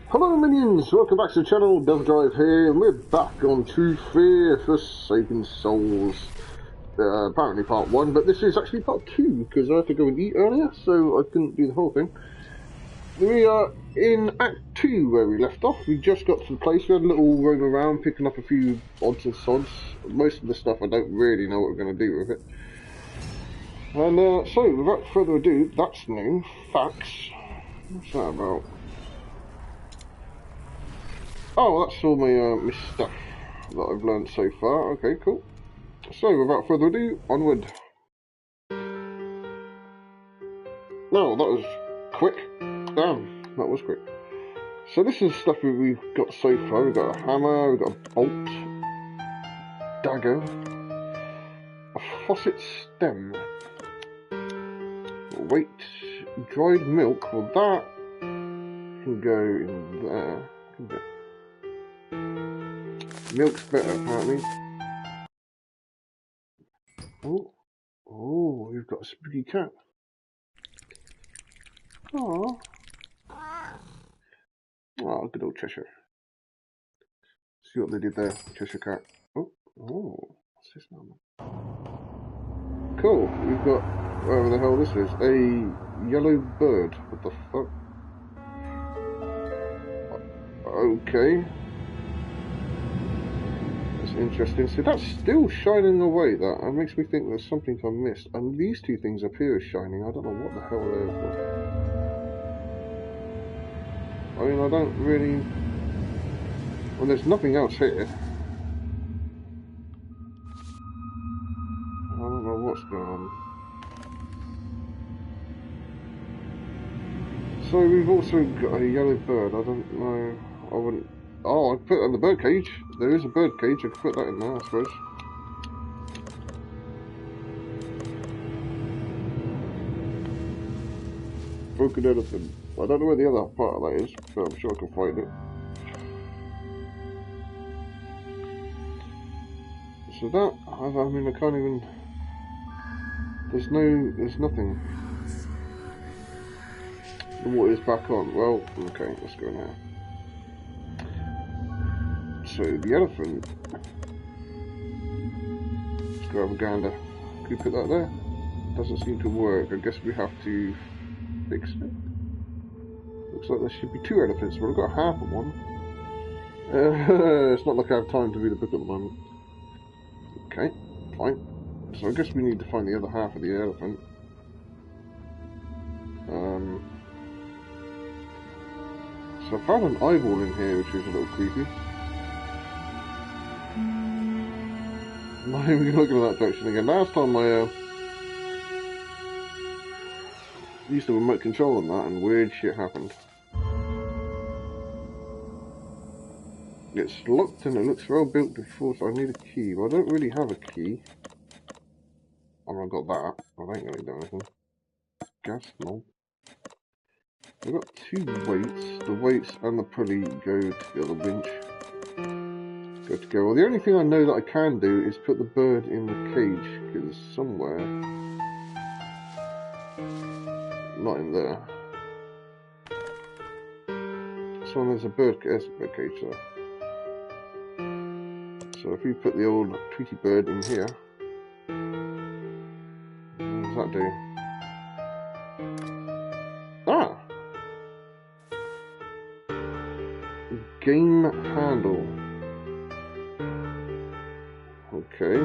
Hello minions, welcome back to the channel, DevDrive here, and we're back on True Fear Forsaken Souls. Apparently part 1, but this is actually part 2, because I had to go and eat earlier, so I couldn't do the whole thing. We are in Act 2 where we left off. We just got to the place, we had a little roam around, picking up a few odds and sods. Most of the stuff I don't really know what we're going to do with it. And so, without further ado, that's new. Facts. What's that about? Oh, that's all my stuff that I've learned so far. Okay, cool. So, without further ado, onward. No, that was quick. Damn, that was quick. So this is stuff we've got so far. We've got a hammer, we've got a bolt, dagger, a faucet stem, weight, dried milk. Well, that can go in there. Milk's better, apparently. Oh, we've got a spooky cat. Oh, good old Cheshire. See what they did there, Cheshire cat. Oh, what's this now? Cool, we've got, whatever the hell this is, a yellow bird. What the fuck? Okay. That's interesting. So that's still shining away, that makes me think there's something I missed. And these two things up here are shining. I don't know what the hell they're for. I mean, I don't really... Well, there's nothing else here. I don't know what's going on. So we've also got a yellow bird. I don't know. I wouldn't... Oh, I put it in the bird cage. There is a bird cage. I could put that in there, I suppose. Broken elephant. I don't know where the other part of that is, but I'm sure I can find it. So that, I mean, I can't even... There's nothing. The water's back on. Well, okay, let's go now. So, the elephant. Let's go have a gander. Can we put that there? Doesn't seem to work. I guess we have to fix it. Looks like there should be two elephants, but I've got half of one. It's not like I have time to read a book at the moment. Okay, fine. So I guess we need to find the other half of the elephant. So I found an eyeball in here, which is a little creepy. I'm not even looking at that direction again. Last time I used the remote control on that and weird shit happened. It's locked and it looks well built before, so I need a key. Well, I don't really have a key. Oh, I've got that. I ain't gonna do anything. Gas, no. I've got two weights. The weights and the pulley go together, the winch. Go together. Well, the only thing I know that I can do is put the bird in the cage, because somewhere... Not in there. So there's a bird cage there. So if we put the old Tweety bird in here, what does that do? Ah! Game handle. Okay.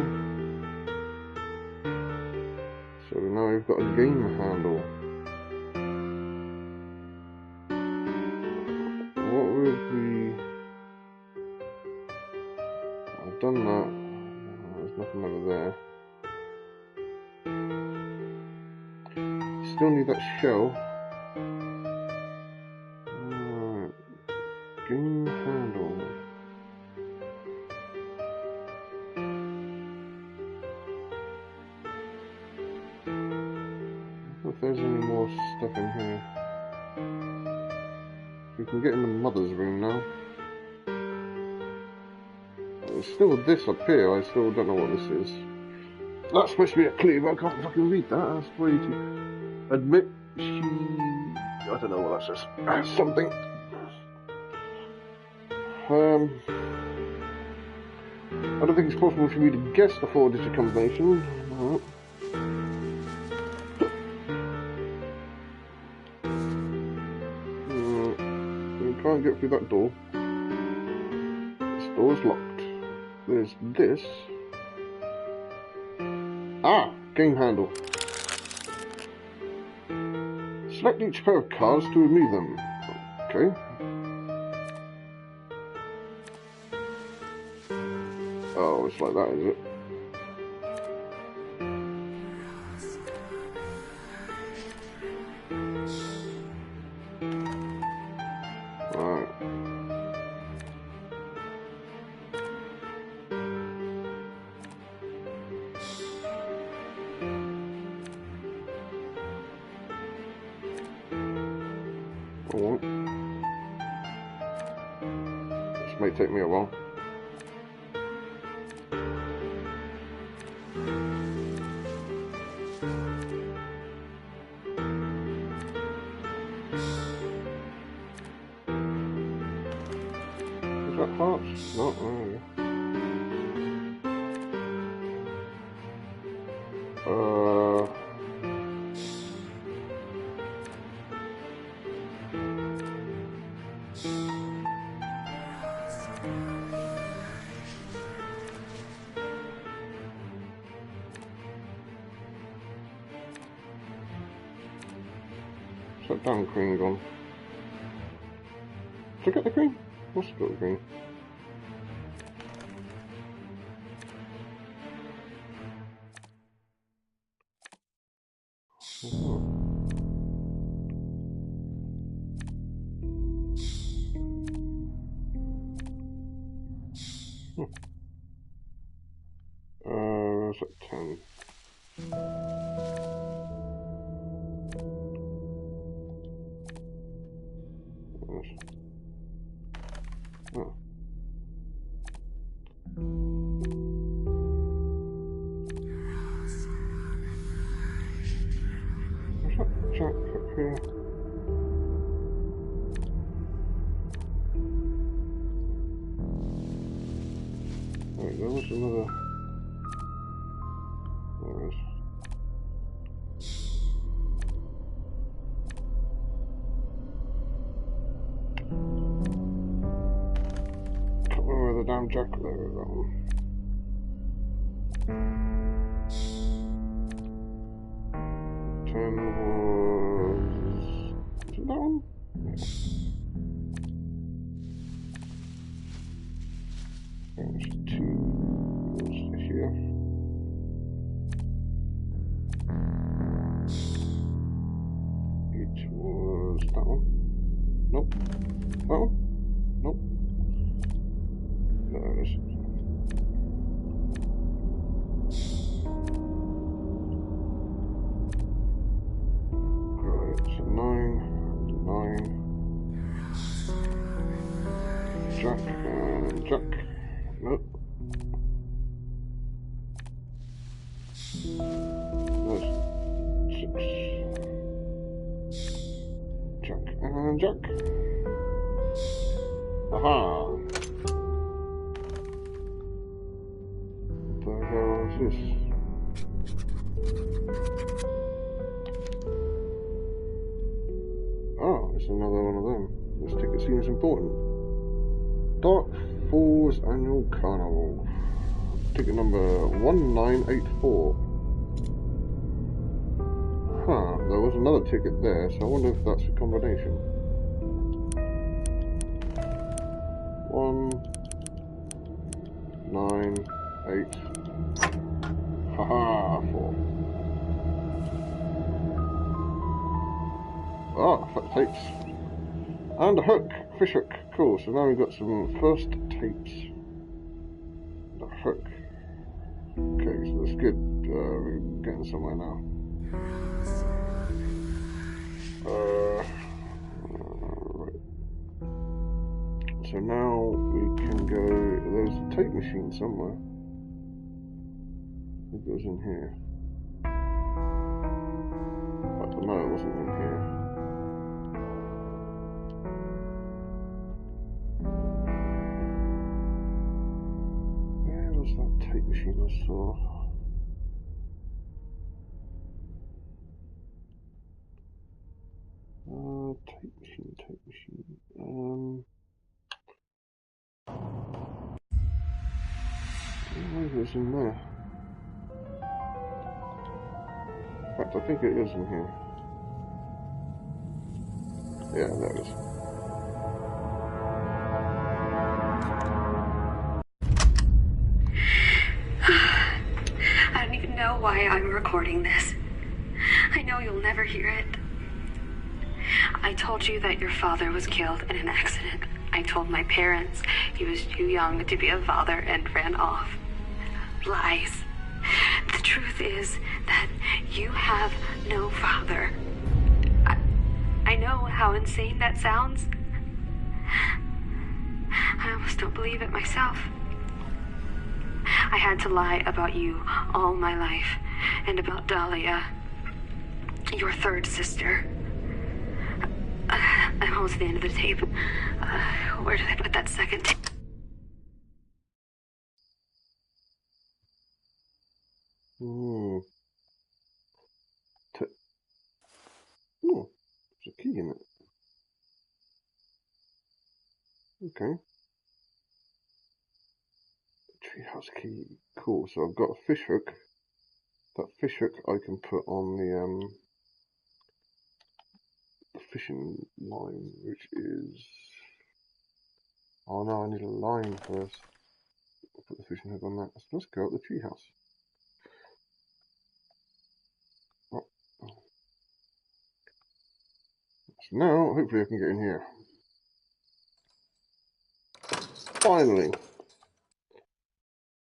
So now we've got a game handle. What would we... I've done that. There's nothing over there. Still need that shell. Game handle. I don't know if there's any more stuff in here. We can get in the mother's room now. There's still this up here. I still don't know what this is. That's supposed to be a clue, but I can't fucking read that. That's way too... Admit she... I don't know what that says. Something. I don't think it's possible for me to guess the 4-digit combination. We can't get through that door. This door is locked. There's this. Ah! Game handle. Select each pair of cards to remove them. Okay. Oh, it's like that, is it? Right. Oh. This may take me a while. Is that hearts? No, there we go. That damn green gone. Did I get the green? Must have got the green. Where's that 10? Oh. There's that jack up here. Wait, there was another. There is. Can't remember where the damn jack there is. That one. Was it that one? Yeah. There's 2 here. It was that one. Nope. That one? Nope. There it is. Right, so 9. Jack and Jack. Nope. There's 6. Jack and Jack. Aha! What the hell is this? Oh, it's another one of them. This ticket seems important. Dark Falls Annual Carnival. Ticket number 1984. Huh, there was another ticket there, so I wonder if that's a combination. 1, 9, 8. Haha, 4. Ah, fat tapes. And a hook, fish hook. Cool, so now we've got some first tapes. The hook. Okay, so that's good. We're getting somewhere now. Right. So now we can go. There's a tape machine somewhere. It goes in here. But no, it wasn't in here. machine I saw. Tape machine. Maybe it's in there. In fact, I think it is in here. Yeah, there it is. I don't even know why I'm recording this. I know you'll never hear it. I told you that your father was killed in an accident. I told my parents he was too young to be a father and ran off. Lies. The truth is that you have no father. I know how insane that sounds. I almost don't believe it myself. I had to lie about you all my life, and about Dahlia, your third sister. I'm almost at the end of the tape. Where did I put that second tape? Oh, there's a key in it. Okay. Treehouse key. Cool. So I've got a fish hook. That fish hook I can put on the fishing line, which is... Oh no, I need a line first. I'll put the fishing hook on that. So let's go up the treehouse. Oh. So now, hopefully I can get in here. Finally!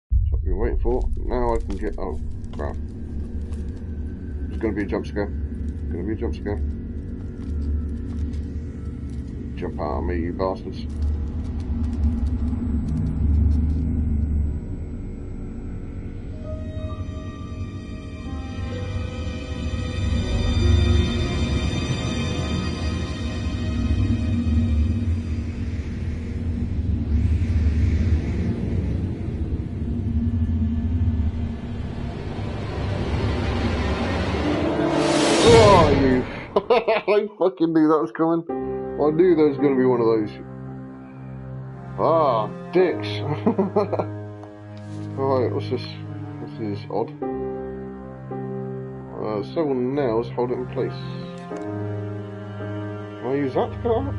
That's what I've been waiting for. Now I can get... Oh, crap. There's going to be a jump scare. Going to be a jump scare. Jump out of me, you bastards. Oh, you... I fucking knew that was coming. I knew there was going to be one of those. Ah, dicks. Alright, what's this? This is odd. Several nails hold it in place. Can I use that to get it out?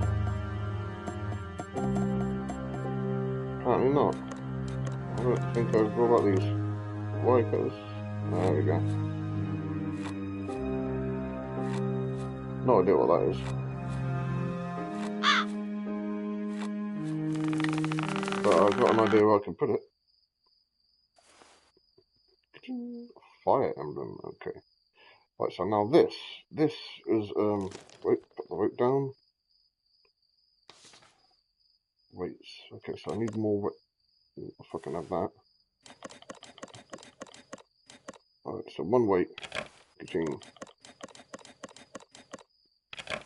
Apparently not. I don't think I've got about these wire cutters. There we go. No idea what that is. But I've got an idea where I can put it. Fire emblem, okay. Right, so now this is, wait, put the weight down. Weights, okay, so I need more weight. If I can have that. Alright, so one weight, ka-ching.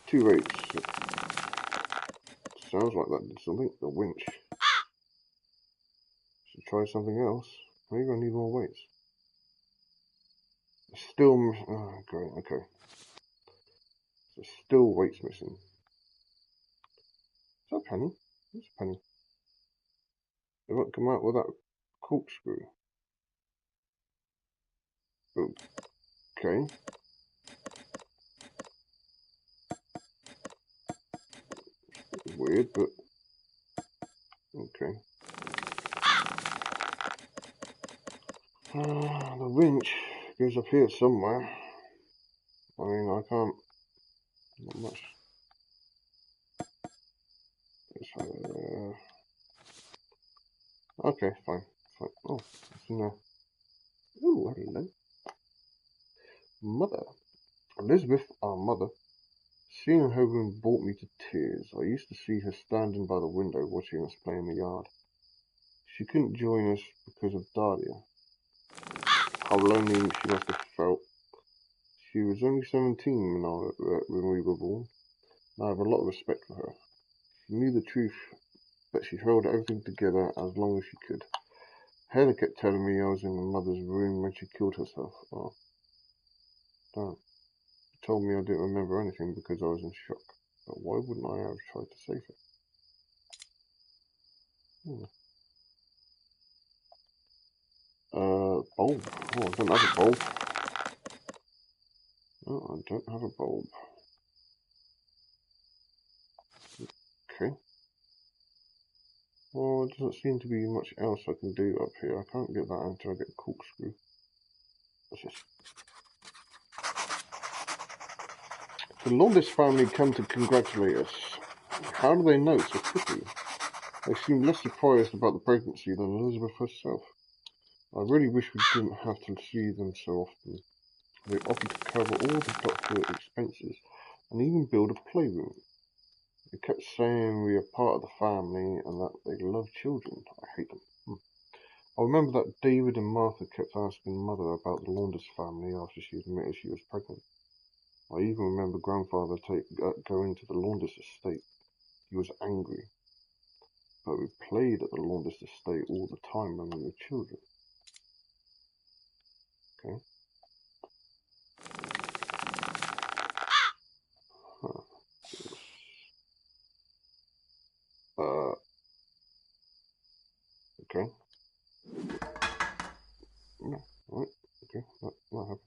Two weights. Sounds like that did something, the winch. Should try something else. Maybe I need more weights. Still, oh, great, okay. So still weights missing. Is that a penny? It's a penny. They won't come out with that corkscrew. Okay. Weird, but okay. The winch goes up here somewhere. I mean, I can't. Not much. Okay, fine. Oh, it's in there. Ooh, hello. Mother. Elizabeth, our mother. Seeing her room brought me to tears. I used to see her standing by the window watching us play in the yard. She couldn't join us because of Dahlia. How lonely she must have felt. She was only 17 when we were born. I have a lot of respect for her. She knew the truth, but she held everything together as long as she could. Heather kept telling me I was in my mother's room when she killed herself. Oh, damn. She told me I didn't remember anything because I was in shock. But why wouldn't I have tried to save her? Bulb. Oh, I don't have a bulb. No, I don't have a bulb. Okay. Well, there doesn't seem to be much else I can do up here. I can't get that until I get a corkscrew. What's this? The Lourdes family come to congratulate us. How do they know so quickly? They seem less surprised about the pregnancy than Elizabeth herself. I really wish we didn't have to see them so often. They offered to cover all the doctor expenses and even build a playroom. They kept saying we are part of the family and that they love children. I hate them. I remember that David and Martha kept asking Mother about the Lourdes family after she admitted she was pregnant. I even remember Grandfather going to the Lourdes estate. He was angry. But we played at the Lourdes estate all the time when we were children. Okay. Huh. Okay. No, right. Okay, that happened.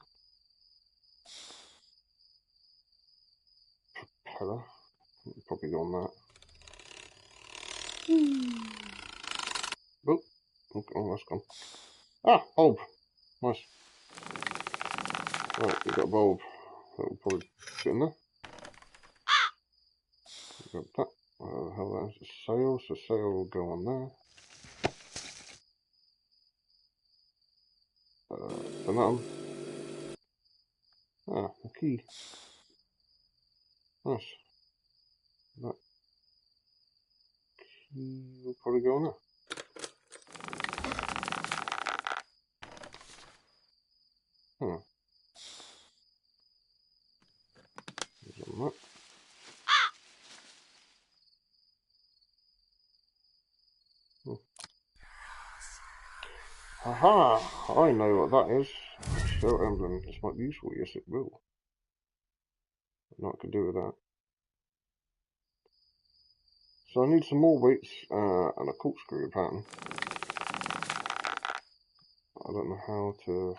Propeller. Probably go on that. Oh, okay, oh, that's gone. Ah, bulb. Nice. Right, we got a bulb. That will probably fit in there. Grab that. How that's a sail, so sail will go on there. Turn that on. Ah, a key. Nice. That key will probably go on there. Huh. On that. Aha! I know what that is. Show emblem. This might be useful. Yes, it will. I know what I can do with that. So I need some more weights and a corkscrew apparently. I don't know how to...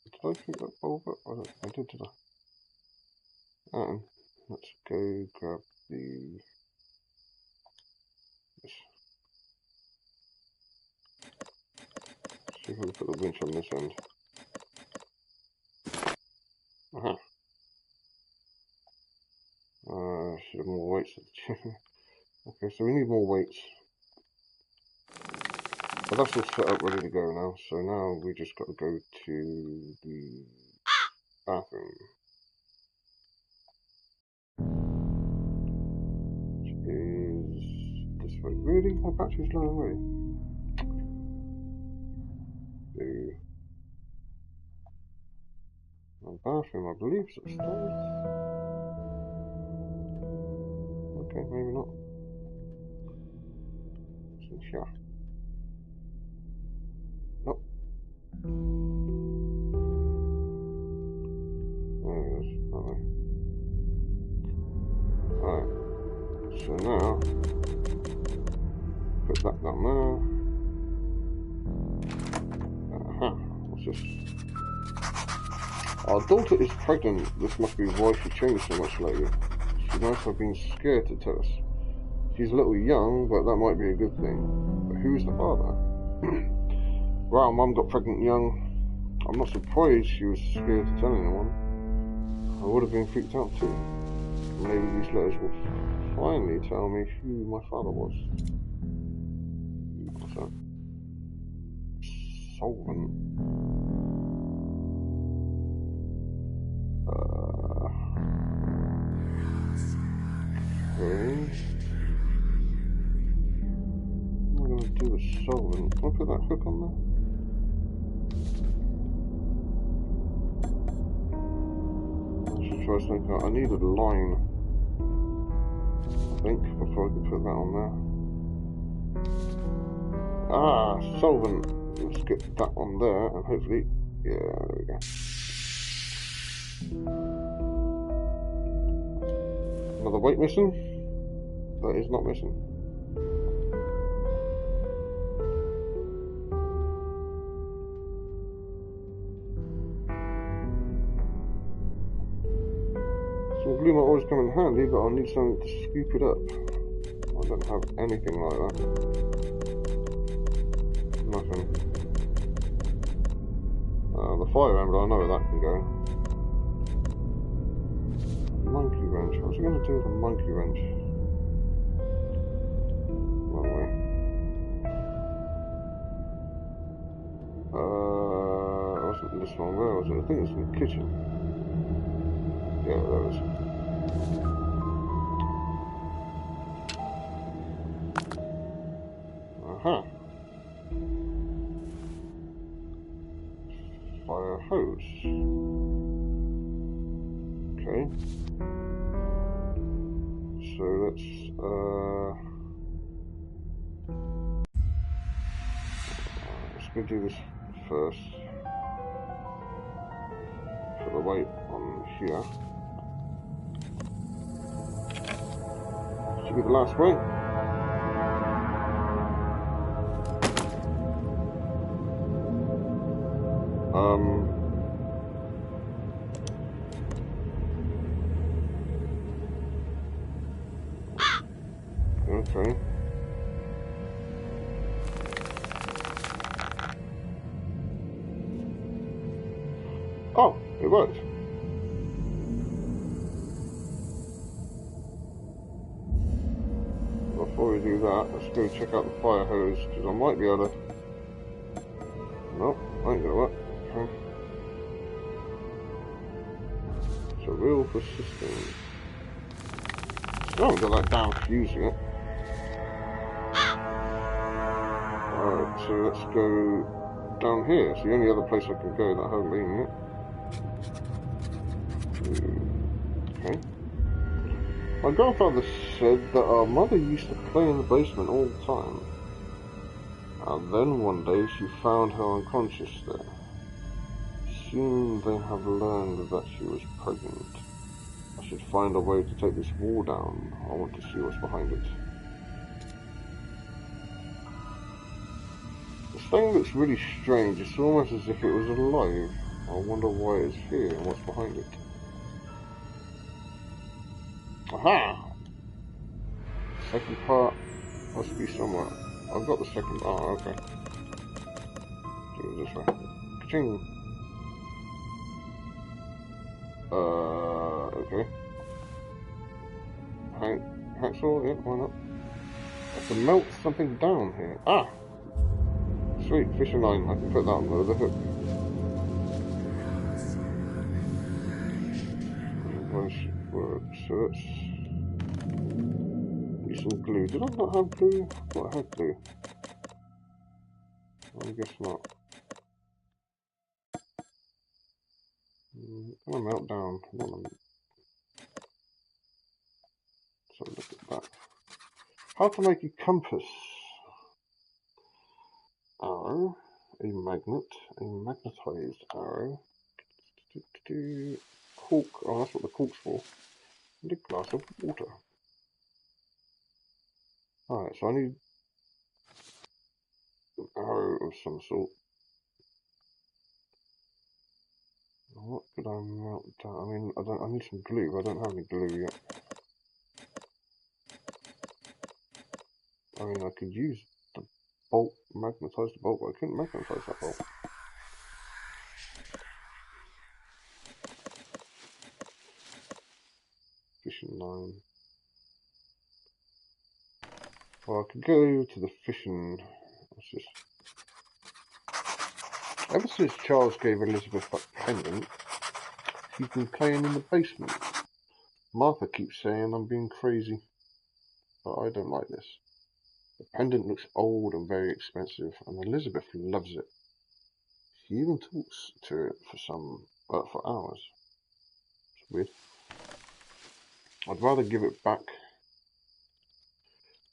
Did I pick that bulb up? I don't think I did I? Let's go grab the... This. See if we can put the winch on this end. Aha. Should have more weights. Okay, so we need more weights. But that's all set up, ready to go now. So now we just got to go to the bathroom. Which is this way. Really? My battery's low already. My bathroom, I believe, is upstairs. Okay, maybe not. It's in here. Nope. There it is. Alright. So now, put that down there. Aha. What's this? Our daughter is pregnant. This must be why she changed so much lately. She must have been scared to tell us. She's a little young, but that might be a good thing. But who's the father? Wow, Mum got pregnant young. I'm not surprised she was scared to tell anyone. I would have been freaked out too. Maybe these letters will finally tell me who my father was. What's that? Solvent. Okay. What am I going to do with solvent? Can I put that hook on there? I should try something out. I need a line. think, before I can put that on there. Ah, solvent. Let's get that on there, and hopefully, yeah, there we go. Another weight missing. That is not missing. Some glue might always come in handy, but I'll need something to scoop it up. I don't have anything like that. Nothing. The fire emblem, I know where that can go. Monkey wrench. What's it going to do with a monkey wrench? Wrong way. It wasn't this one. Where was it? I think it was in the kitchen. Yeah, there it is. Aha. Fire hose. Okay. So let's go do this first. Put the weight on here. Should be the last weight. Okay. Oh, it worked. Before we do that, let's go check out the fire hose, because I might be able to... Nope, ain't gonna work. Okay. So real persistent. I haven't got that down fuse yet. Alright, so let's go down here. It's the only other place I can go that I haven't been yet. Okay. My grandfather said that our mother used to play in the basement all the time. And then one day she found her unconscious there. Soon they have learned that she was pregnant. I should find a way to take this wall down. I want to see what's behind it. This thing looks really strange. It's almost as if it was alive. I wonder why it's here and what's behind it. Aha! Second part must be somewhere. I've got the second. Oh, okay. Do it this way. Ka-ching! Okay. Hacksaw? Yeah, why not? I can melt something down here. Ah! Sweet, fishing line. I can put that on the hook. So let's use some glue. Did I not have glue? I thought I had glue. I guess not. Gonna melt down. So look at that. How to make a compass. Arrow. A magnet. A magnetized arrow. Cork. Oh, that's what the cork's for. And a glass of water. Alright, so I need an arrow of some sort. What could I melt down? I mean, I need some glue, but I don't have any glue yet. I mean, I could use the bolt, magnetize the bolt, but I couldn't magnetize that bolt. Fishing line. Well, I could go to the fishing. What's this? Ever since Charles gave Elizabeth that pendant, she's been playing in the basement. Martha keeps saying I'm being crazy, but I don't like this. The pendant looks old and very expensive, and Elizabeth loves it. She even talks to it for hours. It's weird. I'd rather give it back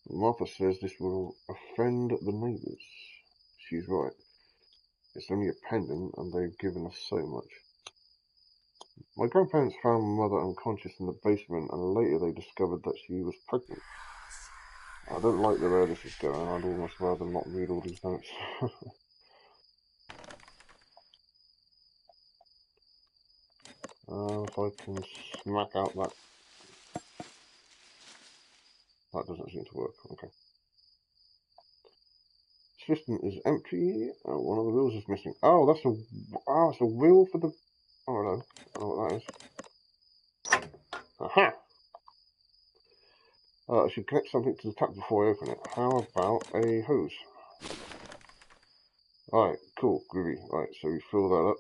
Martha says this will offend the neighbours. She's right. It's only a pendant, and they've given us so much. My grandparents found my mother unconscious in the basement, and later they discovered that she was pregnant. I don't like the way this is going. I'd almost rather not read all these notes. If I can smack out that... That doesn't seem to work. Okay. System is empty. Oh, one of the wheels is missing. Oh, that's a... Oh, it's a wheel for the... Oh, hello. I don't know what that is. Aha! I should connect something to the tap before I open it. How about a hose? Alright, cool, groovy. Right, so we fill that up.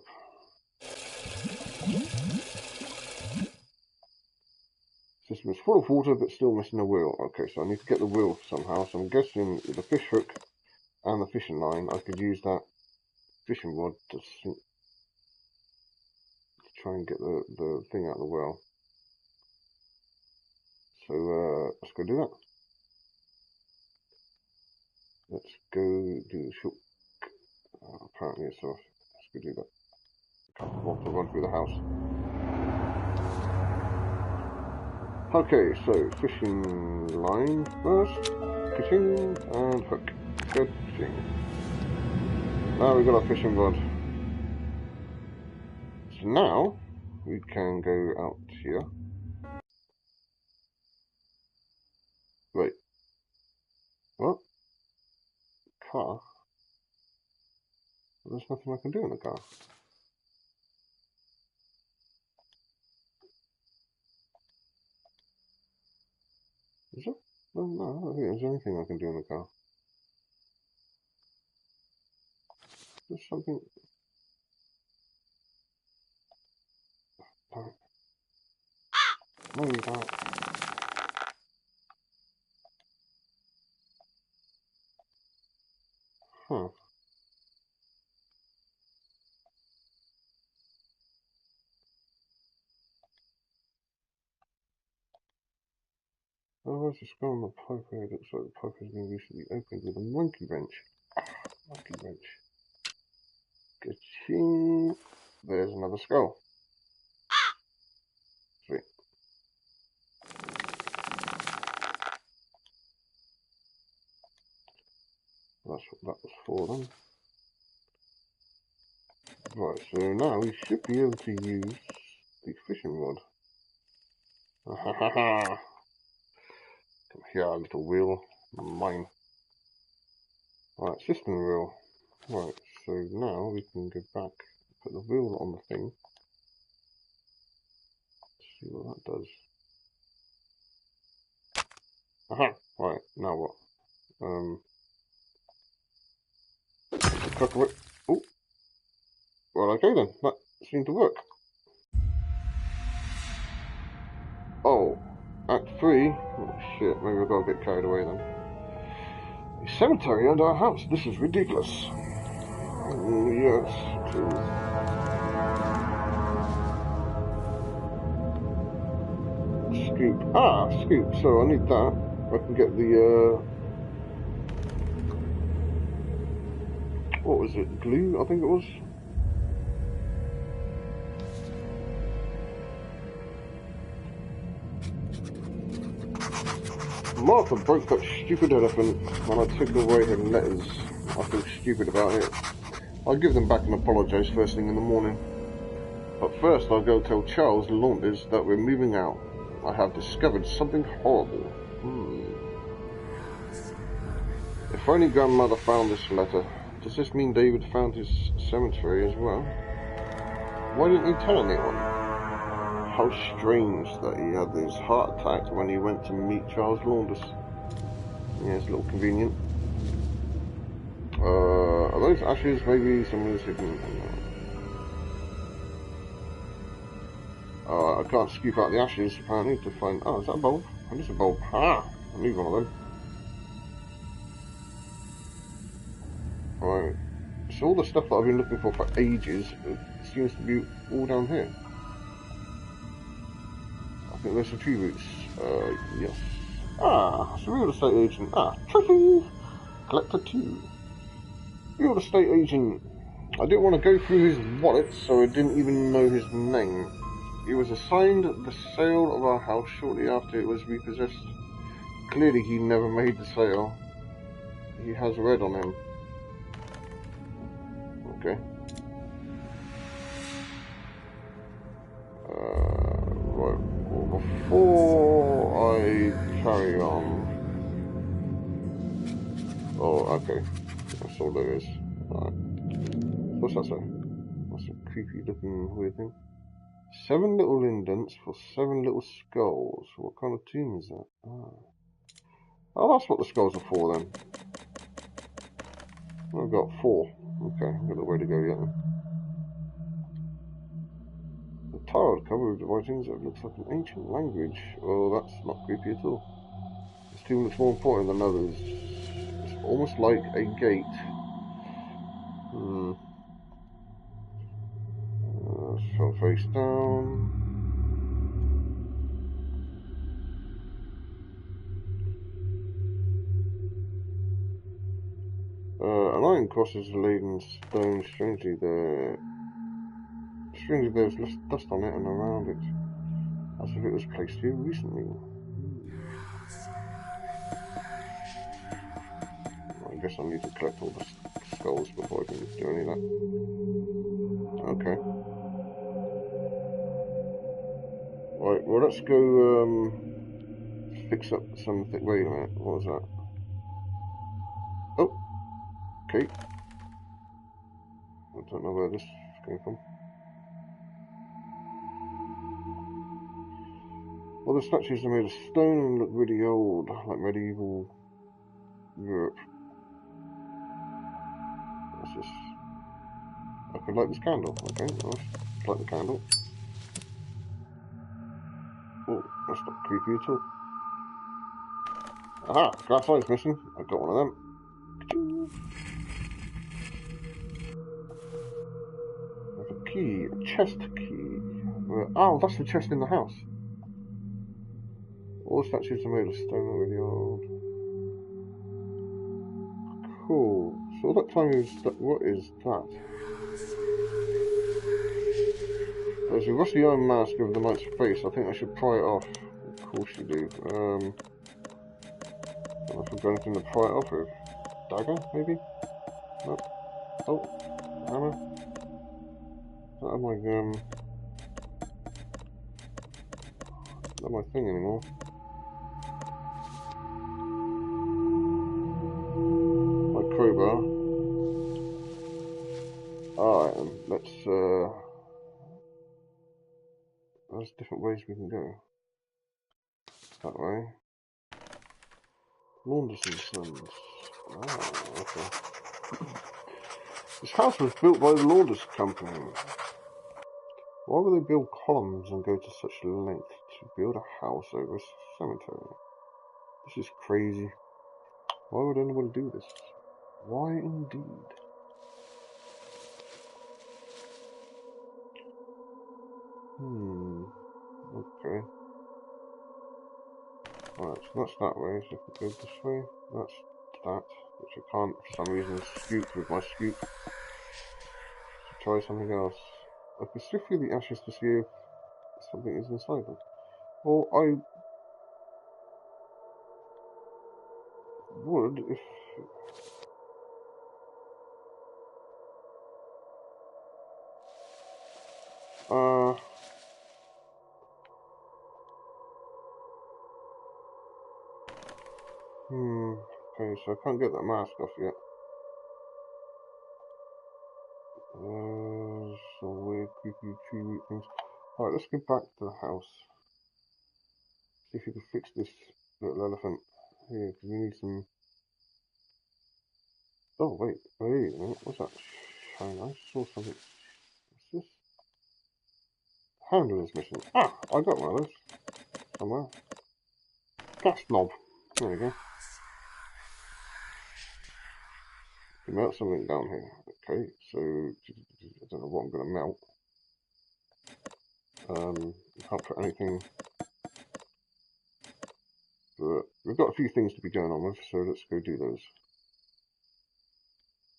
System is full of water, but still missing a wheel. Okay, so I need to get the wheel somehow. So I'm guessing with the fish hook and the fishing line, I could use that fishing rod to try and get the thing out of the well. So let's go do that. Let's go do the hook. Apparently it's off. Let's go do that. Can't want to run through the house. Okay, so fishing line first, fishing and hook. Good fishing. Now we've got our fishing rod. So now we can go out here. Wait. What? Car? There's nothing I can do in the car. Is there? No, I don't think there's anything I can do in the car. There's something... No. No, you don't. Huh. Oh, there's a scroll on the pipe here. It looks like the pipe has been recently opened with a monkey wrench. Monkey wrench. Ka-ching! There's another skull. Sweet. That's what that was for then. Right, so now we should be able to use the fishing rod. Ha ha ha! Come here, little wheel. Mine. Right, system wheel. Right, so now we can go back, put the wheel on the thing. See what that does. Aha! Right, now what? Cut away. Oh! Well, okay then, that seemed to work. Oh, Act 3. Oh shit, maybe I got a bit carried away then. A cemetery under our house. This is ridiculous. Yes, true. Scoop. Ah, scoop. So I need that. I can get the, what was it? Glue, I think it was. Martha broke that stupid elephant and I took away her letters. I feel stupid about it. I'll give them back and apologise first thing in the morning. But first I'll go tell Charles Launders that we're moving out. I have discovered something horrible. If only Grandmother found this letter. Does this mean David found his cemetery as well? Why didn't he tell anyone? How strange that he had this heart attack when he went to meet Charles Launders. Yeah, it's a little convenient. Are those ashes? Maybe someone's hidden. I can't scoop out the ashes apparently to find... Oh, is that a bulb? It is a bulb. Ah! I need one of them. Right. So all the stuff that I've been looking for ages, it seems to be all down here. I think there's a few routes. Yes. Ah, it's a real estate agent. Ah, tricky! Collector 2. Real estate agent. I didn't want to go through his wallet, so I didn't even know his name. He was assigned the sale of our house shortly after it was repossessed. Clearly he never made the sale. He has red on him. Okay. Right. Well, before I carry on... Oh, okay. That's all there is. Alright. What's that say? That's a creepy looking weird thing. 7 little indents for 7 little skulls. What kind of tomb is that? Oh, that's what the skulls are for then. I've got 4. Okay, I've got a way to go yet then. The tiled cover of the writings that looks like an ancient language. Oh, that's not creepy at all. This tomb looks more important than others. It's almost like a gate. Fell face down. An iron cross is laid in stone. Strangely, there's less dust on it and around it, as if it was placed here recently. I guess I need to collect all the skulls before I can do any of that. Okay. Right, well let's go fix up something. Wait a minute, what was that? Oh, okay. I don't know where this came from. Well, the statues are made of stone and look really old, like medieval Europe. What's this? I could light this candle. Okay, nice. Light the candle. Oh, that's not creepy at all. Aha, glass eye's missing. I got one of them. There's a key, a chest key. Oh, that's the chest in the house. All statues are made of stone and really old. Cool. So all that time is what is that? There's a rusty iron mask over the knight's face. I think I should pry it off. Of course you do. I don't know if I've got anything to pry it off with. Dagger, maybe? Nope. Oh, hammer. Not my thing anymore. My crowbar. Alright, let's there's different ways we can go. That way. Launders and Sons. Oh, okay. This house was built by the Launders Company. Why would they build columns and go to such length to build a house over a cemetery? This is crazy. Why would anyone do this? Why indeed? Okay. Alright, so that's that way, so if we go this way, that's that, which I can't for some reason scoop with my scoop. So try something else. I can sift through the ashes to see if something is inside them. Well, I would if... Okay, so I can't get that mask off yet. Some weird, creepy, tree root things. Alright, let's go back to the house. See if we can fix this little elephant here, because we need some... Oh, wait a minute, what's that? Shine, I saw something. What's this? Handle is missing. Ah, I got one of those. Somewhere. Gas knob. There we go. You melt something down here. Okay, so I don't know what I'm going to melt. You can't put anything But we've got a few things to be going on with, so let's go do those.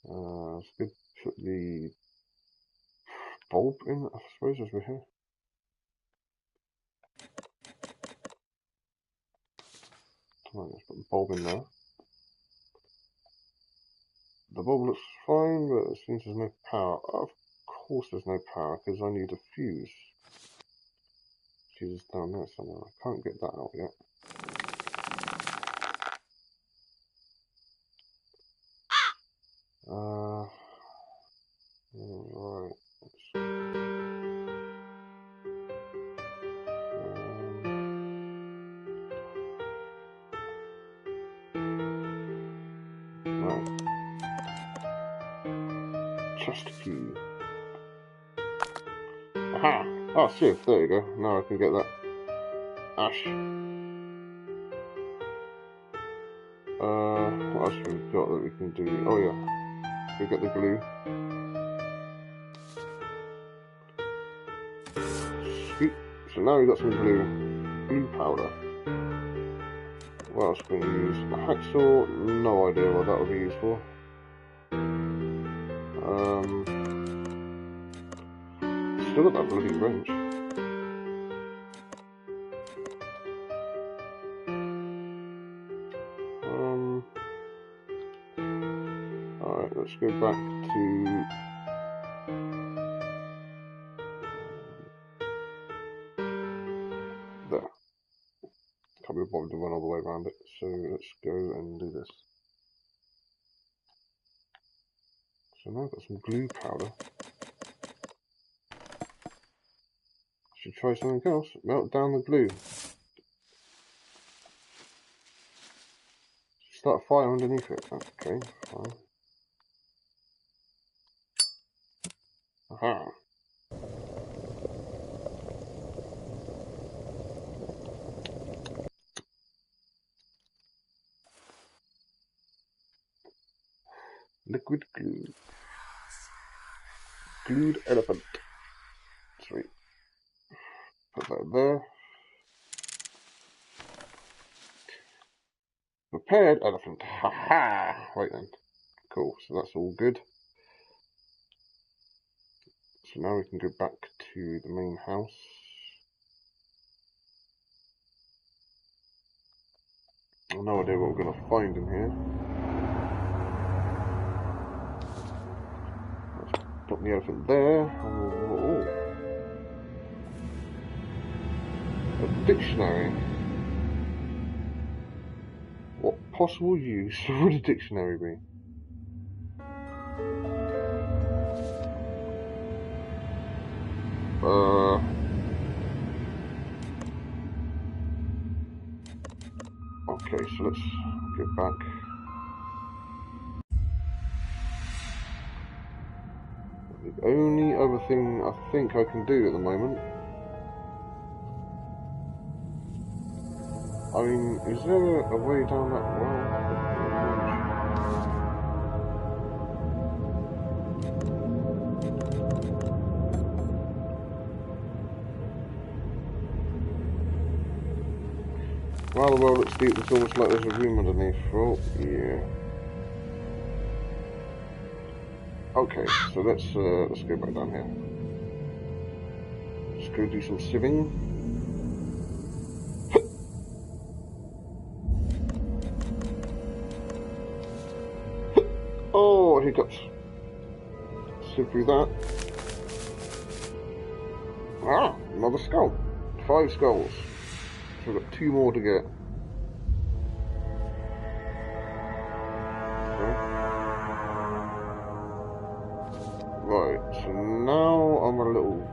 Let's go put the bulb in, I suppose, as we're here. Right, let's put the bulb in there. The bulb looks fine, but it seems there's no power. Of course there's no power, because I need a fuse. Fuse is down there somewhere. I can't get that out yet. Right. Right. Chest key. Aha! Oh, shift, there you go. Now I can get that ash. What else have we got that we can do? Oh yeah, we get the glue. Sweet. So now we've got some glue powder. What else can we use? A hacksaw? No idea what that would be used for. Still got that bloody wrench. Alright, let's go back to there. Can't be bothered to run all the way around it, so let's go and do this. So now I've got some glue powder. Should try something else. Melt down the glue. Start a fire underneath it. Okay, fine. Aha. Liquid glue. Glued elephant. Sweet. Put that there. Prepared elephant. Haha. Right then. Cool. So that's all good. So now we can go back to the main house. I have no idea what we're going to find in here. Let's put the elephant there. Oh. A dictionary. What possible use would a dictionary be? Okay, so let's get back. The only other thing I think I can do at the moment, I mean, is there a way down that well? While the well looks deep, it's almost like there's a room underneath. Oh, yeah. Okay, so let's go back down here. Let's go do some sieving. Oh, hiccups. Sieve through that. Ah, another skull. 5 skulls. So we've got 2 more to get. Okay. Right, so now I'm a little...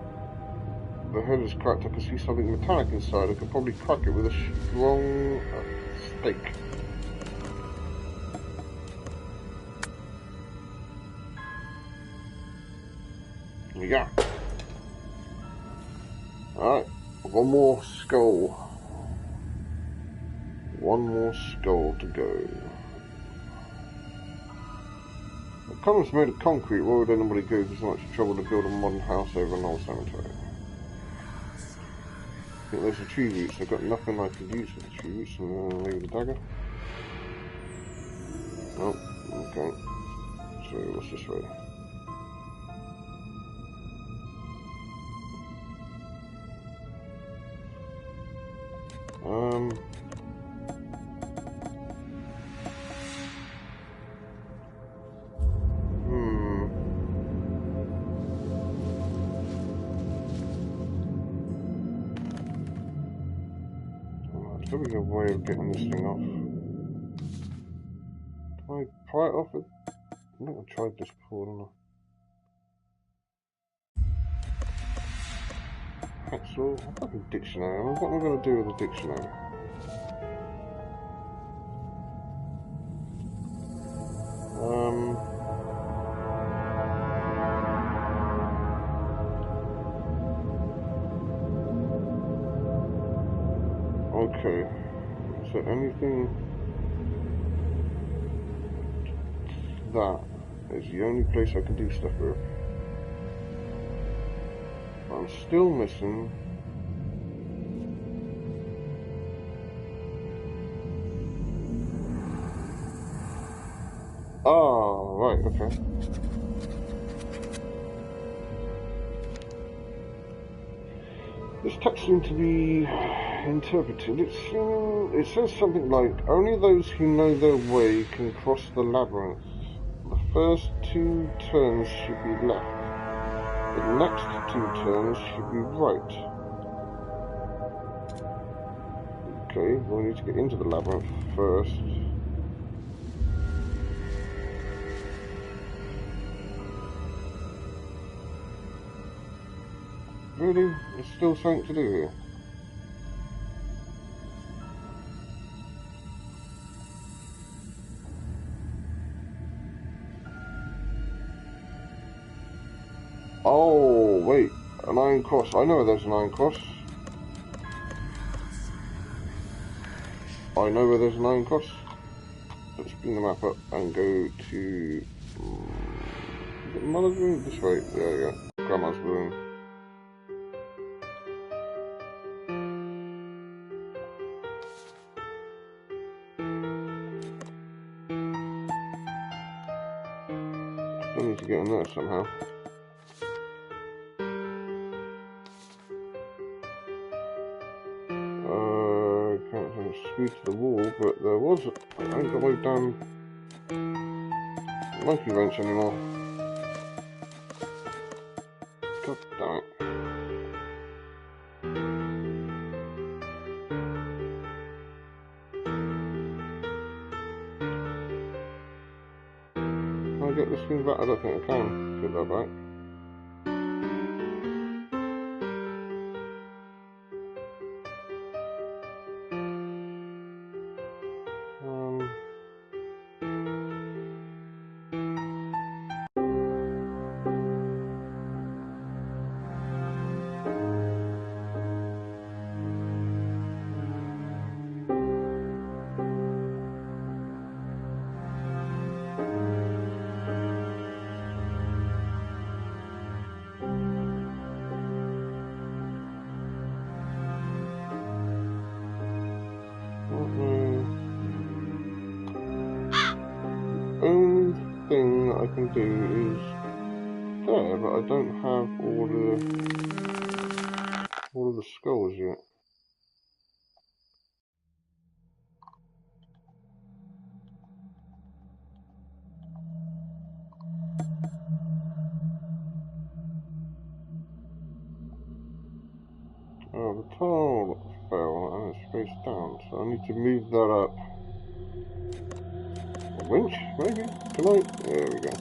The head is cracked, I can see something metallic inside. I could probably crack it with a strong stake. Yeah. Alright, 1 more skull. 1 more skull to go. The column's made of concrete. Why would anybody go through so much trouble to build a modern house over an old cemetery? I think there's a tree roots. I've got nothing I could use with the tree roots, and maybe the dagger. Oh, okay. So what's this way? There's probably a way of getting this thing off. Can I pry it off? I think I tried this before, didn't I? Hacksaw? I've got a dictionary. What am I going to do with a dictionary? Okay. Is there anything? That is the only place I can do stuff with. I'm still missing. Oh, right, okay. This text seems to be interpreted. It says something like, only those who know their way can cross the labyrinth. The first 2 turns should be left. The next 2 turns should be right. Okay, we'll need to get into the labyrinth first. Really? There's still something to do here. Oh, wait. An iron cross. I know where there's an iron cross. I know where there's an iron cross. Let's bring the map up and go to... is it Mother's room? This way. There we go. Grandma's room. Still need to get in there somehow. Can't squeeze to the wall, but there was. I ain't got my damn monkey wrench anymore. God damn it. Can I get this thing back? I don't think I can get that back. Only thing that I can do is there, but I don't have all of the skulls yet. Oh, the tile fell and it's face down, so I need to move that up. A winch, maybe? Can I? There we go.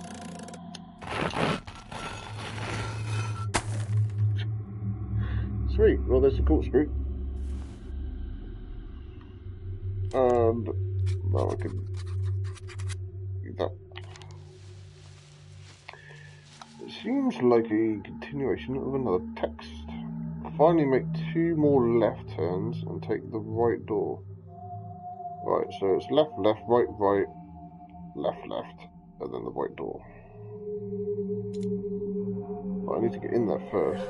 Sweet, well there's a corkscrew. And, well I could do that. It seems like a continuation of another text. Finally make 2 more left turns and take the right door. Right, so it's left, left, right, right, left, left, and then the right door. But I need to get in there first.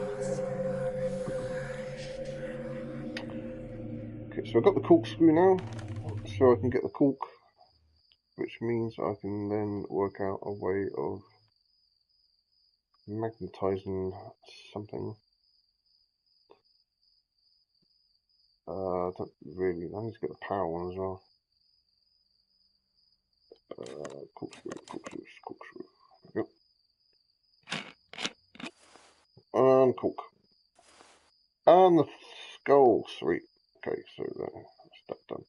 Okay, so I've got the corkscrew now, so I can get the cork, which means I can then work out a way of magnetizing something. I don't really, I need to get the power one as well. Corkscrew. There we go. And cork. And the skull, sweet. Okay, so that's that done.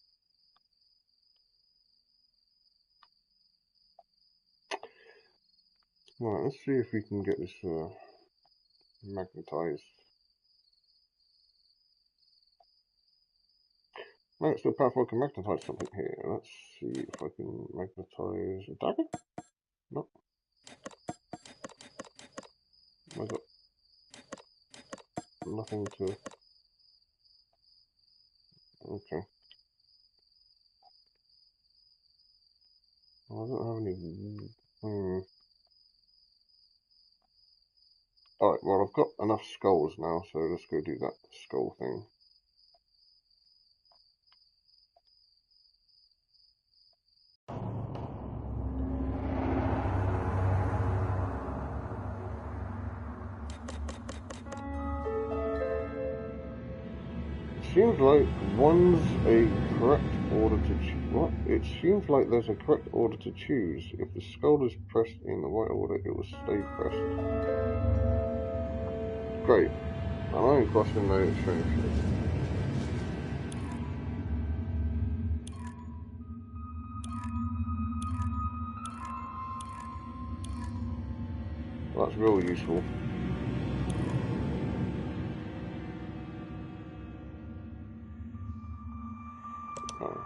Right, let's see if we can get this magnetized. No, it's still powerful. I can magnetize something here. Let's see if I can magnetize a dagger. No. I've got nothing to. Okay. Well, I don't have any. Alright, well, I've got enough skulls now, so let's go do that skull thing. Seems like one's a correct order to choose. What? It seems like there's a correct order to choose. If the skull is pressed in the right order, it will stay pressed. Great. And I ain't crossing no strings. That's real useful. Oh.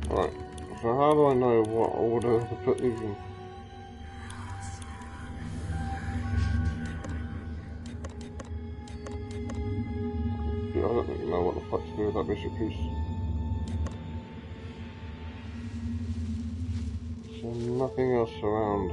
Right, so how do I know what order to put these in? Yeah, I don't really know what the fuck to do with that bishop piece. So nothing else around.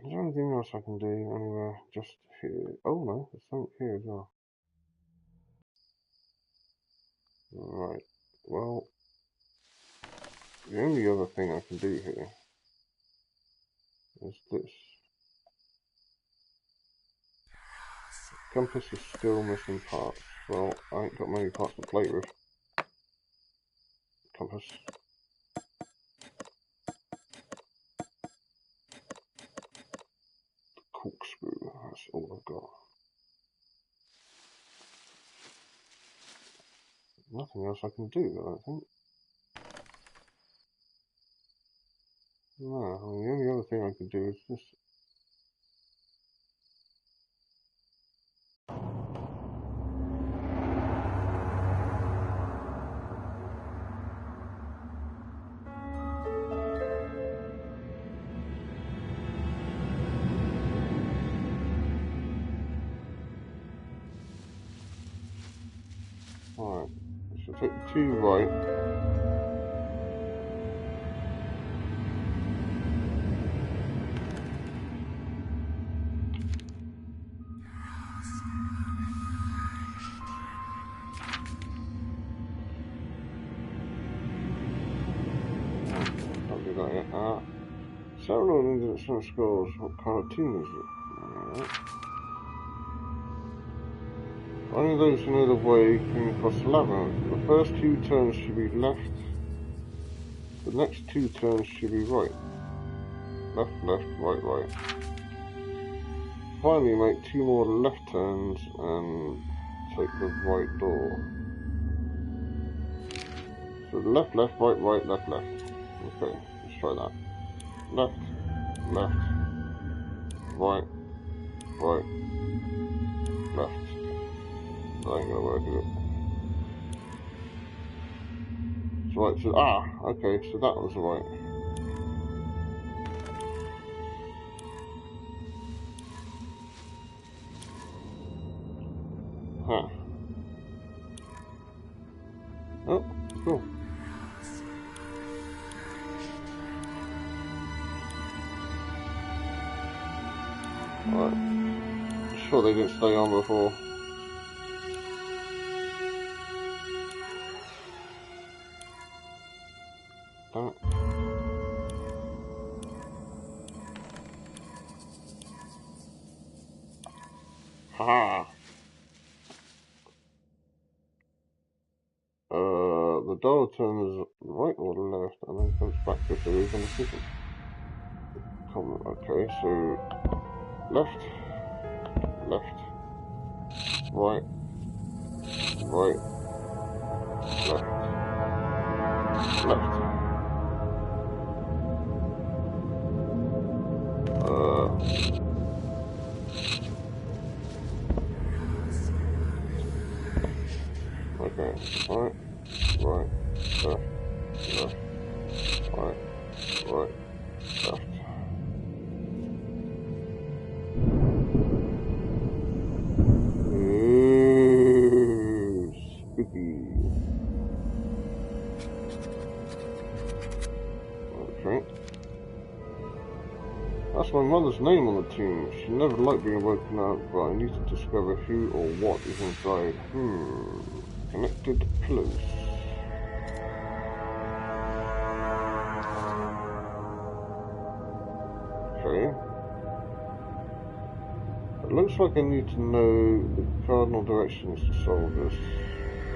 Is there anything else I can do anywhere just here? Oh no, there's something here as well. Right, well, the only other thing I can do here is this. Compass is still missing parts. Well, I ain't got many parts to play with. Compass. Corkscrew, that's all I've got. Nothing else I can do, I don't think. No, the only other thing I can do is this. Alright, so take the 2 right. Don't do that yet. Several independent scrolls. What kind of team is it? Alright. Only those who know the way came across the labyrinth. The first 2 turns should be left. The next 2 turns should be right. Left, left, right, right. Finally make 2 more left turns and take the right door. So left, left, right, right, left, left. Okay, let's try that. Left, left, right, right, left. That ain't gonna work, is it? So right, so, okay, so that was right. Huh. Oh, cool. Alright. Sure they didn't stay on before. Damn it. Haha. The dial turns right or left and then comes back to if there is an decision. Okay, so left, left, right, right, left, left. Okay, right, right, left, left, right, right, left. Ooh, spooky. Okay. That's my mother's name on the tomb. She never liked being woken up, but I need to discover who or what is inside. Connected pillars. Okay. It looks like I need to know the cardinal directions to solve this.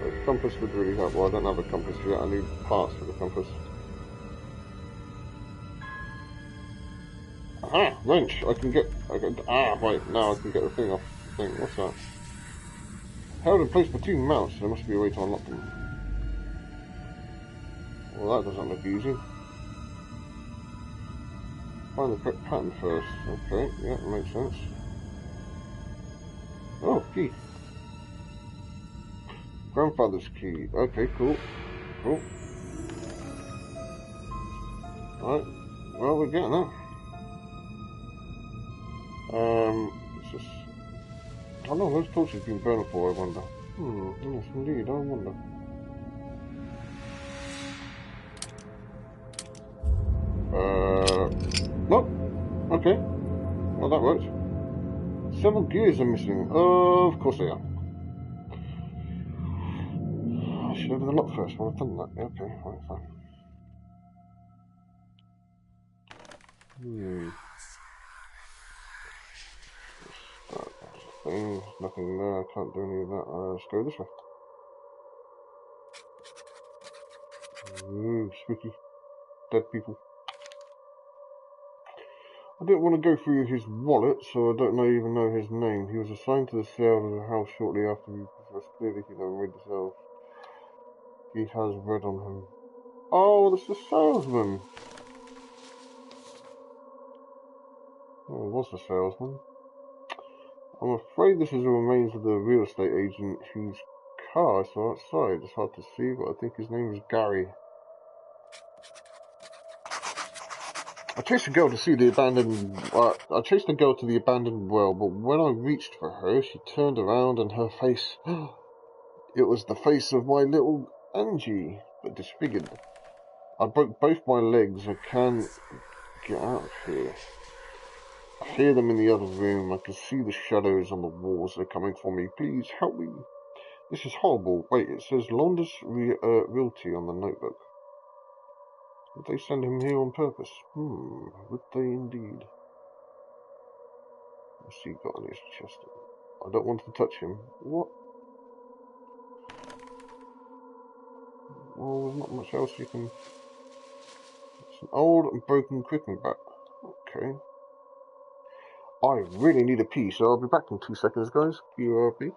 A compass would really help. Well, I don't have a compass yet. I need parts for the compass. Aha! Wrench! Right, now I can get the thing off the thing. What's that? Held in place by 2 mounts. There must be a way to unlock them. Well, that doesn't look easy. Find the correct pattern first. Okay, yeah, that makes sense. Oh, key. Grandfather's key. Okay, cool. Cool. Alright, well, we're getting there. It's just... How long have those torches been burning for, I wonder? Yes, indeed, I wonder. Nope. Okay. Well, that worked. Several gears are missing. Of course they are. I should open the lock first while I've done that. Okay, right, fine. There's nothing there. I can't do any of that. Let's go this way. Ooh, spooky. Dead people. I didn't want to go through his wallet, so I don't even know his name. He was assigned to the sale of the house shortly after we possessed. Clearly he never made the sale. He has red on him. Oh, that's the salesman. Oh, it was the salesman. I'm afraid this is the remains of the real estate agent whose car I saw outside. It's hard to see, but I think his name is Gary. I chased the girl to see the abandoned... I chased the girl to the abandoned well, but when I reached for her, she turned around and her face... It was the face of my little Angie, but disfigured. I broke both my legs. I can't get out of here. I hear them in the other room. I can see the shadows on the walls. They're coming for me. Please help me. This is horrible. Wait, it says Londis Realty on the notebook. Would they send him here on purpose? Would they indeed? What's he got on his chest? I don't want to touch him. What Well, there's not much else you can... It's an old and broken cooking bat. Okay. I really need a pee, so I'll be back in 2 seconds, guys. QRP.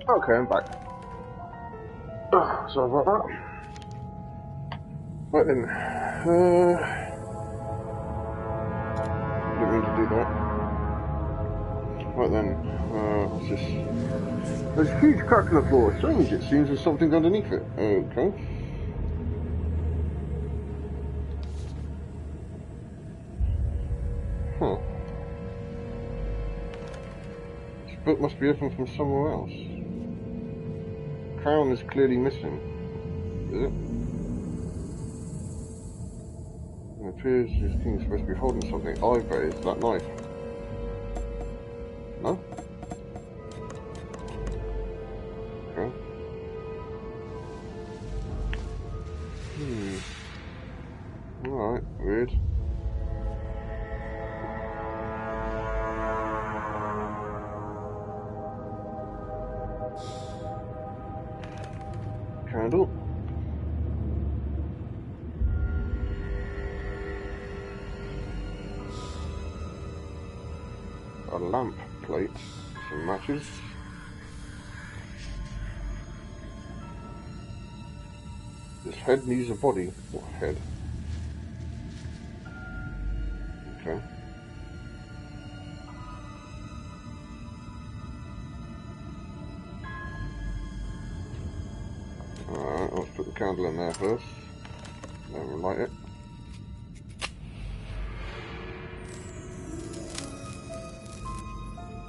Okay, I'm back. Sorry about that. Right then. Didn't mean to do that. Right then. What's this? There's a huge crack in the floor. Strange, it seems there's something underneath it. Okay. Huh. This book must be open from somewhere else. Crown is clearly missing. Is it? It appears this king is supposed to be holding something. Either is that knife. No? Okay. Alright, weird. Candle. A lamp plate. Some matches. This head needs a body. What head? Okay. Alright, let's put the candle in there first. Then we'll light it.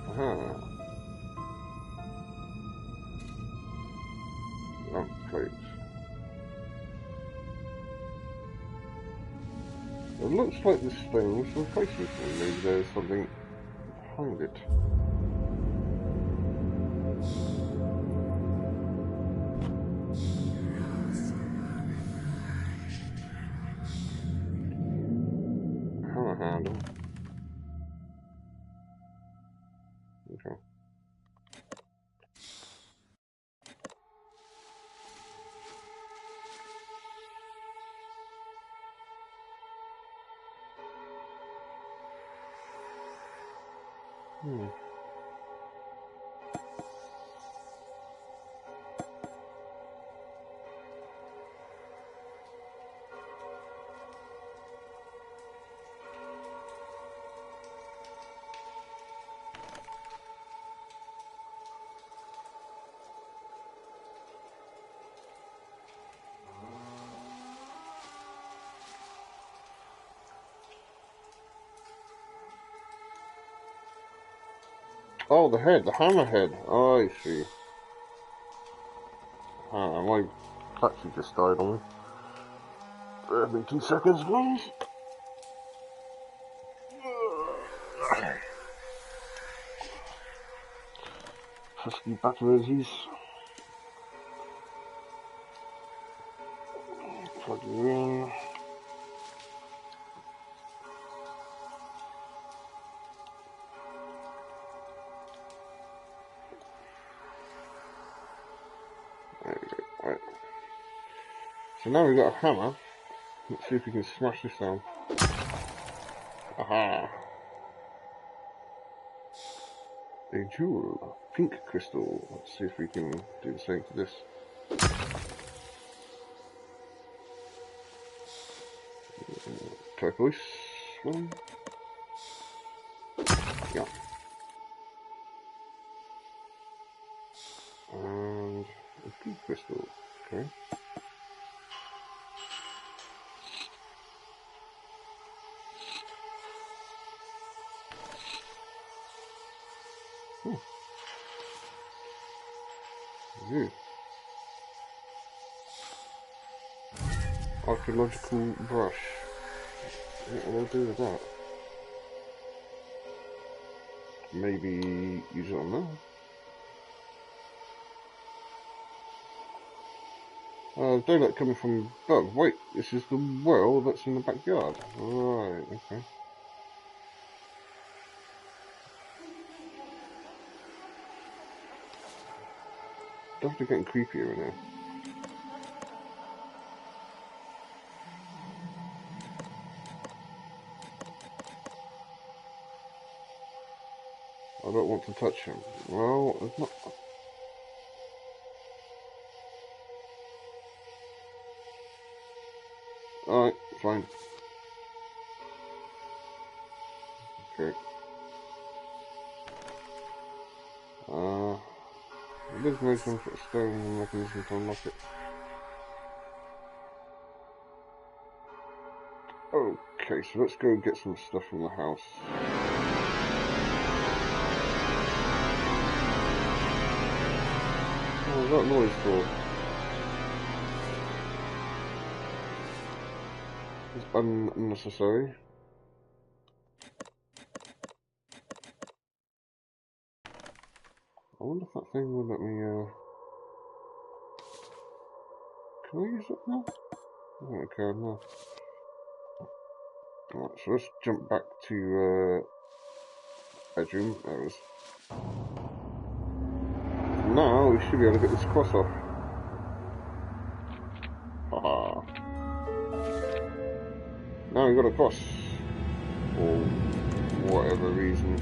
Aha. Lamp plate. It looks like this thing was replacing something. Maybe there's something behind it. Hammer handle. Okay. Oh, the head, the hammerhead. Oh, I see. My battery just died on me. Bear me 2 seconds, please. Pesky batteries. Plug you in. So now we've got a hammer. Let's see if we can smash this down. Aha! A jewel. Pink crystal. Let's see if we can do the same to this. Turquoise one. Yeah. And a pink crystal. Okay. Ooh. Archaeological brush. What will I do with that? Maybe use it on that? Daylight coming from above. Wait, this is the well that's in the backyard. Right, okay. Definitely getting creepier in here. I don't want to touch him. Well, it's not. Alright, fine. Okay. There's no some sort of stone mechanism to unlock it. Okay, so let's go get some stuff from the house. What was that noise for? It's unnecessary. I wonder if that thing will let me, can I use it now? I don't care now. Alright, so let's jump back to, bedroom. There it is. Now we should be able to get this cross off. Haha. Now we've got a cross. For whatever reason.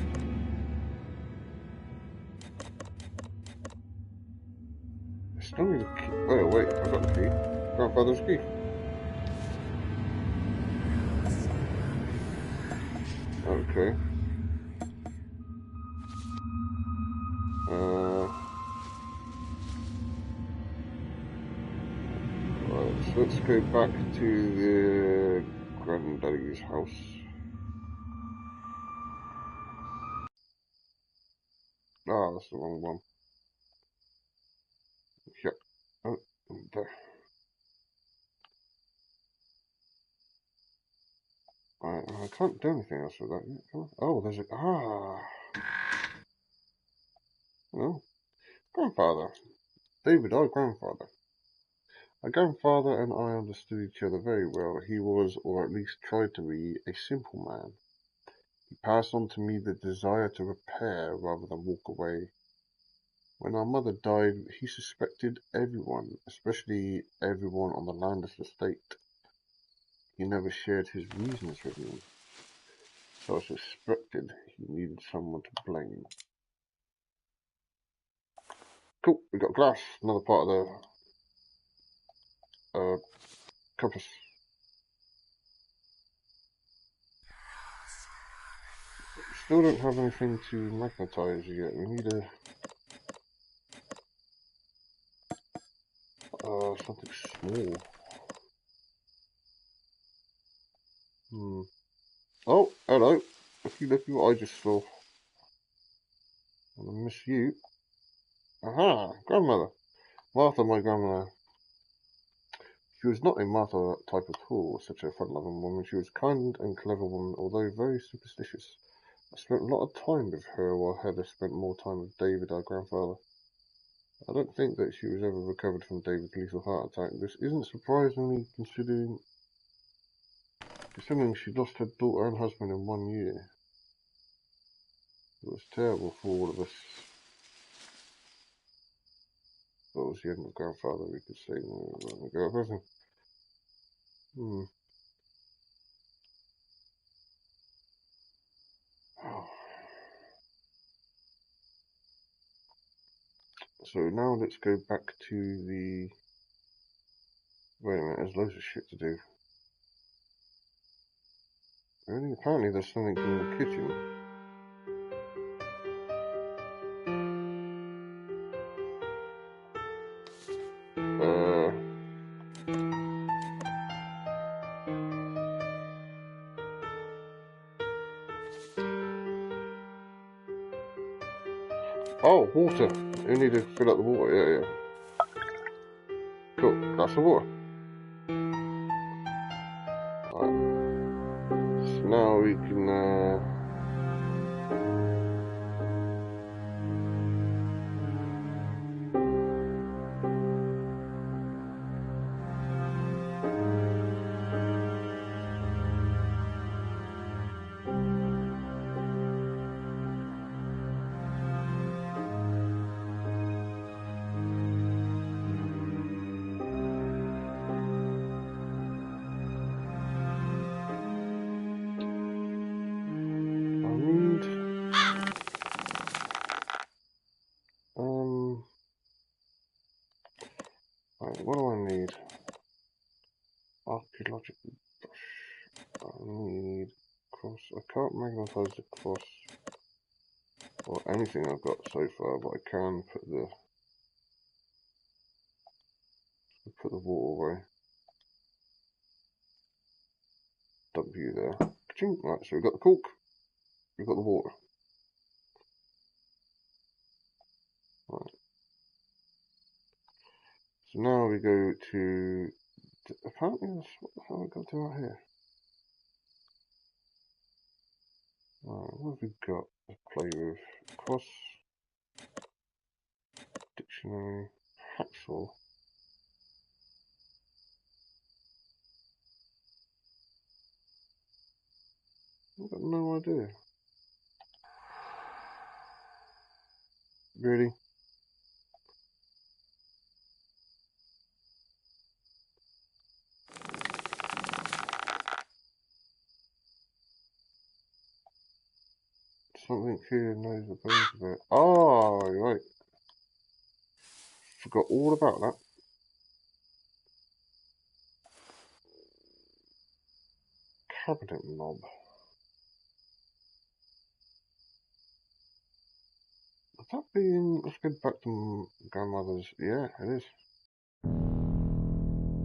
I still need a key. Oh wait, I've got the key. Grandfather's key. Okay. Right, so let's go back to the granddaddy's house. Ah, that's the wrong one. Yep. Oh, there. I can't do anything else with that yet, can I? Oh, there's a... Ah! No. Grandfather. David, our grandfather. My grandfather and I understood each other very well. He was, or at least tried to be, a simple man. He passed on to me the desire to repair rather than walk away. When our mother died, he suspected everyone, especially everyone on the Landis estate. He never shared his reasons with me, so I suspected he needed someone to blame. Cool, we got glass, another part of the compass. Still don't have anything to magnetize yet. We need a something small. Oh, hello. Looky what I just saw. I'm gonna miss you. Aha, grandmother. Martha, my grandmother. She was not a Martha type at all, such a fun-loving woman. She was a kind and clever woman, although very superstitious. I spent a lot of time with her, while Heather spent more time with David, our grandfather. I don't think that she was ever recovered from David's lethal heart attack. This isn't surprisingly considering she lost her daughter and husband in 1 year. It was terrible for all of us. That was the end of grandfather, we could say. Hmm. So now let's go back to the... Wait a minute, there's loads of shit to do. Really? Apparently there's something in the kitchen. Oh, water. You need to fill up the water, yeah. Cool, glass of water. Right. So now we can, right, what do I need? Archaeological brush. I need cross. I can't magnetize the cross or anything I've got so far, but I can put the water away. W there. Ka-ching. Right, so we've got the cork, we've got the water. Right. So now we go to apparently that's what the hell we got to out here. Right, what have we got to play with? Cross, dictionary, hacksaw. I've got no idea. Really? Something here knows the bones of it. Oh, right. Forgot all about that. Cabinet knob. Would that be in... Let's go back to grandmother's... Yeah, it is.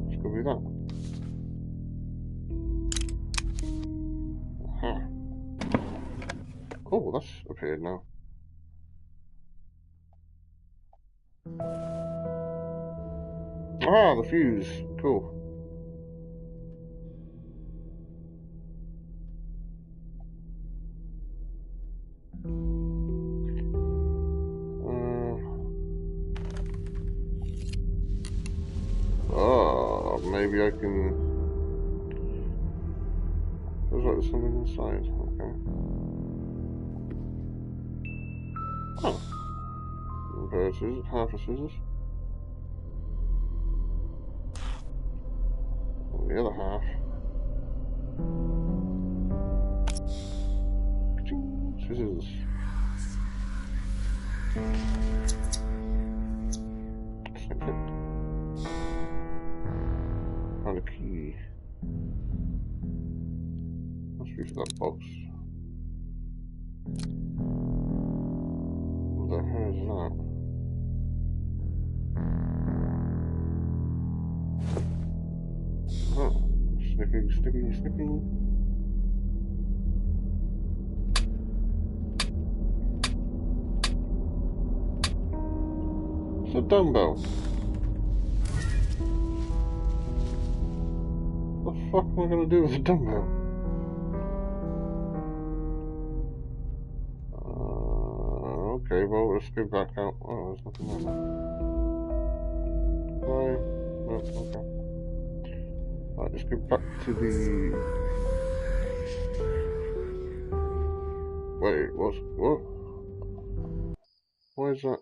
It's gonna be that. Aha. Oh, that's appeared now. Ah, the fuse. Cool. Maybe I can... Looks like there's something inside. Okay. Oh. A pair of scissors. Half a scissors. And the other half. Scissors. Found a key. Must be for that box. What the hell is that? Oh. Snippy, snippy, snippy. It's a dumbbell. What the fuck am I gonna do with a dumbbell? Okay, well, let's go back out. Oh, there's nothing there. No, okay. Right, let's go back to the... Wait, what? Why is that?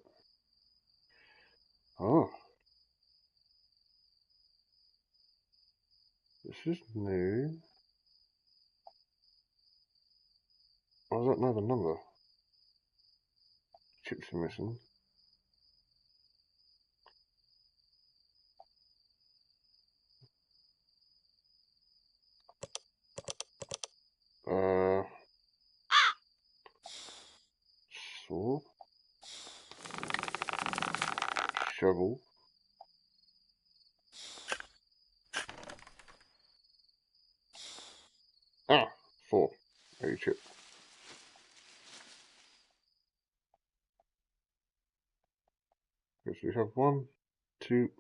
Oh. The This is new. Oh, I don't know the number. Chips are missing. Saw. Shovel. Ah, 4. A chip. Okay, so we have 1, 2.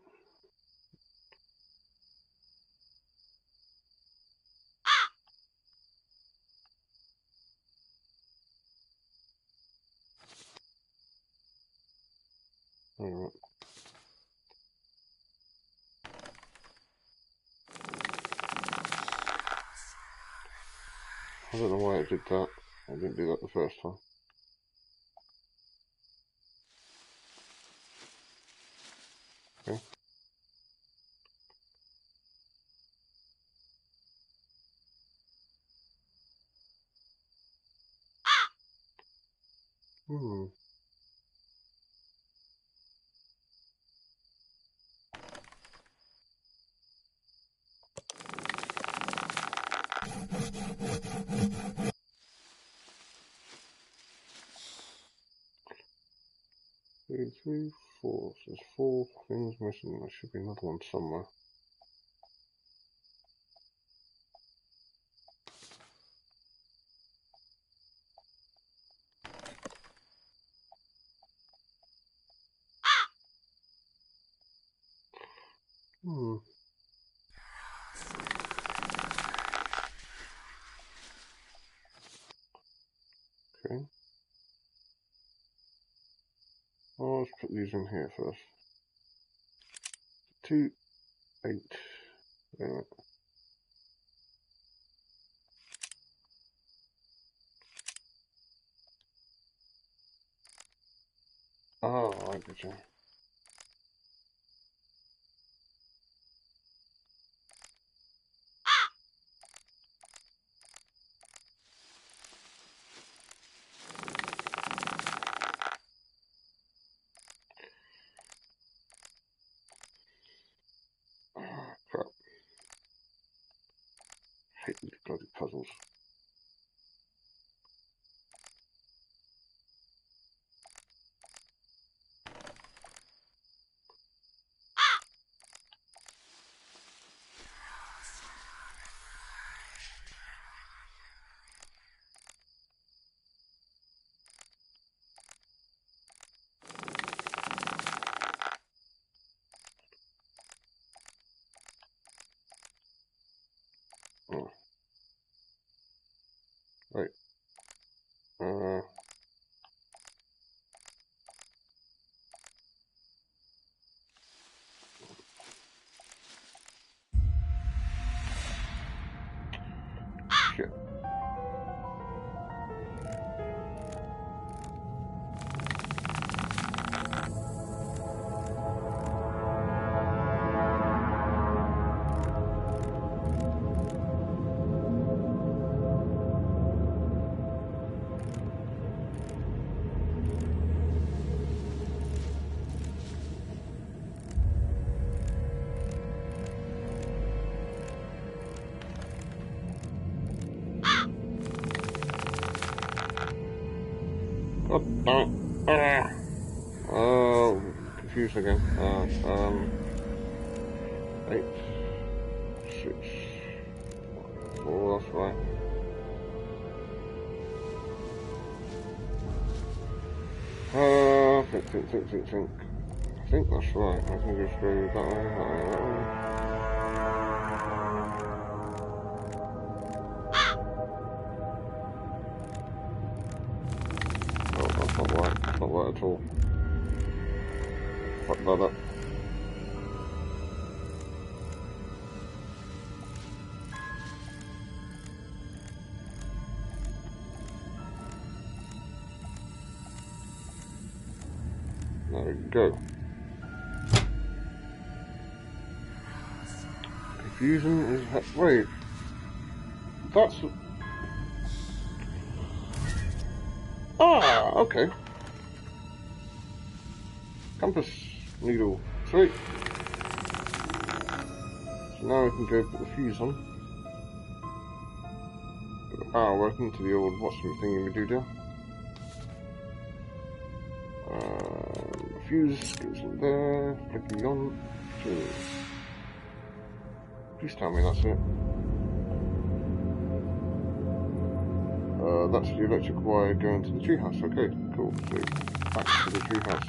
Alright. I don't know why it did that. I didn't do that the first time. Okay. Hmm. Two, 3, 4. So there's 4 things missing. There should be another one somewhere. Hmm. Okay. Oh, let's put these in here first. 2, 8. Wait a minute. Oh, I get you. Ah, crap. Hate these bloody puzzles. Oh. Right. Shit. Oh, damn it. Oh, confused again. 8, 6, 4, that's right. Think. I think that's right. I can go through that way, that way. Oh, that's not right. That's not right at all. Fuck that up. There we go. Fusion is... Wait. That's... Ah, okay. Compass needle. Sweet. So now I can go put the fuse on. Put the power working to the old what's-my thingy we do there. Fuse goes in there. Flicking on. Please tell me that's it. That's the electric wire going to the treehouse. Okay, cool. So back to the treehouse.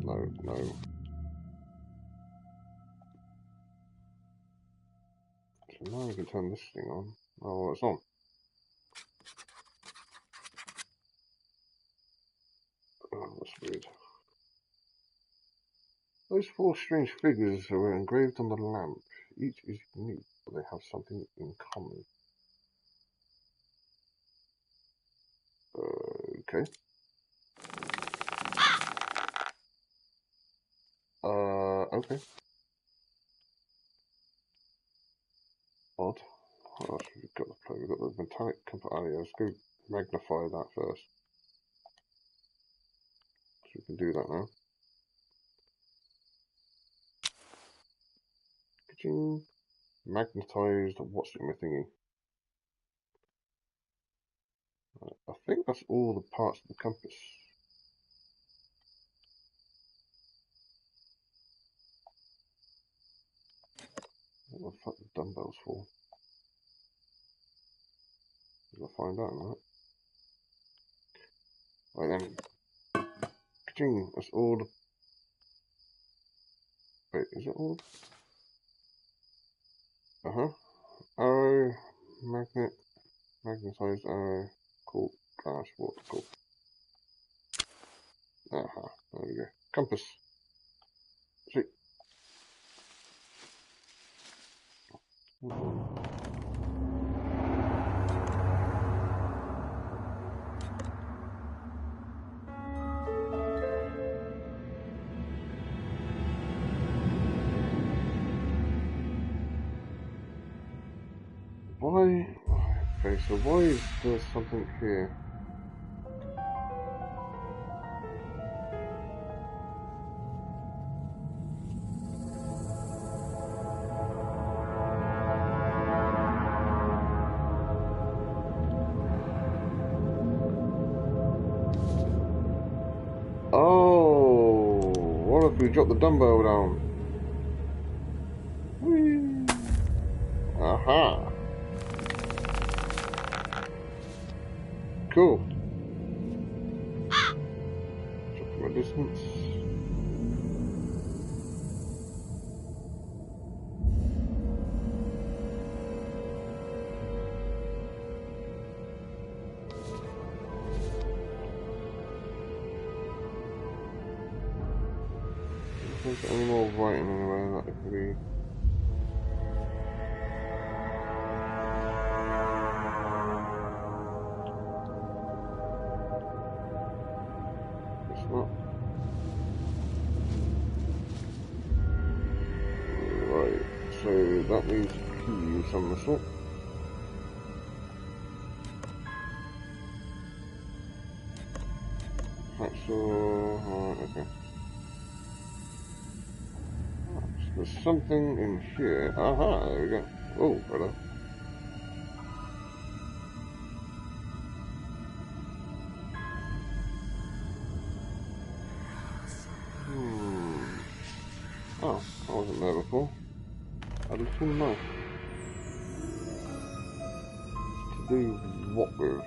No. So now we can turn this thing on. Oh, well, it's on. Oh, that's weird. Those 4 strange figures were engraved on the lamp. Each is unique, but they have something in common. Okay. Okay. Odd. What else have we got to play? We've got the metallic compass. Oh yeah, let's go magnify that first. So we can do that now. Ka-ching. Magnetized what's-my thingy. I think that's all the parts of the compass. What the fuck are the dumbbells for? I'll find out, right? Right then. Ka-ching. That's all the... Wait, is it all? Arrow, magnet, magnetized arrow, cool, glass, water, cool. There we go. Compass. Sweet. Why? Okay, so why is there something here? Oh, what if we drop the dumbbell down? Whee! Aha! Cool. Check my distance. If there's any more writing anywhere that it could be. Right, so that needs key of some sort. Okay. So there's something in here. Aha, there we go. Oh, hello. Oh, I wasn't there before. A little knife. To do what with?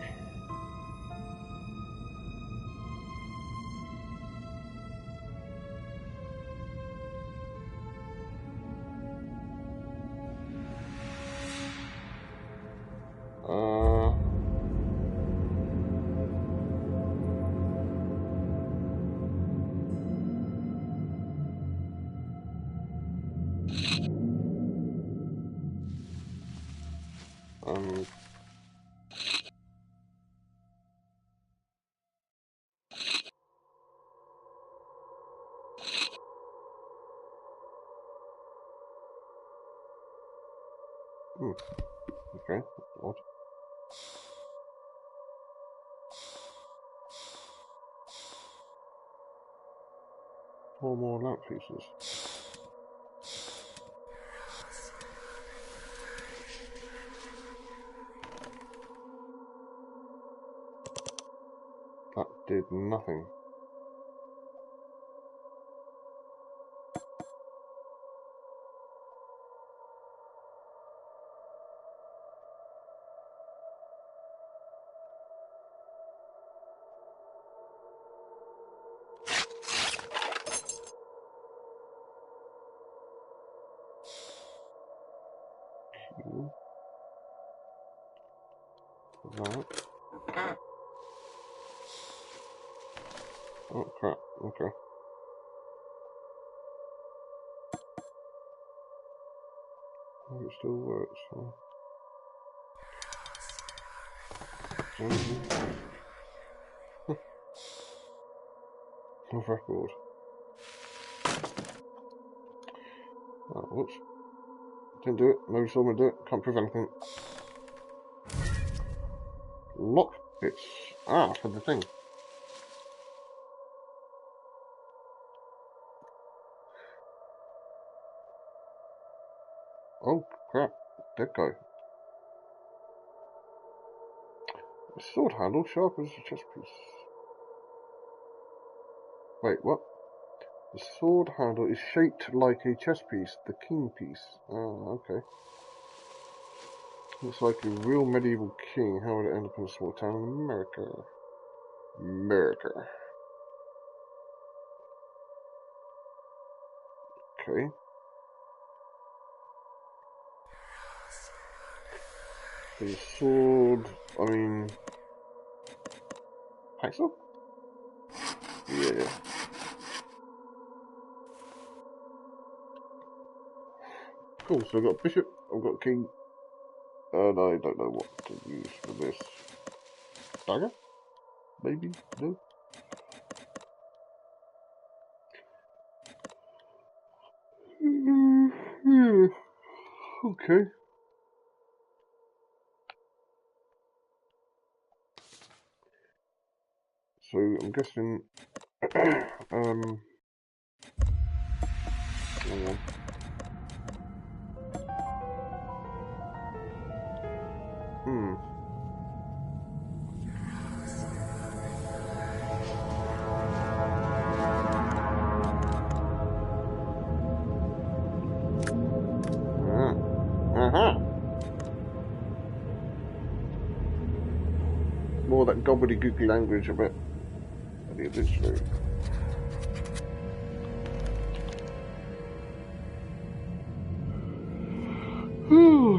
Okay, that's odd. Four more lamp pieces. That did nothing. That. Oh crap, okay. Oh, it still works, huh? Off record. Oh, whoops. Didn't do it. Maybe someone do it. Can't prove anything. Lock bits. Ah, for the thing. Oh crap. Dead guy. A sword handle sharp as a chess piece. Wait, what? The sword handle is shaped like a chess piece, the king piece. Oh, okay. Looks like a real medieval king. How would it end up in a small town in America? America. Okay. The sword, I mean... Hacksaw? Yeah. Cool, so I've got bishop, I've got king, and I don't know what to use for this. Dagger? Maybe? No? Yeah. Okay. So I'm guessing hang on. More of that gobbledygook language, I bet. Eventually.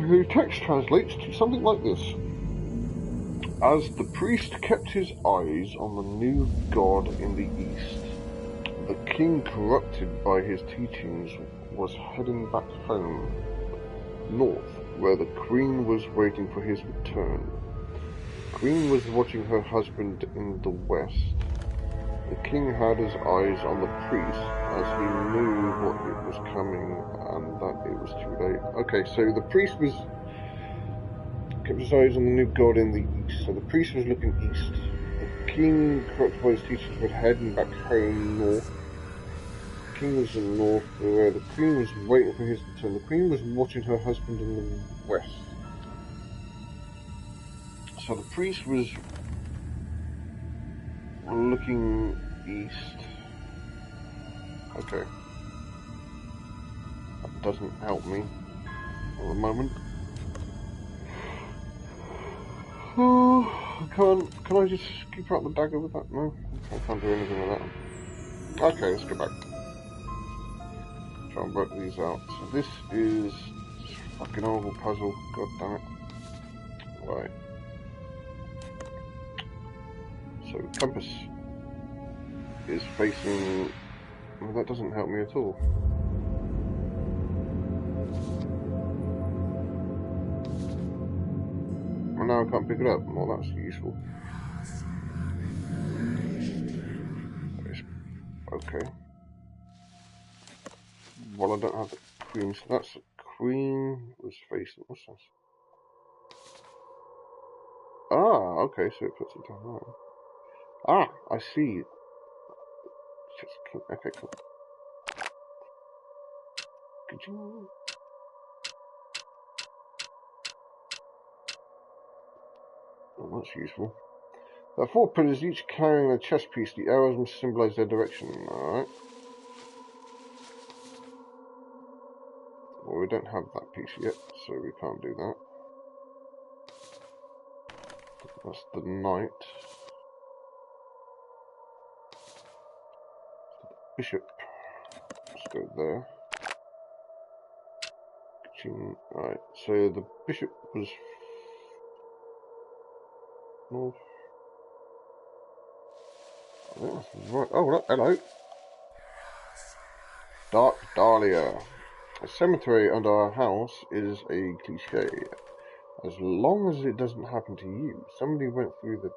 The text translates to something like this. As the priest kept his eyes on the new god in the east, the king, corrupted by his teachings, was heading back home, north, where the queen was waiting for his return. The queen was watching her husband in the west. The king had his eyes on the priest, as he knew what it was coming and that it was too late. Okay, so the priest kept his eyes on the new god in the east. So the priest was looking east. The king, corrupted by his teachers, was heading back home north. The king was in the north, where the queen was waiting for his return. The queen was watching her husband in the west. So the priest was looking east. Okay. That doesn't help me at the moment. Oh, can I just keep out the dagger with that? No, I can't do anything with that. Okay, let's go back. Try and work these out. So this is fucking horrible puzzle. God damn it. Right. So compass is facing. Well, that doesn't help me at all. Well, now I can't pick it up. Well, that's useful. Okay. Well, I don't have the queen, so that's the Queen was facing. What's this? Ah, okay, so it puts it down there. Ah, I see. Just king. Okay, cool. Ka-ching. Oh, that's useful. There are 4 pillars, each carrying a chess piece. The arrows must symbolize their direction. Alright. Well, we don't have that piece yet, so we can't do that. That's the knight. Bishop. Let's go there. Alright, so the bishop was north. Oh, right. Oh, hello. Dark Dahlia. A cemetery under our house is a cliche. As long as it doesn't happen to you. Somebody went through the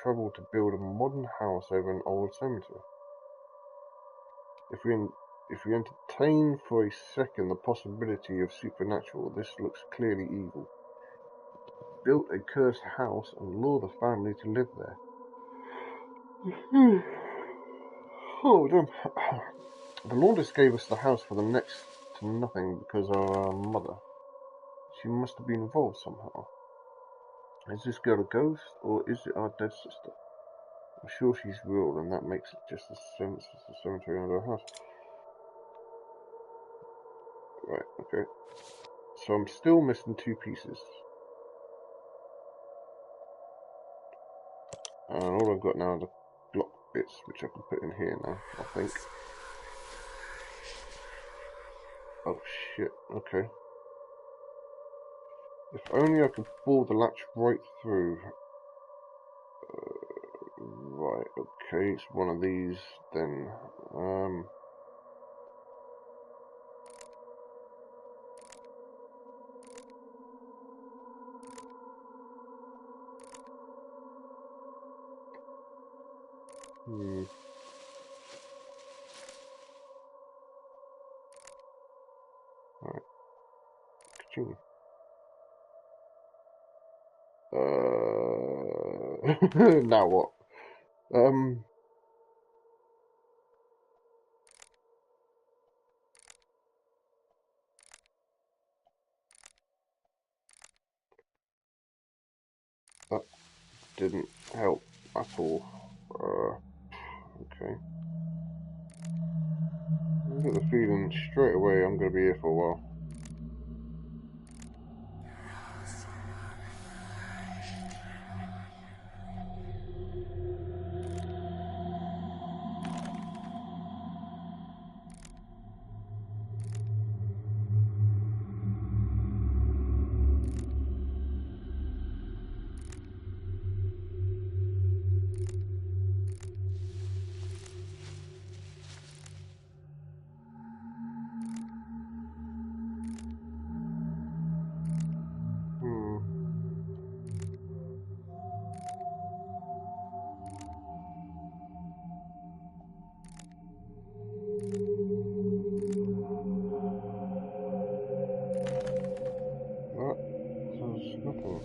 trouble to build a modern house over an old cemetery. If we entertain for a second the possibility of supernatural, this looks clearly evil. Built a cursed house and lure the family to live there. Oh, damn. The Laundress gave us the house for the next to nothing because of our mother. She must have been involved somehow. Is this girl a ghost, or is it our dead sister? I'm sure she's real, and that makes it just as sense as the cemetery under our house. Right, okay. So I'm still missing 2 pieces. And all I've got now are the block bits, which I can put in here now, I think. Oh shit, okay. If only I could pull the latch right through. Right, okay, it's one of these then. Alright. Ka-ching. Now what? That didn't help at all. Okay. I get the feeling straight away I'm going to be here for a while. That says nothing.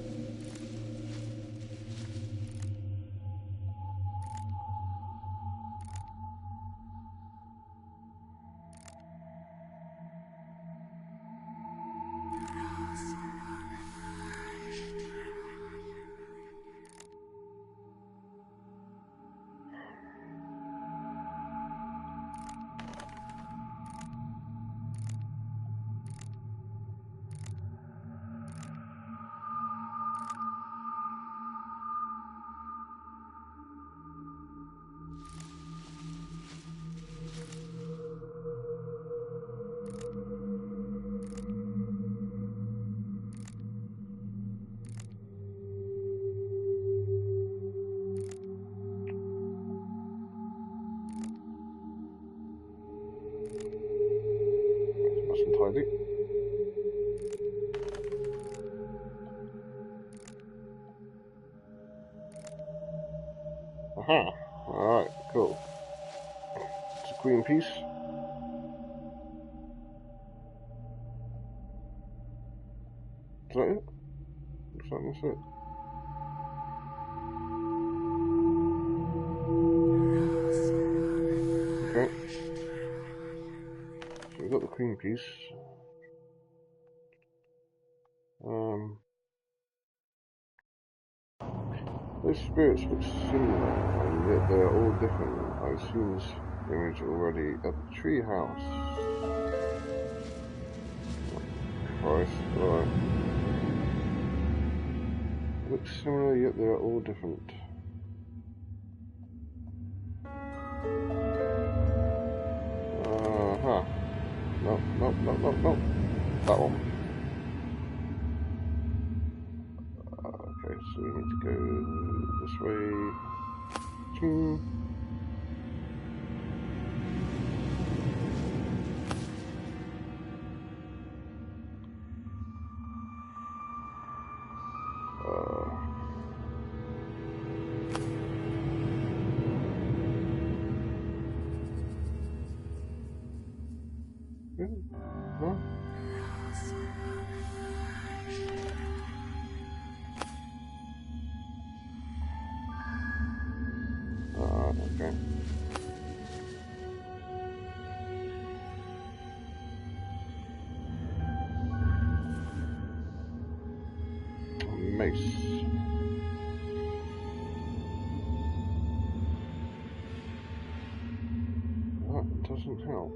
Nice and tidy. Aha! Alright, cool. It's a queen piece. Is that it? Looks like that's it. Okay. So we've got the queen piece. Those spirits look similar, and yet they are all different. I assume this image already at the tree house. Christ, right. Look similar, yet they are all different. Huh. Nope, nope, nope, nope, nope. That one. Okay, so we need to go this way. Ching. Huh? Okay. Mace. That doesn't help.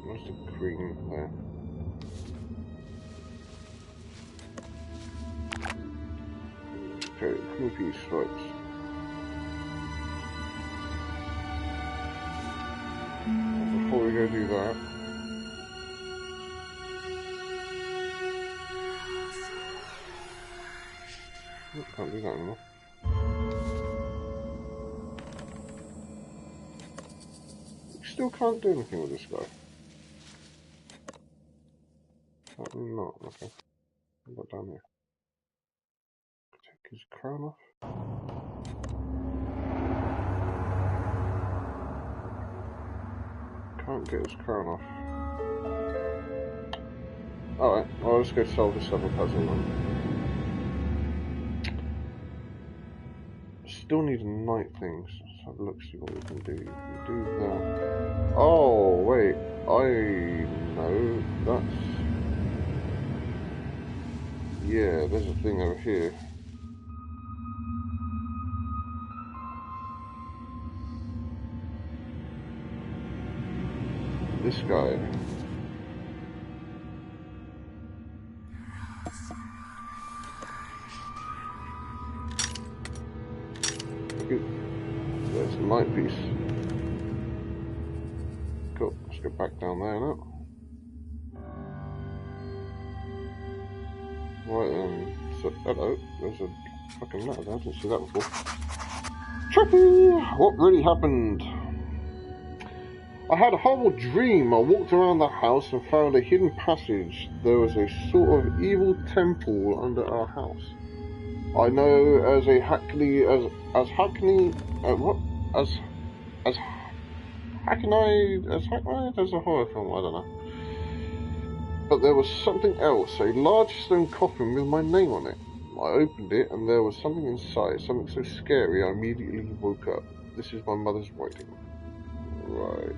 Where's the green there? Okay, green piece, right. Before we go do that, can't do that anymore. Still can't do anything with this guy. Not okay. What about down here? Take his crown off. Can't get his crown off. Alright, well, let's go solve this other puzzle then. Still need a night thing, so let's have a look, see what we can do. We do that. Oh, wait, I know, that's... Yeah, there's a thing over here. This guy. There's the night piece. Cool, let's go back down there now. Right then, so, hello, there's a fucking letter there, I didn't see that before. Tricky! What really happened? I had a horrible dream. I walked around the house and found a hidden passage. There was a sort of evil temple under our house. I know as a Hackney, as Hackneyed as a horror film, I don't know. But there was something else, a large stone coffin with my name on it. I opened it and there was something inside, something so scary I immediately woke up. This is my mother's writing. Right.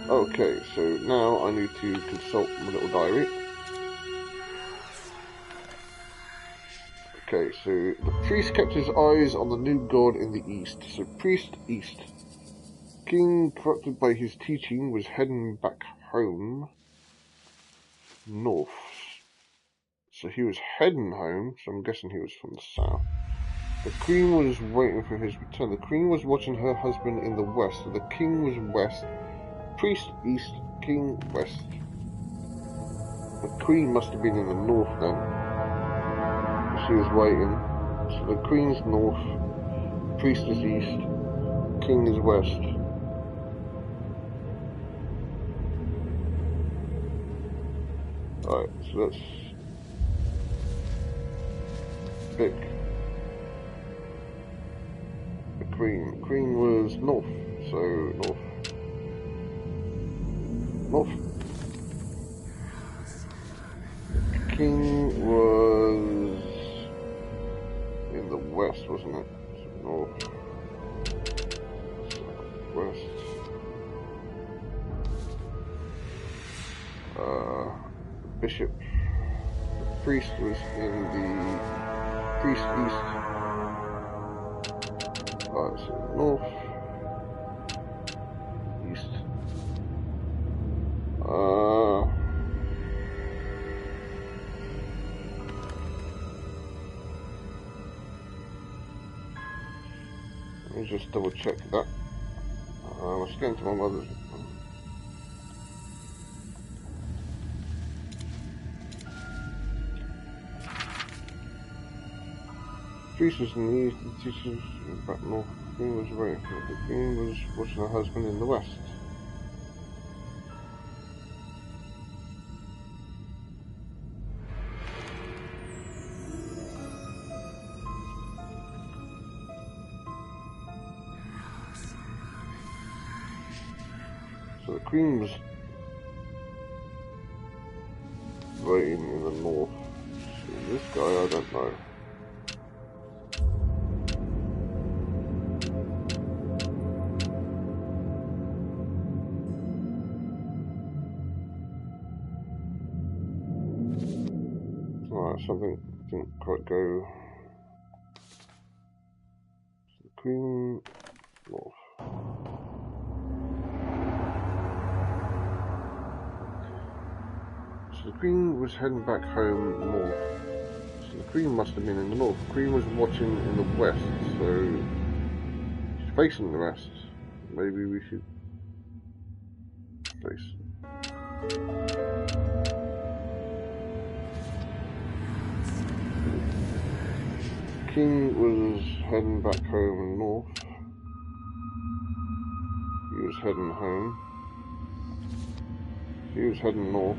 Okay, so now I need to consult my little diary. Okay, so the priest kept his eyes on the new god in the east. So priest east. King, corrupted by his teaching, was heading back home north. So he was heading home, so I'm guessing he was from the south. The queen was waiting for his return. The queen was watching her husband in the west. So the king was west. Priest east, king west. The queen must have been in the north then. She was waiting. So the queen's north, priest is east, king is west. Alright, so that's... pick the Queen. Queen was north, so north. King was in the west, wasn't it? So north, west. Bishop, the priest was in the priest east. Alright, so north, east. Let me just double check that. Let's get into my mother's. Priest was in the east, the teachers back north. The Queen was waiting for the Queen was watching her husband in the west. So the Queen was waiting in the north. So this guy, I don't know. Alright, something didn't quite go. So the Queen, north. So the Queen was heading back home north. So the Queen must have been in the north. The Queen was watching in the west, so she's facing the west. Maybe we should face. King was heading back home north. He was heading home. He was heading north.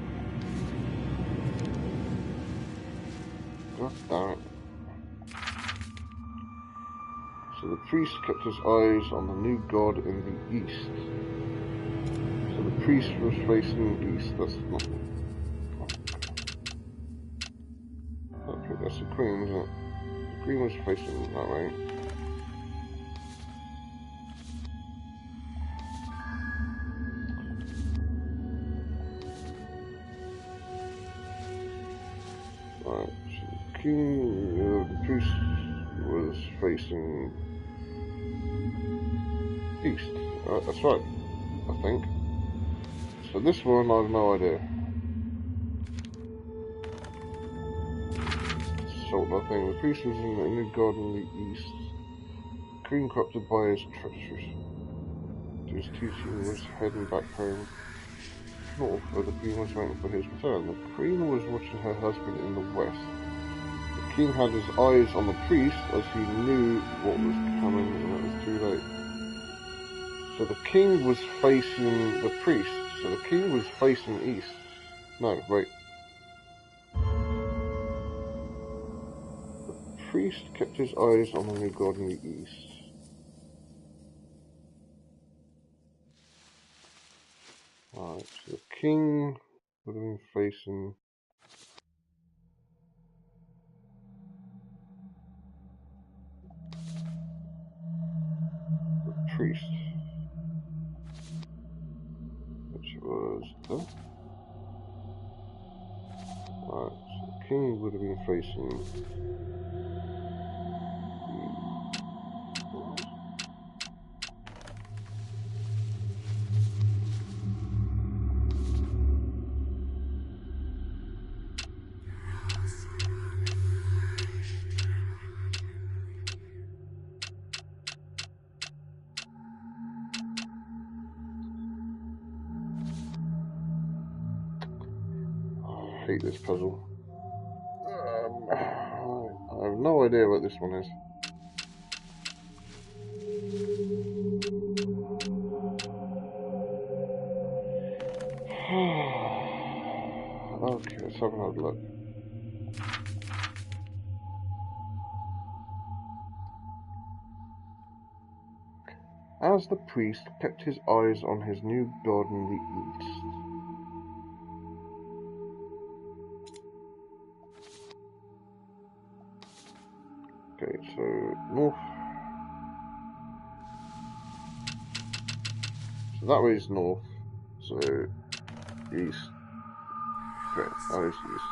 God damn it. So the priest kept his eyes on the new god in the east. So the priest was facing east. That's not. That's the Queen, isn't it? The Queen was facing that way. Right, so the King, the priest was facing east. That's right, I think. So this one, I have no idea. Salt nothing. The priest was in a new god in the east. The Queen, corrupted by his treachery to his teaching, was heading back home north, where the Queen was waiting for his return. The Queen was watching her husband in the west. The King had his eyes on the priest as he knew what was coming and it was too late. So the King was facing the priest. So the King was facing east. No, wait. The priest kept his eyes on the new god in the east. Alright, so the King would have been facing the priest, which was the. Alright, so the King would have been facing I hate this puzzle. I have no idea what this one is. Okay, let's have another look. the priest kept his eyes on his new god in the east. Okay, so north. So that way is north. So east. Okay, that is east.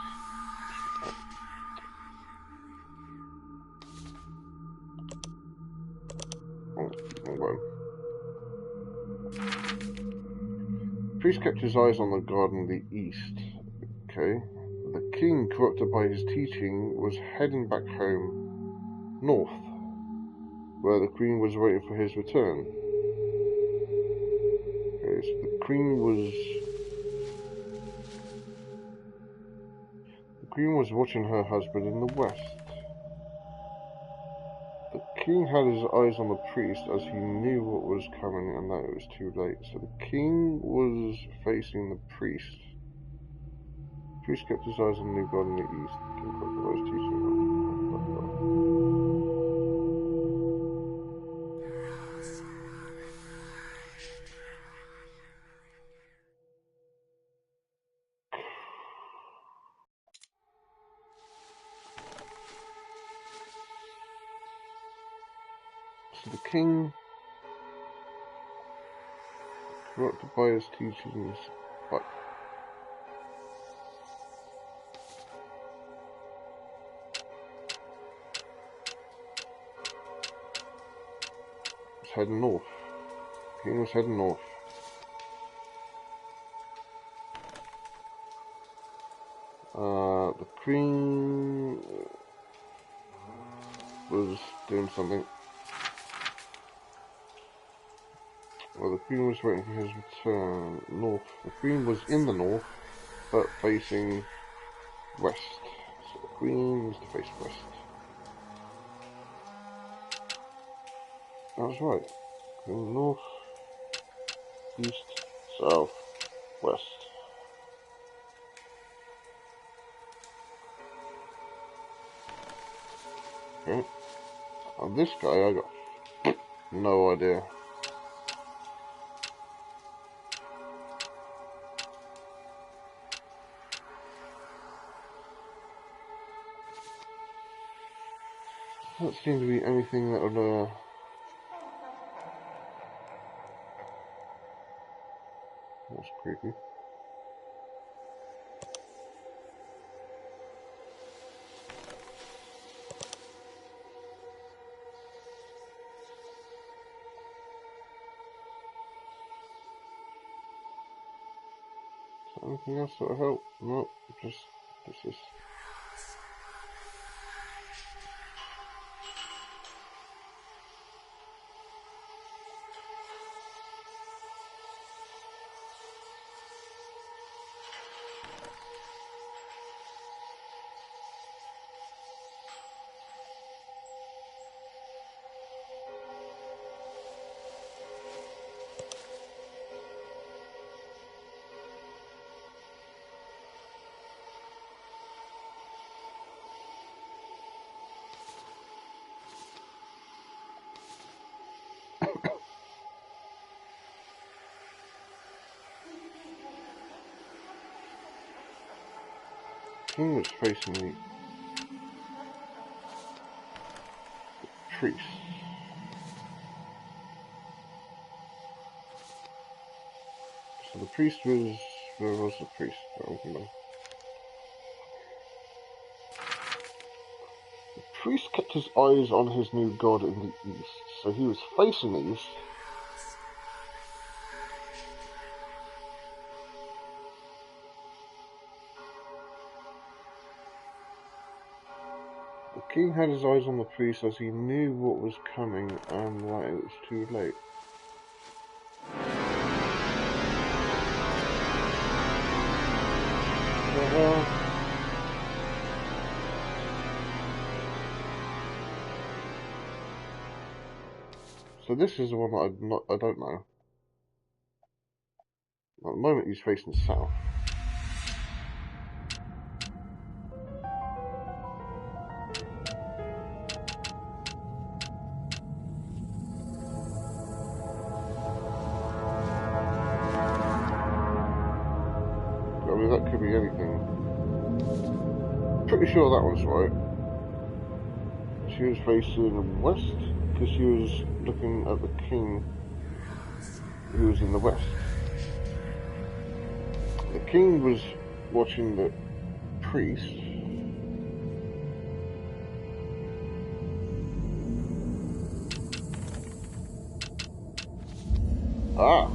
Wrong one. Priest kept his eyes on the garden in the east. Okay. The king, corrupted by his teaching, was heading back home north, where the queen was waiting for his return. Okay, so the queen was watching her husband in the west. The king had his eyes on the priest as he knew what was coming and that it was too late. So the king was facing the priest. The priest kept his eyes on the new god in the east. The king corrupted by his teaching. So the king, corrupted by his teachings, but was heading north. The king was heading north. The queen was doing something. Well, the queen was waiting for his return north. The queen was in the north, but facing west. So the queen is to face west. That was right. Queen north, east, south, west. Okay. Now this guy, I got no idea. Doesn't seem to be anything that would, that's creepy. Anything else that will help? No, just this is. King was facing the priest. So the priest was... Where was the priest? I don't know. The priest kept his eyes on his new god in the east, so he was facing the east. The king had his eyes on the priest as he knew what was coming and that it was too late. So this is the one that I don't know. At the moment he's facing south. could be anything. Pretty sure that was right. She was facing west because she was looking at the king who was in the west. The king was watching the priest. Ah!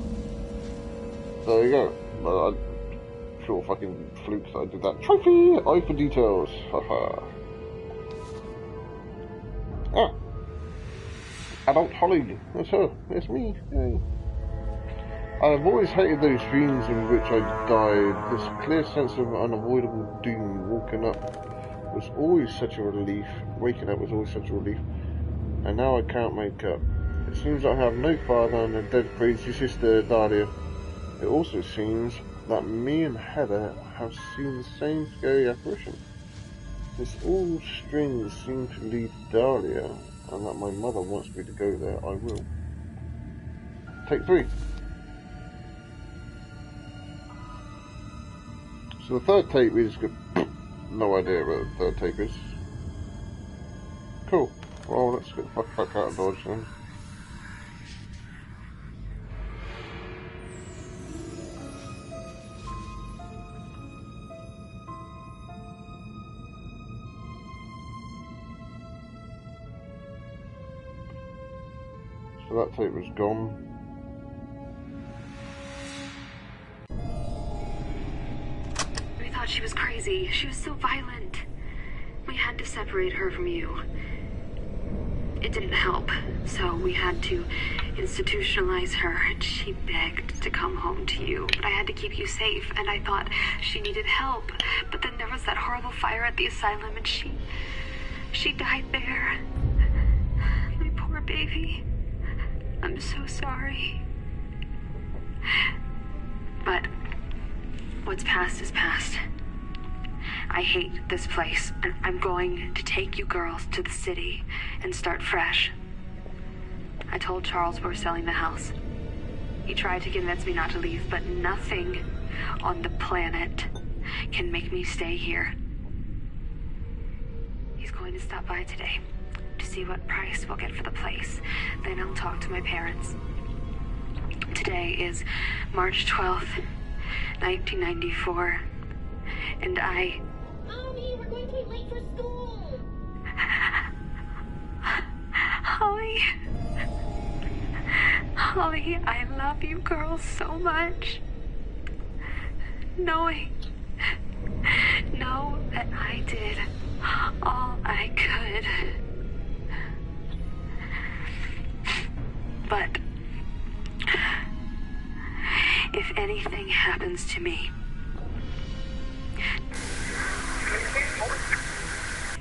There you go. I'm sure fucking flukes I did that. Trophy! Eye for details. Haha. Ah! Adult Holly. That's her. That's me. Yay. I've always hated those dreams in which I died. This clear sense of unavoidable doom. Waking up was always such a relief. Waking up was always such a relief. And now I can't make up. It seems I have no father and a dead crazy sister, Dahlia. It also seems that me and Heather have seen the same scary apparition. Since all strings seem to lead to Dahlia, and that my mother wants me to go there, I will. Take 3. So the third tape is good. No idea what the third tape is. Cool. Well, let's get the fuck out of Dodge then. So that tape was gone. We thought she was crazy. She was so violent. We had to separate her from you. It didn't help, so we had to institutionalize her, and she begged to come home to you. But I had to keep you safe, and I thought she needed help. But then there was that horrible fire at the asylum, and she died there. My poor baby. I'm so sorry. But what's past is past. I hate this place, and I'm going to take you girls to the city and start fresh. I told Charles we're selling the house. He tried to convince me not to leave, but nothing on the planet can make me stay here. He's going to stop by today to see what price we'll get for the place. Then I'll talk to my parents. Today is March 12th, 1994, and Mommy, we're going to be late for school! Holly, I love you girls so much. Know that I did all I could. But if anything happens to me,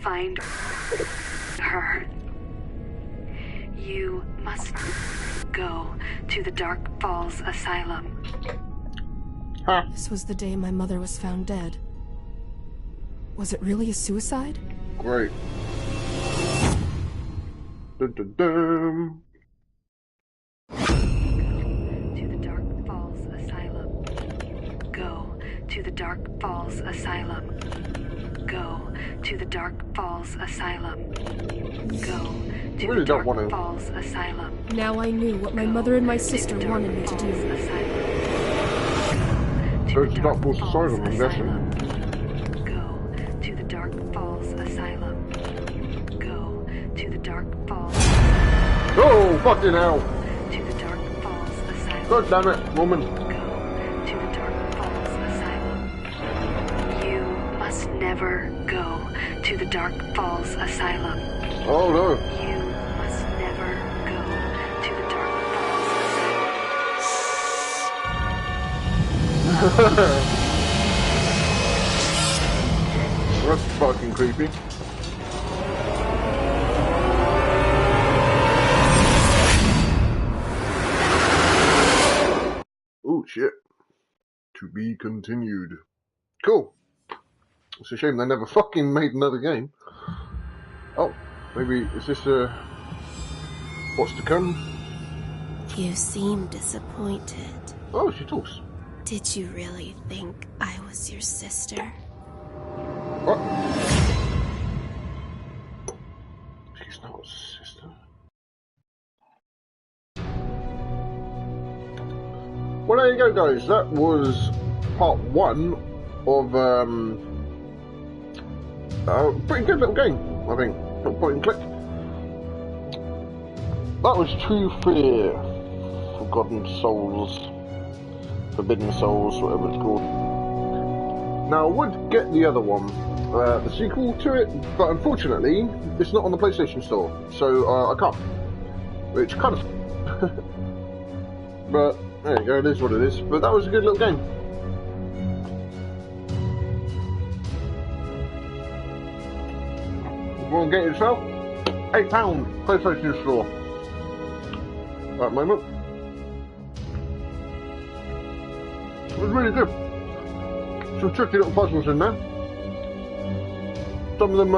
find her. You must go to the Dark Falls Asylum. Huh. This was the day my mother was found dead. Was it really a suicide? Great. Dun, dun, dun. To the Dark Falls Asylum. Go to the Dark Falls Asylum. Go to the Dark Falls Asylum. Go to Really the don't Dark want to. Falls Asylum. Now I knew what my mother and my sister wanted me to do. Go to Dark Falls Asylum, I'm guessing. Go to the Dark Falls Asylum. Go to the Dark Falls. Oh, fucking hell! To the Dark Falls Asylum. God damn it, woman. Go to the Dark Falls Asylum. You must never go to the Dark Falls Asylum. Oh no. You must never go to the Dark Falls Asylum. That's fucking creepy. Oh shit. To be continued. Cool. It's a shame they never fucking made another game. Oh, maybe is this what's to come? You seem disappointed. Oh, she talks. Did you really think I was your sister? What? She's not a sister. Well, there you go, guys. That was part 1 of a pretty good little game, I think. Little point and click. That was True Fear. Forgotten Souls. Forbidden Souls, whatever it's called. Now, I would get the other one, the sequel to it, but unfortunately, it's not on the PlayStation Store, so I can't. Which kind of... But, there you go, it is what it is. But that was a good little game. One game itself, £8 PlayStation Store. At the moment. It was really good. Some tricky little puzzles in there. Some of them,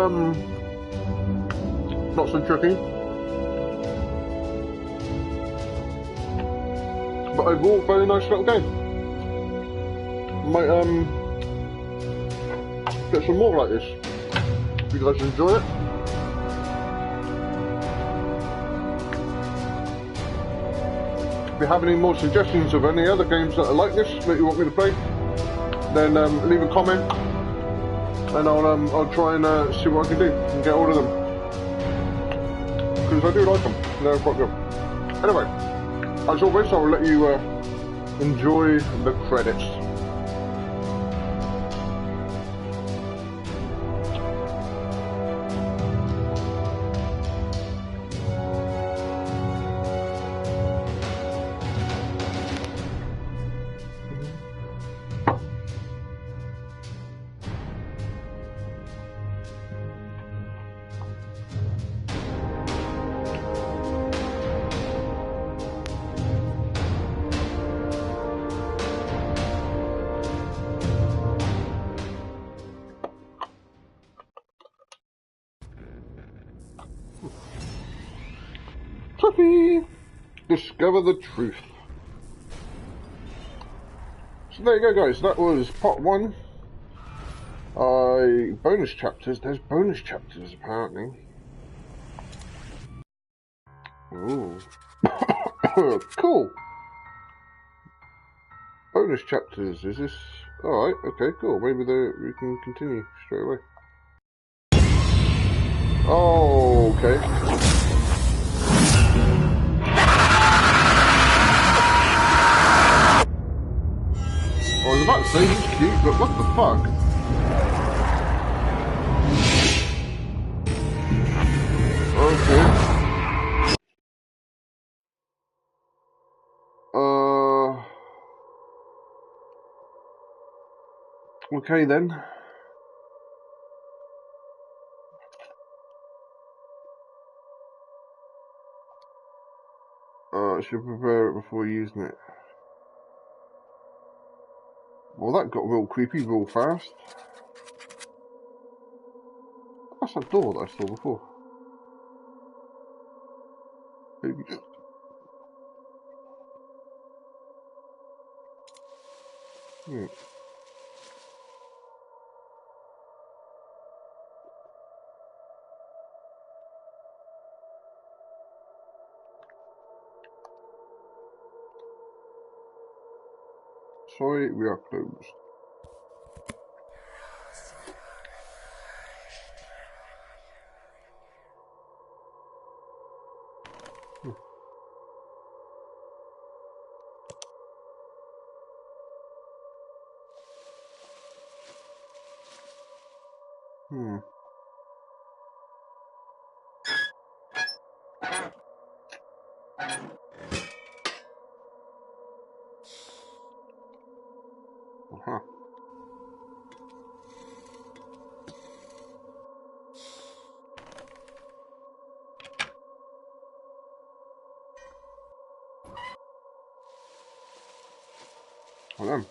not so tricky. But overall, very nice little game. Might, get some more like this. If you guys enjoy it. If you have any more suggestions of any other games that are like this that you want me to play, then leave a comment, and I'll try and see what I can do and get all of them, because I do like them. They're quite good. Anyway, as always, I will let you enjoy the credits. Fluffy! Discover the truth. So there you go, guys. That was part 1. Bonus chapters. There's bonus chapters, apparently. Ooh. Cool. Bonus chapters. Is this... Alright, okay, cool. Maybe we can continue straight away. Oh, okay. I was about to say he's cute, but what the fuck? Okay. Okay then. I should prepare it before using it. Well, that got real creepy real fast. That's a door that I saw before. Maybe. Hmm. Sorry, we are closed. Hmm. Uh-huh. Hold on.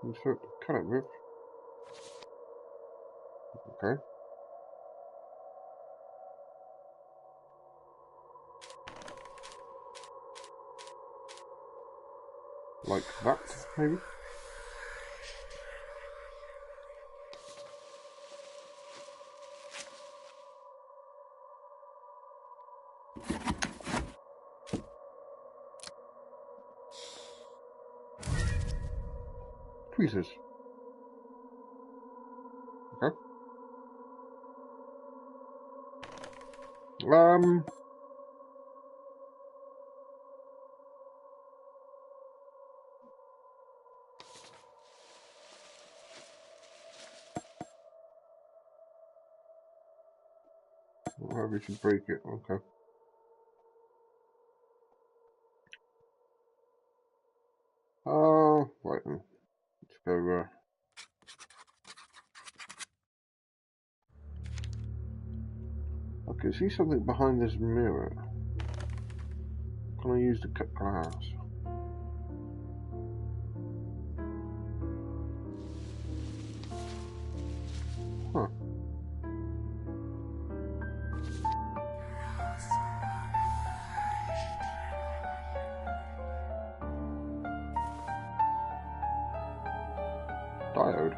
Insert the cut it with. Okay. Like that, maybe? Tweezers. Okay. Maybe we should break it. Okay. Right then. Let's go, I can see something behind this mirror. Can I use the cut glass? Huh. Diode.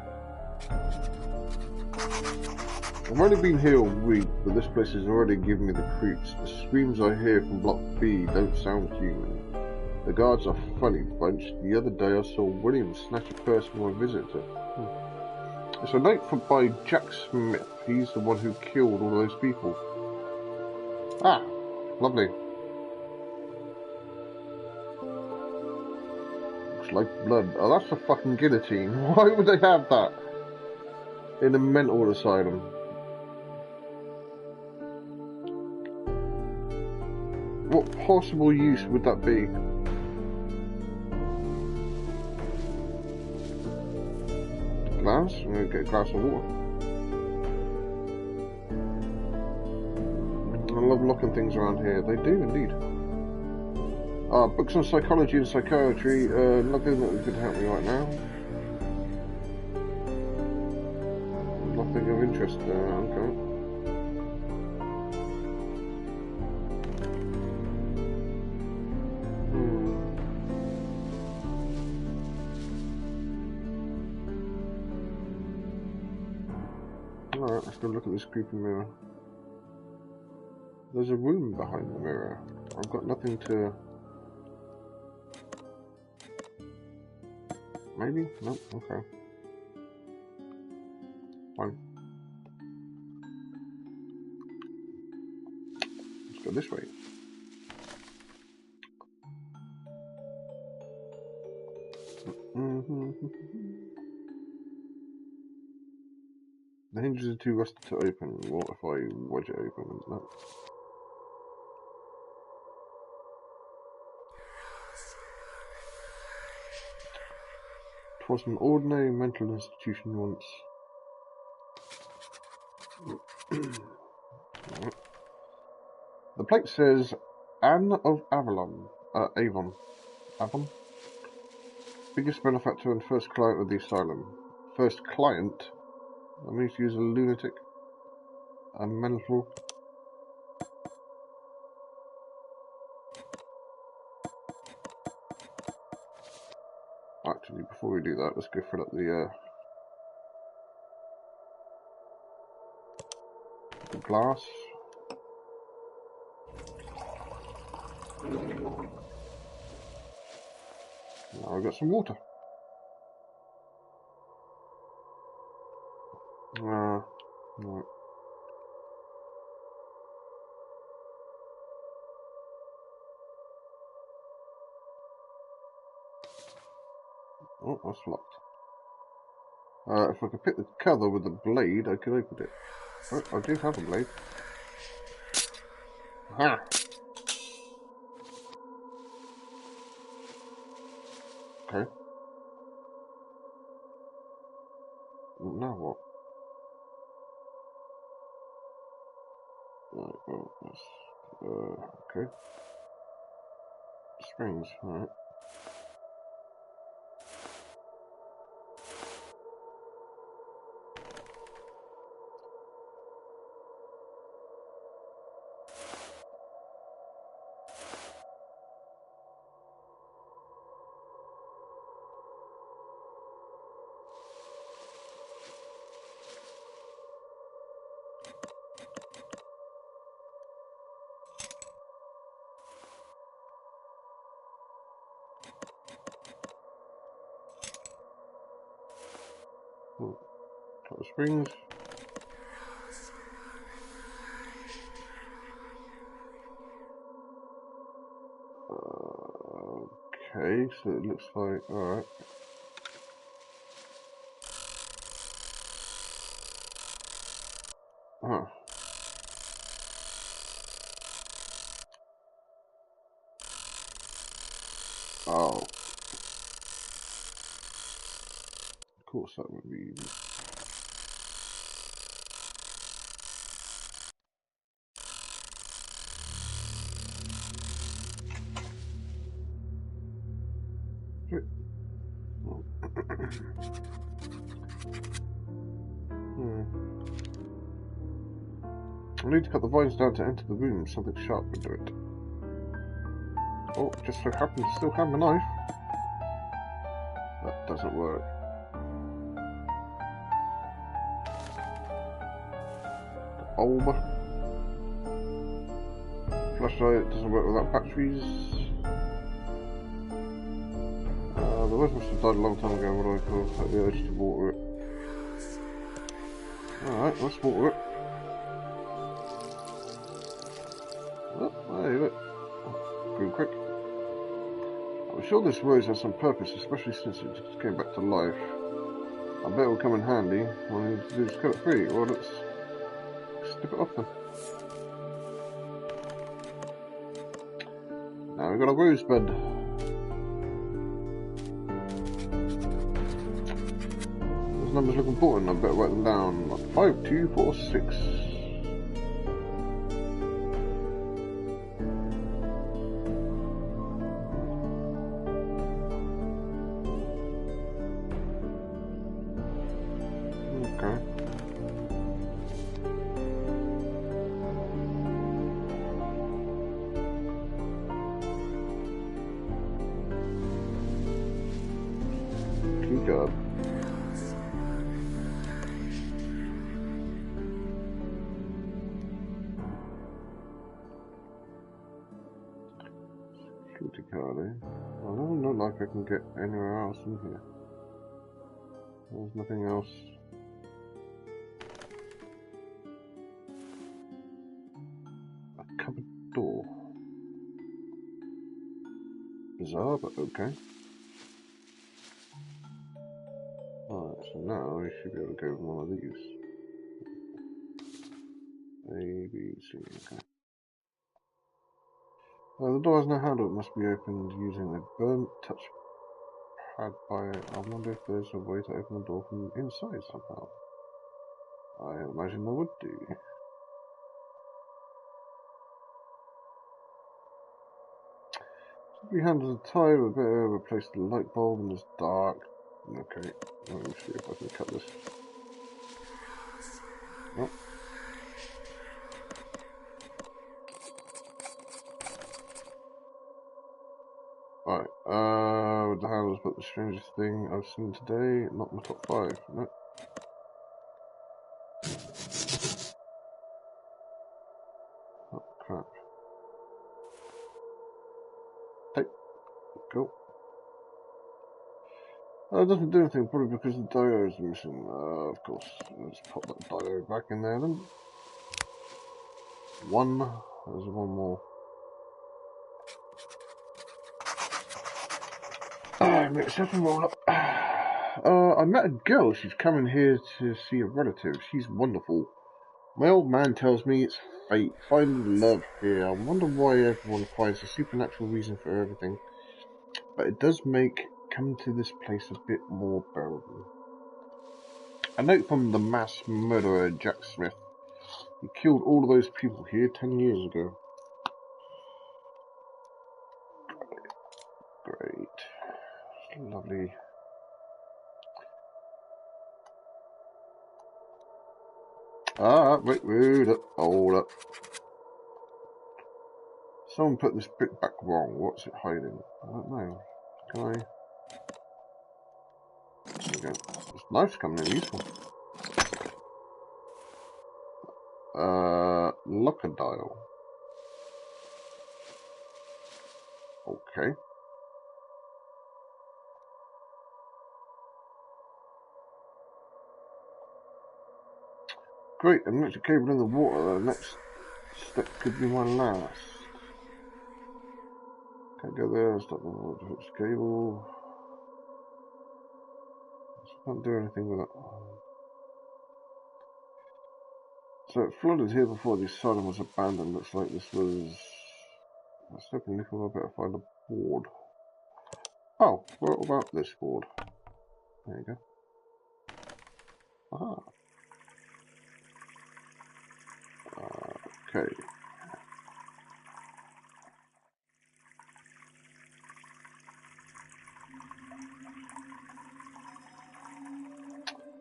I've only been here a week, but this place is already giving me the creeps. The screams I hear from Block B don't sound human. The guards are a funny bunch. The other day I saw William snatch a purse from a visitor. It's a note by Jack Smith. He's the one who killed all those people. Ah, lovely. Looks like blood. Oh, that's a fucking guillotine. Why would they have that in a mental asylum? What possible use would that be? Glass? I'm going to get a glass of water. I love looking things around here. They do indeed. Books on psychology and psychiatry. Nothing that could help me right now. Nothing of interest there. Okay. Alright, let's go look at this creepy mirror. There's a room behind the mirror. I've got nothing to... Maybe? Nope, okay. Fine. Let's go this way. The hinges are too rusted to open. What if I wedge it open? No. It was an ordinary mental institution once. The plate says Anne of Avalon. Avon? Biggest benefactor and first client of the asylum. First client? That means to use a lunatic. A mental. Actually, before we do that, let's go fill up the glass. Now I've got some water. Right. Oh, that's locked. If I could pick the cover with the blade, I could open it. Oh, I do have a blade. Aha! Okay. Now what? Right, well, that's, okay. Springs, alright. Colorado Springs. Okay, so it looks like, alright. Huh. Oh. Of course that would be easy. I need to cut the vines down to enter the room. Something sharp would do it. Oh, just so happens to still have a knife. That doesn't work. Bulb. Flashlight doesn't work without batteries. The rest must have died a long time ago. What do I call it? The urge to water it. Alright, let's water it. Oh, hey, look. Pretty quick. I'm sure this rose has some purpose, especially since it just came back to life. I bet it will come in handy when we do just cut it free. Well, let's snip it off then. Now we've got a rosebud. Those numbers look important. I better write them down. 5246. Keycard. Security card, eh? Well, it doesn't look like I can get anywhere else in here. There's nothing else. A cupboard door. Bizarre, but okay. Alright, so now we should be able to go with one of these. A, B, C, okay. The door has no handle. It must be opened using a burnt touchpad by it. I wonder if there's a way to open the door from inside somehow. I imagine there would do. If we handle the tie, we better replace the light bulb and it's dark. Okay, let me see if I can cut this. Nope. Right, with the handles, but the strangest thing I've seen today, not my top 5, no. Oh, crap. Tape. Cool. It doesn't do anything, probably because the diode is missing. Of course, let's pop that diode back in there then. There's one more. Mix up and roll up. I met a girl. She's coming here to see a relative. She's wonderful. My old man tells me it's fate. Finding love here. I wonder why everyone finds a supernatural reason for everything. But it does make coming to this place a bit more bearable. A note from the mass murderer Jack Smith. He killed all of those people here 10 years ago. Great. Lovely. Wait, hold up. Someone put this bit back wrong. What's it hiding? I don't know. Can I? There we go. This knife's coming in useful. Locker dial. Okay. Great, an electric cable in the water. The next step could be my last. Can't go there, stop the water, fix cable. Can't do anything with it. So it flooded here before the asylum was abandoned. Looks like this was... Let's open this one. I better find a board. Oh, what about this board? There you go. Aha. Okay.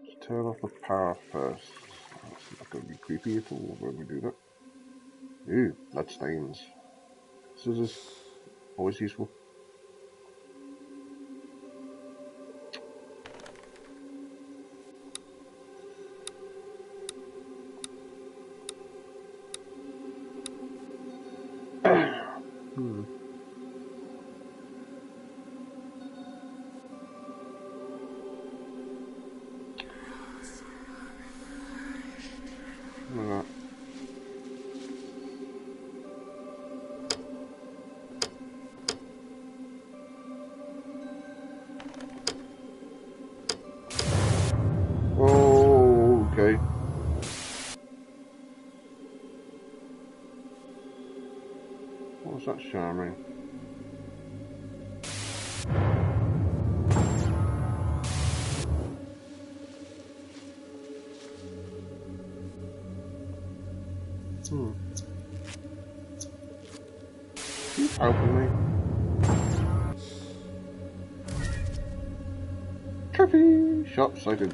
Let's turn off the power first. That's not going to be creepy at all when we do that. Ooh, blood stains. Scissors. Always useful. Oh, okay. What was that showing? Keep helping me. Trophy! Sharp sighted.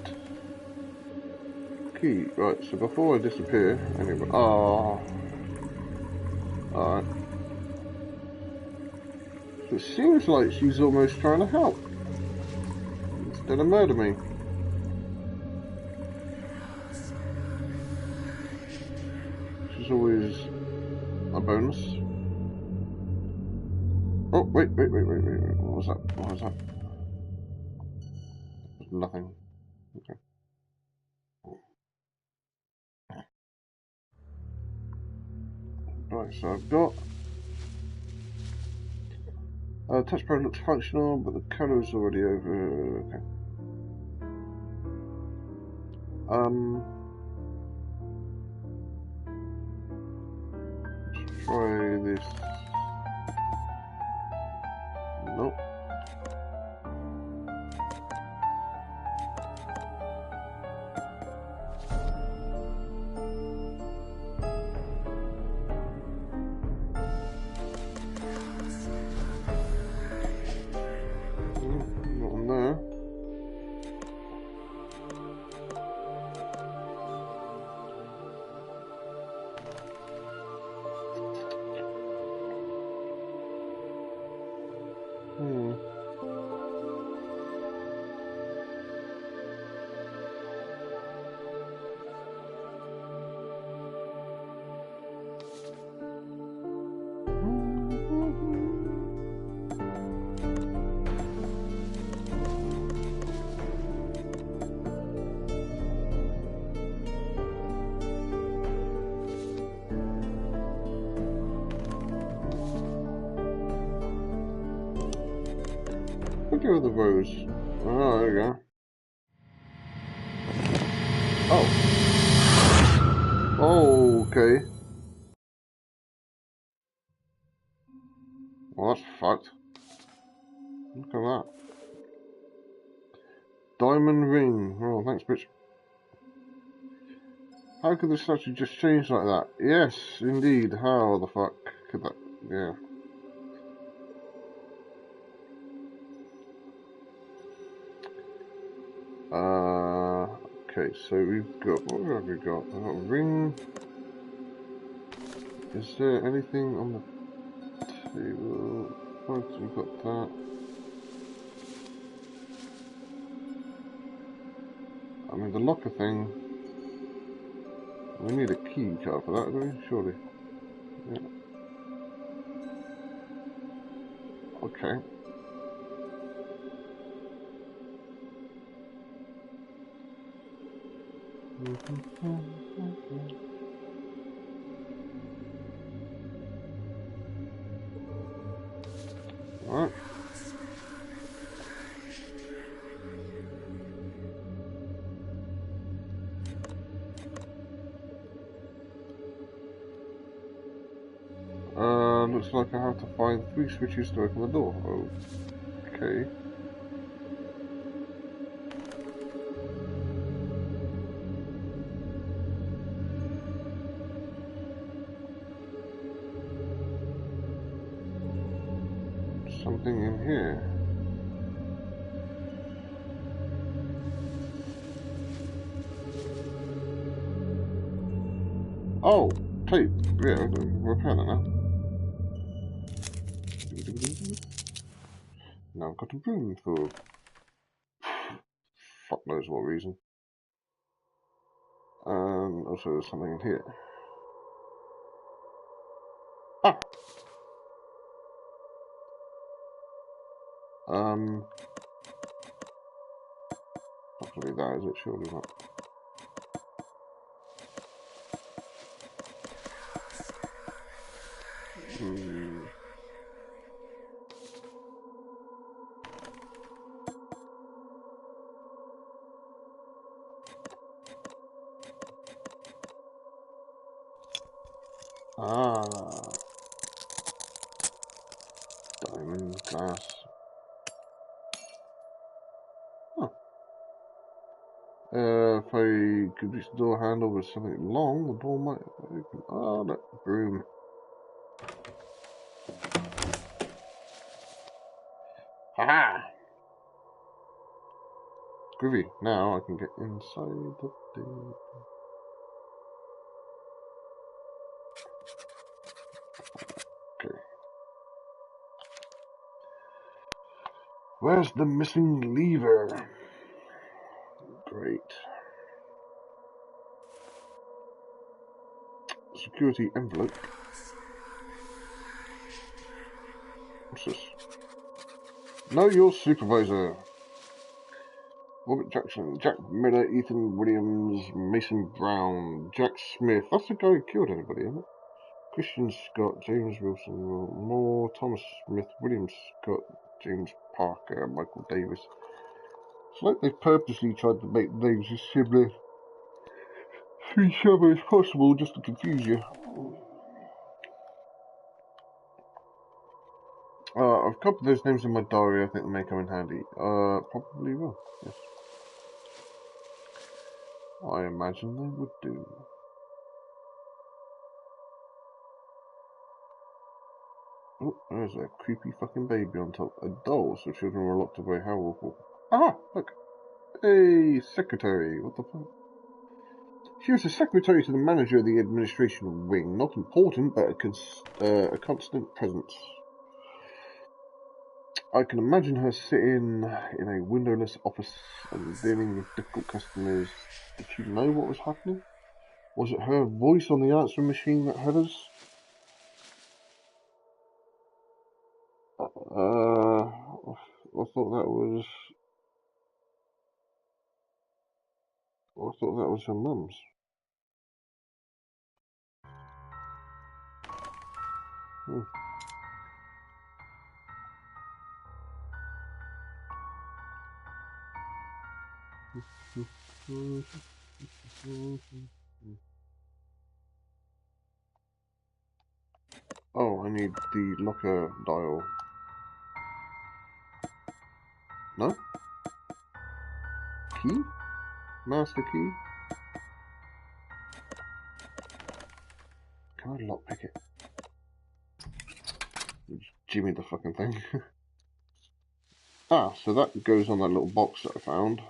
Key. Right, so before I disappear, anyway. Oh. Alright. So it seems like she's almost trying to help. Instead of murder me. Which is always a bonus. Oh, wait. What was that? What was that? Nothing. Okay. Right, so I've got touchpad looks functional, but the colour's already over. Okay. Let's try this. Nope. Not on there. Look at the rows. Oh, there you go. Oh. Oh, okay. Well, that's fucked. Look at that. Diamond ring. Oh, thanks, bitch. How could the statue just change like that? Yes, indeed. How the fuck could that... Yeah. Okay, so we've got... What have we got? I've got a ring. Is there anything on the table? Right, we've got that. I mean, the locker thing... We need a key card for that, don't we? Surely. Yeah. Okay. Alright. Looks like I have to find 3 switches to open the door. Okay. Something in here. Oh, tape. Yeah, repair that now. Now I've got a room for fuck knows what reason. Also there's something in here. Ah! Not gonna be that, is it? Surely not. Ah, diamond glass. Huh. If I could reach the door handle with something long, the door might open. Ah, that broom. Ha! Groovy. Now I can get inside the thing. Okay. Where's the missing lever? Great. Security envelope. What's this? Know your supervisor. Robert Jackson, Jack Miller, Ethan Williams, Mason Brown, Jack Smith. That's the guy who killed everybody, isn't it? Christian Scott, James Wilson, Moore, Thomas Smith, William Scott, James Parker, Michael Davis. It's like they purposely tried to make names as similar to each other as possible just to confuse you. I've copied those names in my diary. I think they may come in handy. Probably will, yes. I imagine they would do. Oh, there's a creepy fucking baby on top. A doll, so children were locked away. How awful. Ah, look. Hey, secretary. What the fuck? She was a secretary to the manager of the administration wing. Not important, but a constant presence. I can imagine her sitting in a windowless office and dealing with difficult customers. Did she know what was happening? Was it her voice on the answering machine that had us? I thought that was her mum's. Oh, I need the locker dial. No? Key? Master key? Can I lockpick it? Jimmy the fucking thing. Ah, so that goes on that little box that I found.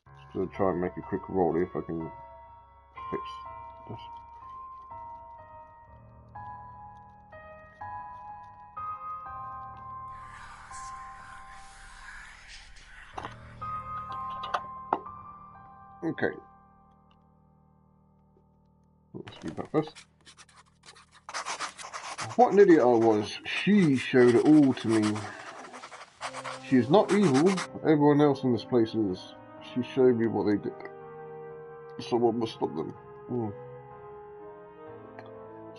Just gonna try and make a quick roll if I can fix this. Okay. Let's do that first. What an idiot I was. She showed it all to me. She is not evil. Everyone else in this place is. She showed me what they did. someone must stop them.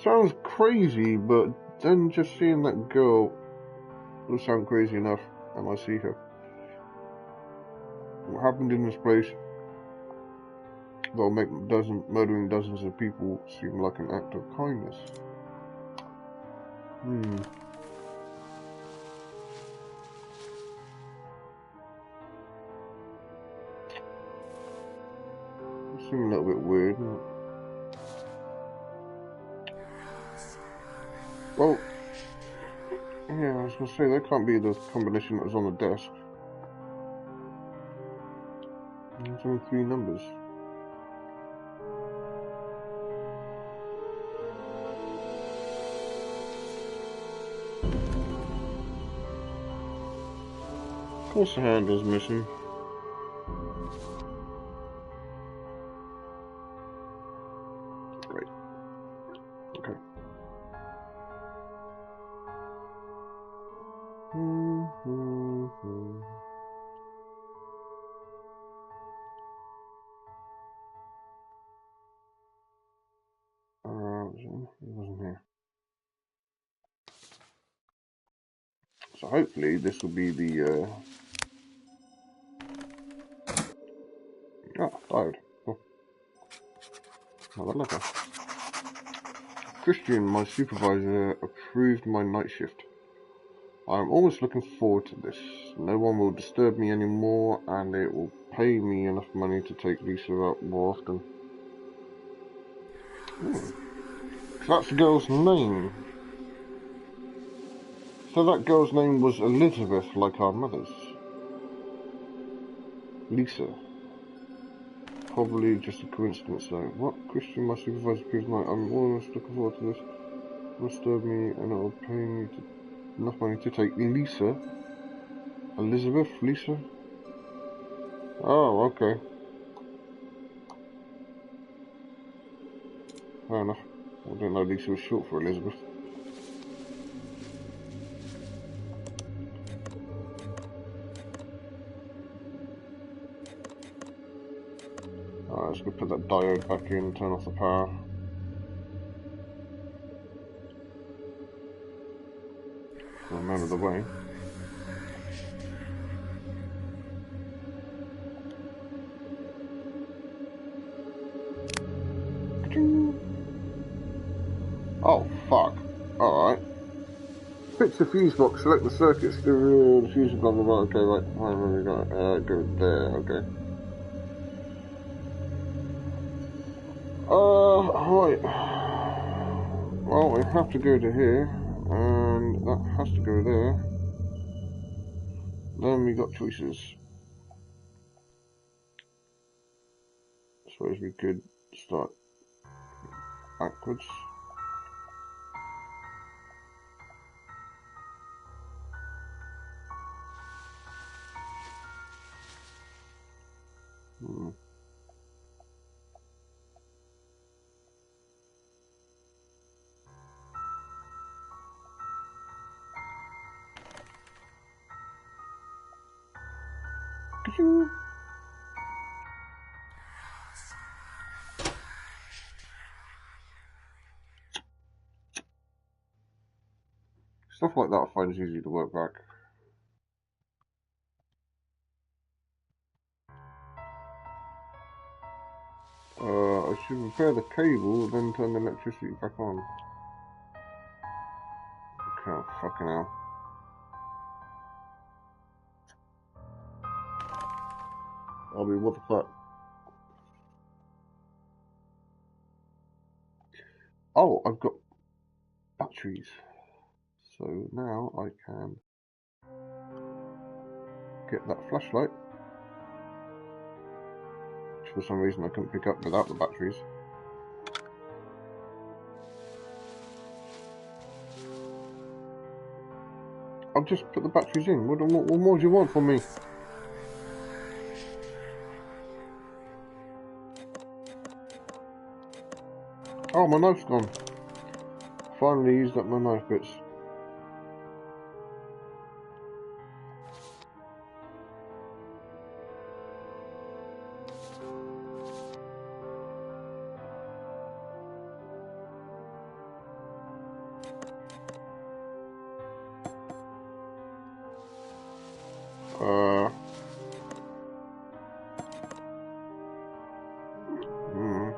Sounds crazy, but then just seeing that girl will sound crazy enough, and I see her. What happened in this place? They'll make murdering dozens of people seem like an act of kindness. Seems a little bit weird, isn't it? Well, yeah, I was gonna say that can't be the combination that was on the desk. There's only 3 numbers. Of course the handle's missing. Right. Okay. It wasn't here. So hopefully this will be the diode. Oh. Another letter. Christian, my supervisor, approved my night shift. I am always looking forward to this. No one will disturb me anymore, and it will pay me enough money to take Lisa out more often. So that's the girl's name. So that girl's name was Elizabeth, like our mother's. Lisa. Probably just a coincidence though. What? Christian, my supervisor, approved my... I'm always looking forward to this. It will disturb me, and it will pay me enough money to take Lisa. Elizabeth? Lisa? Oh, okay. Fair enough. I didn't know Lisa was short for Elizabeth. Alright, let's go put that diode back in, turn off the power. Remember the way. Oh, fuck. Alright. Fix the fuse box, select the circuits, do the fuse, blah blah blah. Okay, right. We got go there, okay. Right. Well, we have to go to here, and that has to go there. Then we got choices. I suppose we could start backwards. Stuff like that I find is easy to work back. I should repair the cable, then turn the electricity back on. Okay, oh, fucking hell. I mean, what the fuck? Oh, I've got batteries. So now I can get that flashlight, which for some reason I couldn't pick up without the batteries. I'll just put the batteries in. What more do you want from me? Oh, my knife's gone. Finally used up my knife bits. Uh. Hmm.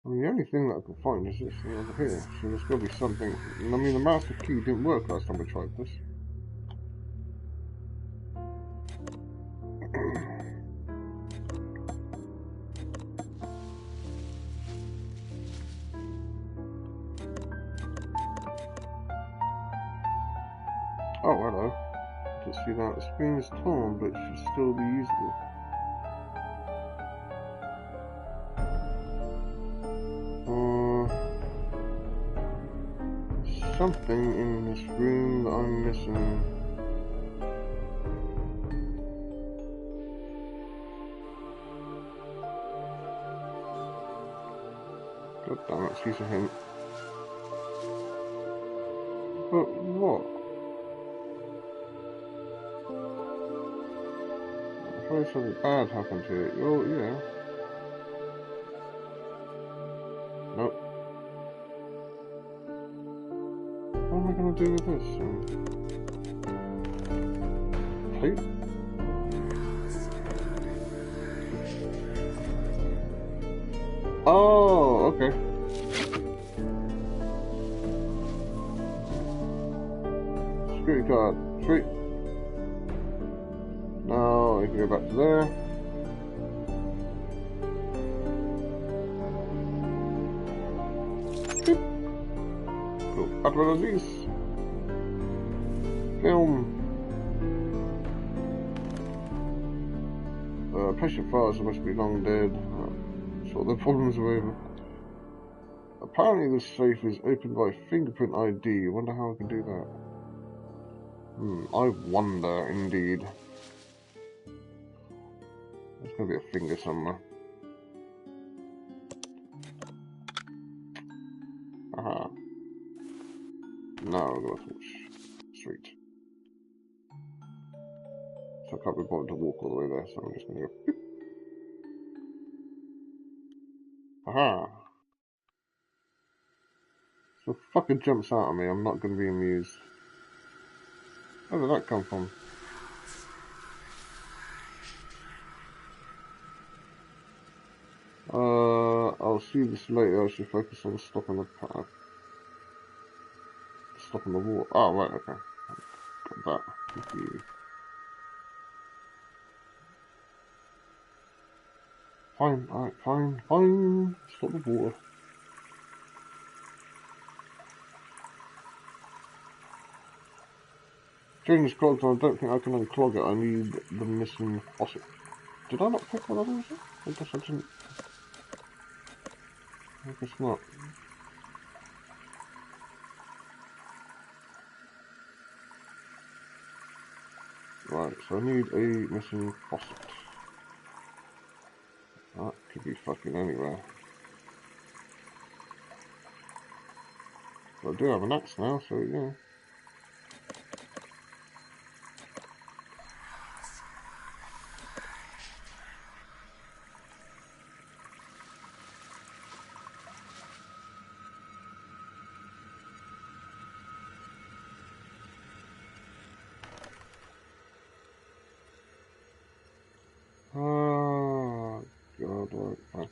I mean, the only thing that I can find is this thing over here, so there's got to be something. I mean, the master key didn't work last time we tried this. Oh, hello. I can see that the screen is torn, but it should still be usable. Something in this room that I'm missing. God damn it, she's a hint. But what? I'm afraid something bad happened to it. Oh, yeah. Nope. What am I gonna do with this? Tape? Oh, okay. Security card. Sweet. Now I can go back to there. Cool. Add one of these. Film. Patient files must be long dead. So the problems are over. Apparently this safe is opened by fingerprint ID. Wonder how I can do that. I wonder indeed. There's gonna be a finger somewhere. Aha. Now we're gonna switch. Sweet. So I can't be bothered to walk all the way there, so I'm just gonna go. Beep. Aha. So if fucking jumps out at me, I'm not gonna be amused. Where did that come from? I'll see this later. I should focus on stopping the water. Oh, right, okay. Got that. Thank you. Fine, alright, fine. Stop the water. Drain is clogged, and I don't think I can unclog it. I need the missing faucet. Did I not pick one of those up? I guess I didn't. I guess not. Right, so I need a missing faucet. That could be fucking anywhere. But I do have an axe now, so yeah. Oh, God, right.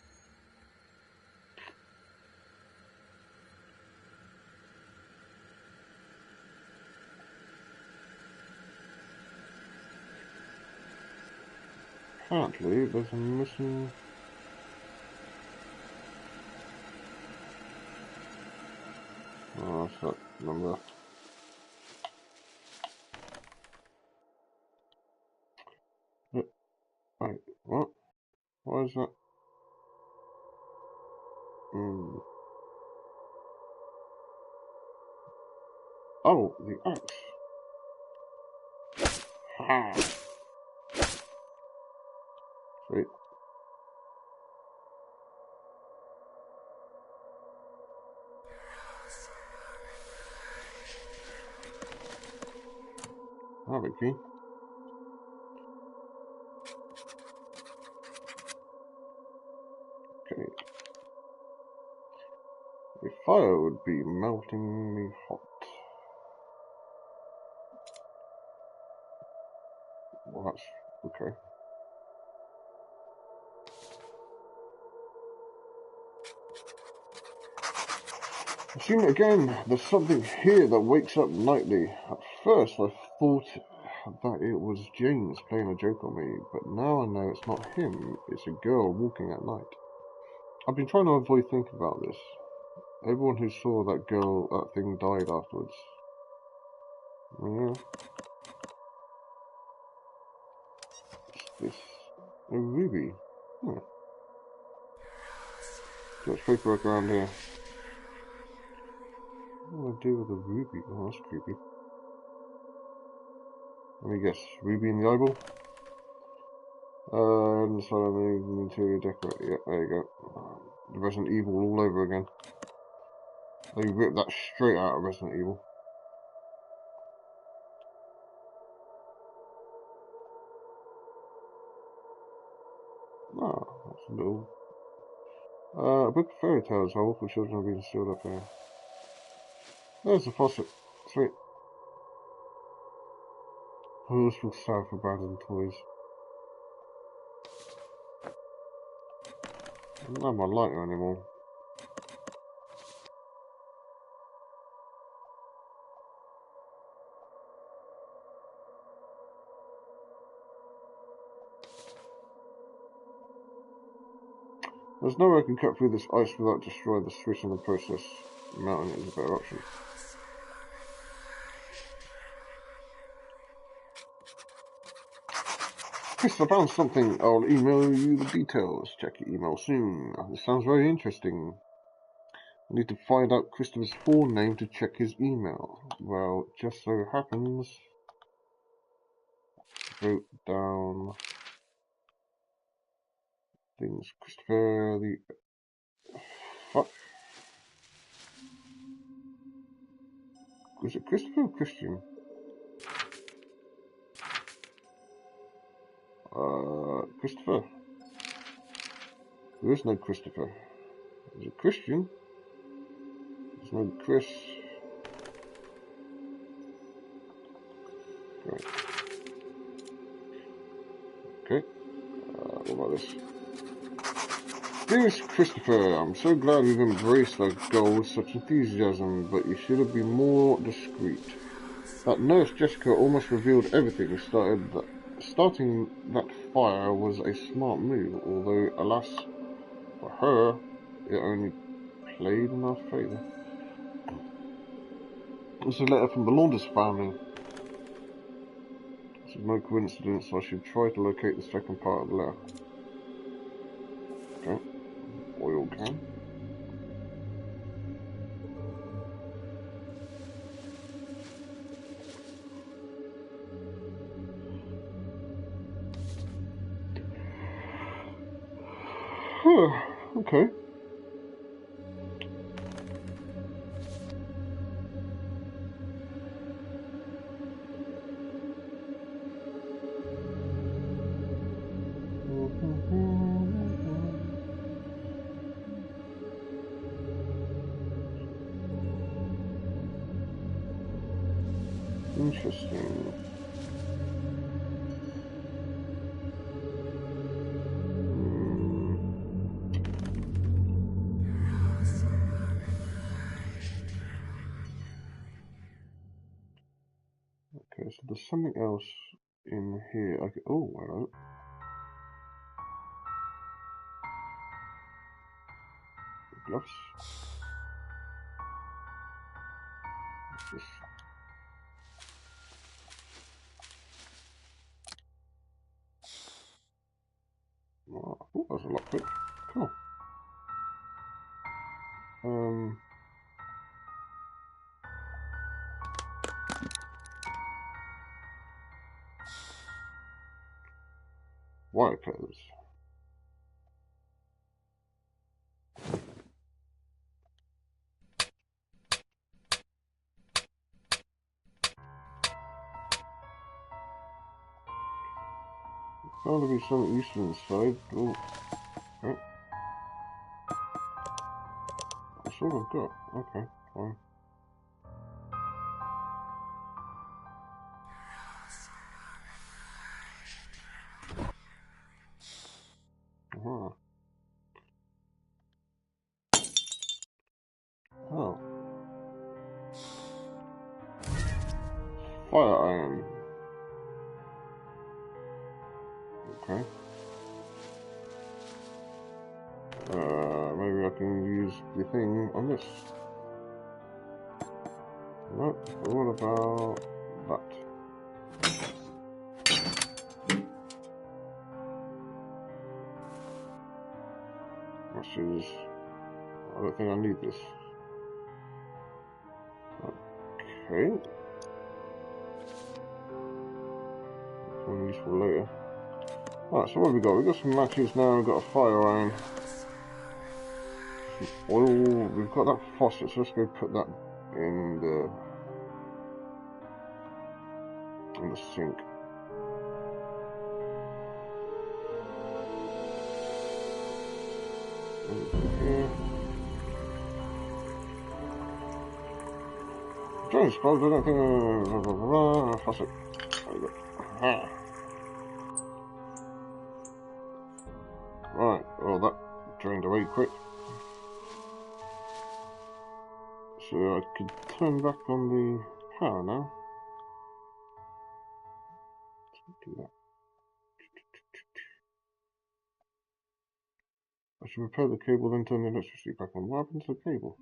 Apparently, there's a missing... Oh, that's that number. Wait, what? What is that? Oh, the axe. Ha! Sweet. That'll be key. Okay. The fire would be meltingly hot. Well, that's okay. I've seen it again. There's something here that wakes up nightly. At first I thought that it was James playing a joke on me, but now I know it's not him, it's a girl walking at night. I've been trying to avoid thinking about this. Everyone who saw that girl, that thing died afterwards. Yeah. What's this? A ruby. Hmm. Too much paperwork around here. What do I do with a ruby? Oh, that's creepy. Let me guess. Ruby in the eyeball? And so I'm moving interior decor. Yep, there you go. The Resident Evil all over again. They ripped that straight out of Resident Evil. Ah, that's a little... a book of fairy tales. How awful children are being sealed up here. There's the faucet. Sweet. Who's feel sad for abandoned toys? I don't have my lighter anymore. There's no way I can cut through this ice without destroying the switch in the process. Melting it is a better option. Chris, I found something. I'll email you the details. Check your email soon. This sounds very interesting. I need to find out Christopher's full name to check his email. Well, just so happens... Wrote down... things. Christopher... the... fuck? Was it Christopher or Christian? Christopher. There is no Christopher. Is it Christian? There's no Chris. Great. Okay. What about this? Dearest Christopher, I'm so glad you've embraced that goal with such enthusiasm, but you should have been more discreet. That nurse Jessica almost revealed everything. Starting that fire was a smart move, although, alas, for her, it only played in our favour. This is a letter from the Launders family. This is no coincidence, I should try to locate the second part of the letter. Okay. Oil can. Okay. Interesting. Okay, so there's something else in here. I could, oh, hello. Gloves. What's this? Oh, that's a lockpick. Cool. wipers. Gotta be something useful inside. Oh, okay. That's all I've got. Okay, fine. Uh-huh. Oh. Fire iron. Okay. Maybe I can use the thing on this. No, what about that? Which is, I don't think I need this. Okay. Something useful later. Alright, so what have we got? We've got some matches now, we've got a fire iron. Some oil, we've got that faucet, so let's go put that in the sink. Here. Jones closed, I don't think faucet. There we go. Aha. Right, well that drained away quick. So I could turn back on the power now. Let's do that. I should repair the cable, then turn the electricity back on. What happened to the cable?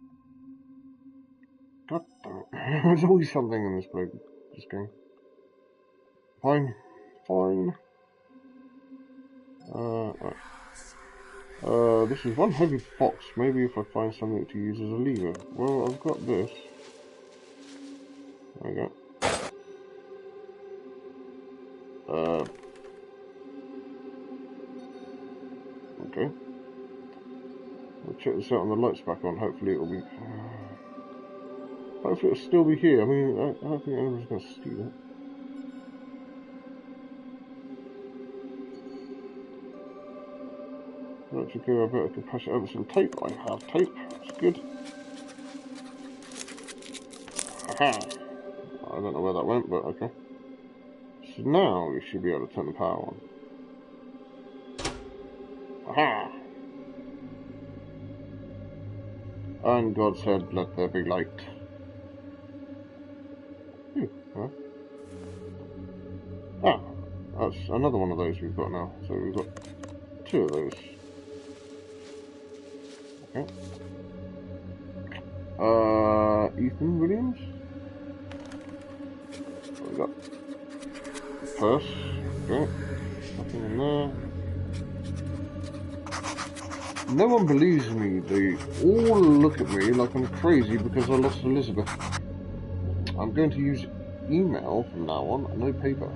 God damn it. There's always something in this game. Fine. Fine. Right. This is one heavy box. Maybe if I find something to use as a lever. Well, I've got this. There we go. Okay. I'll check this out on the lights back on. Hopefully it'll be... Hopefully it'll still be here. I mean, I don't think anyone's going to steal it. Actually, I better can pass it over some tape. I have tape. That's good. Aha! I don't know where that went, but okay. So now we should be able to turn the power on. Aha! And God said, let there be light. Huh? Ah, that's another one of those we've got now. So we've got 2 of those. Okay. Ethan Williams? What we got? Purse. Okay. Nothing in there. No one believes me. They all look at me like I'm crazy because I lost Elizabeth. I'm going to use email from now on, no paper.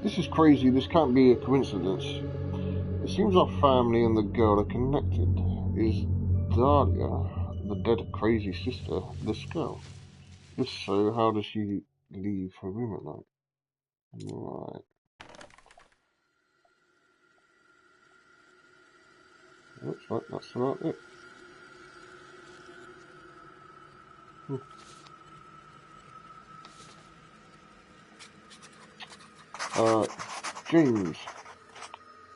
This is crazy. This can't be a coincidence. It seems our family and the girl are connected. Is Dahlia, the dead crazy sister, this girl? If so, how does she leave her room at night? Right. Looks like that's about it. James.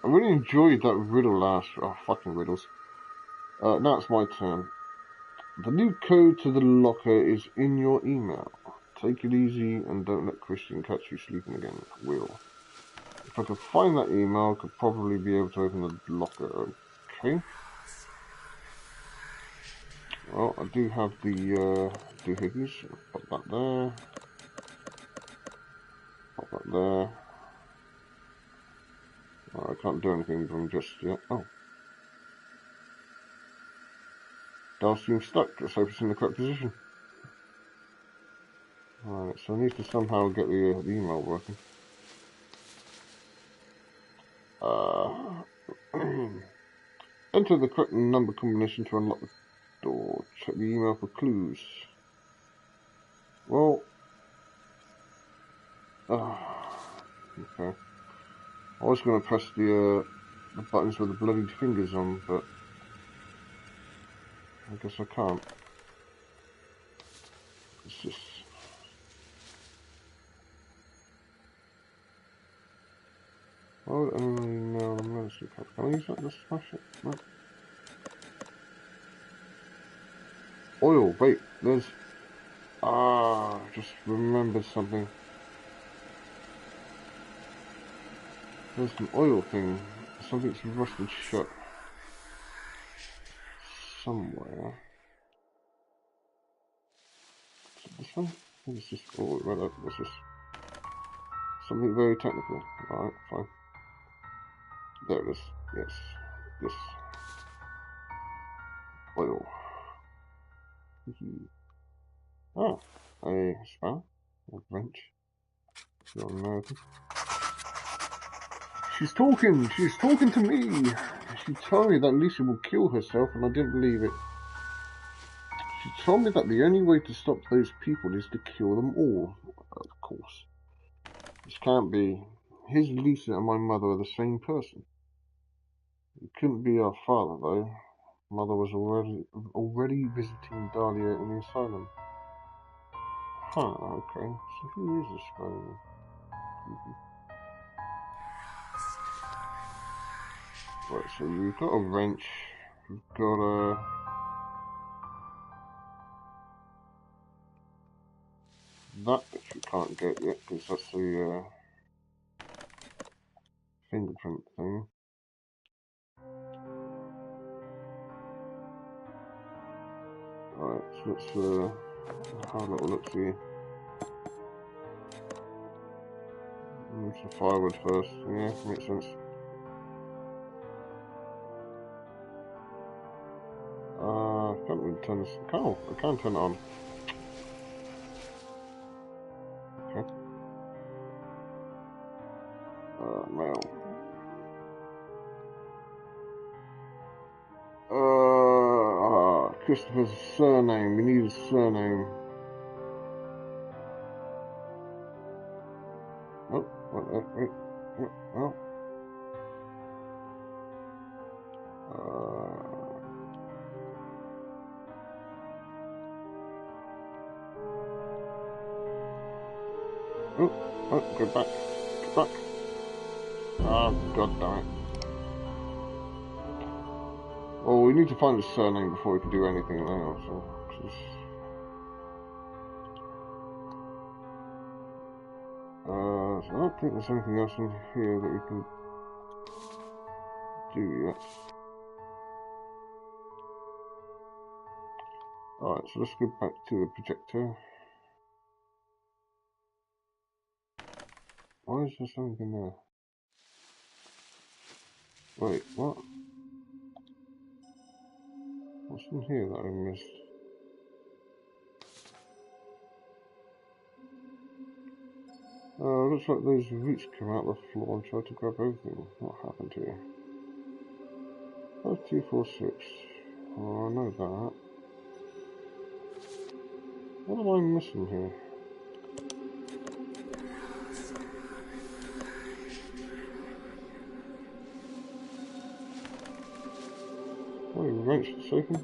I really enjoyed that riddle last... Oh, fucking riddles. Now it's my turn. The new code to the locker is in your email. Take it easy and don't let Christian catch you sleeping again. Will. If I could find that email, I could probably be able to open the locker. Okay. Well, I do have the doohickeys. Pop that there. Pop that there. I can't do anything with them just yet. Oh. Dial seems stuck. Let's hope it's in the correct position. Alright, so I need to somehow get the email working. Enter the correct number combination to unlock the door. Check the email for clues. Well, okay. I was going to press the buttons with the bloodied fingers on, but I guess I can't. It's just... Why would anyone know the emergency code? Can I use that to smash it? No. Oil, wait, there's... I just remembered something. There's an oil thing. Something's rusted shut. Somewhere. Is it this one? I think it's just... Oh, right up. What's this? Something very technical. Alright, fine. There it is. Yes. Yes. Oil. Oh, a spanner. A wrench. You're American. She's talking to me! She told me that Lisa will kill herself and I didn't believe it. She told me that the only way to stop those people is to kill them all. Of course. This can't be. His Lisa and my mother are the same person. It couldn't be our father though. Mother was already visiting Dahlia in the asylum. Huh, okay. So who is this guy? Right, so we've got a wrench, we've got a... that which we can't get yet, because that's the fingerprint thing. Alright, so let's have a little look see. Some firewood first, yeah, makes sense. I can't really turn this. Oh, I can turn it on. Okay. Mail. Christopher's surname. We need a surname. Oh, wait. Oh. Oh, go back. Go back. Oh, god damn it. Well, we need to find his surname before we can do anything now, so... So I don't think there's anything else in here that we can do yet. Alright, so let's go back to the projector. Why is there something there? Wait, what? What's in here that I missed? Looks like those roots came out the floor and tried to grab everything. What happened to you? 5246. Oh, I know that. What am I missing here? Oh, you wrenched the sofa?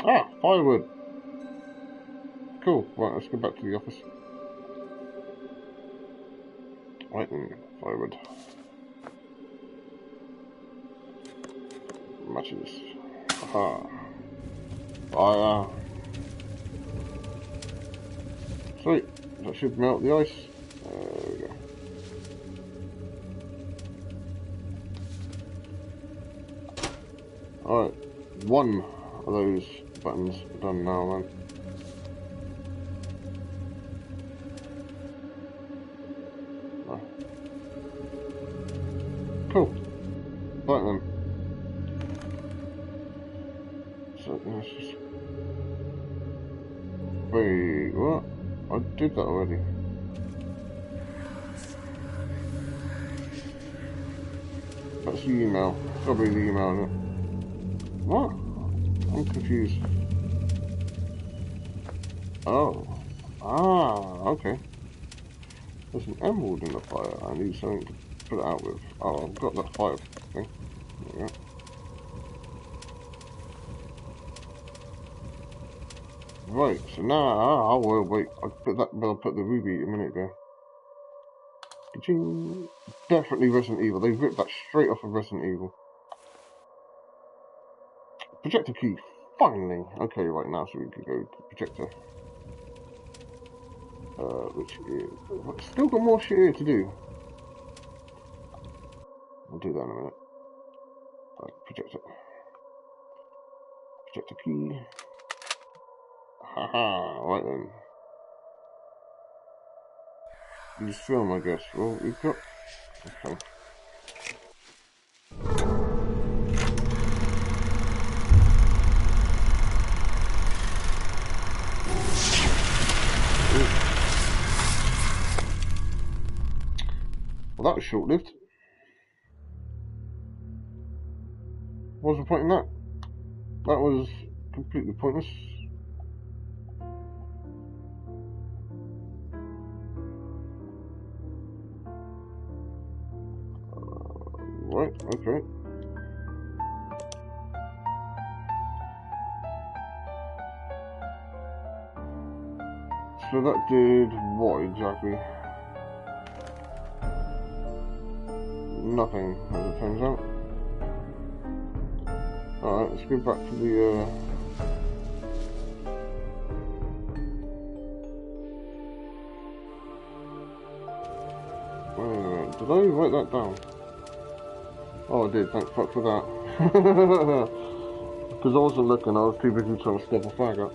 Ah, firewood. Cool. Right, let's go back to the office. Right then, firewood. Matches. Aha. Fire. Sweet. That should melt the ice. There we go. Alright. One of those buttons done now then. Cool. Right then. So let's just Wait, what? I did that already. That's the email. It's gotta be the email, isn't it? What? I'm confused. Oh. Ah, okay. There's an emerald in the fire. I need something to put it out with. Oh, I've got that fire thing. There we go. Right, so now I will wait. I put the ruby a minute ago. Ka-ching. Definitely Resident Evil. They ripped that straight off of Resident Evil. Projector key. Finally. Okay, right now, so we can go to projector. Which is still got more shit here to do. I'll do that in a minute. Right, projector. Projector key. Haha, right then. Use film, I guess. Well, we've got... Okay. Well, that was short-lived. What was the point in that? That was completely pointless. Right, okay. So that did what exactly? Nothing, as it turns out. Alright, let's go back to the wait a minute, did I write that down? Oh, I did, thank fuck for that. Because I wasn't looking, I was too busy trying to step a flag up.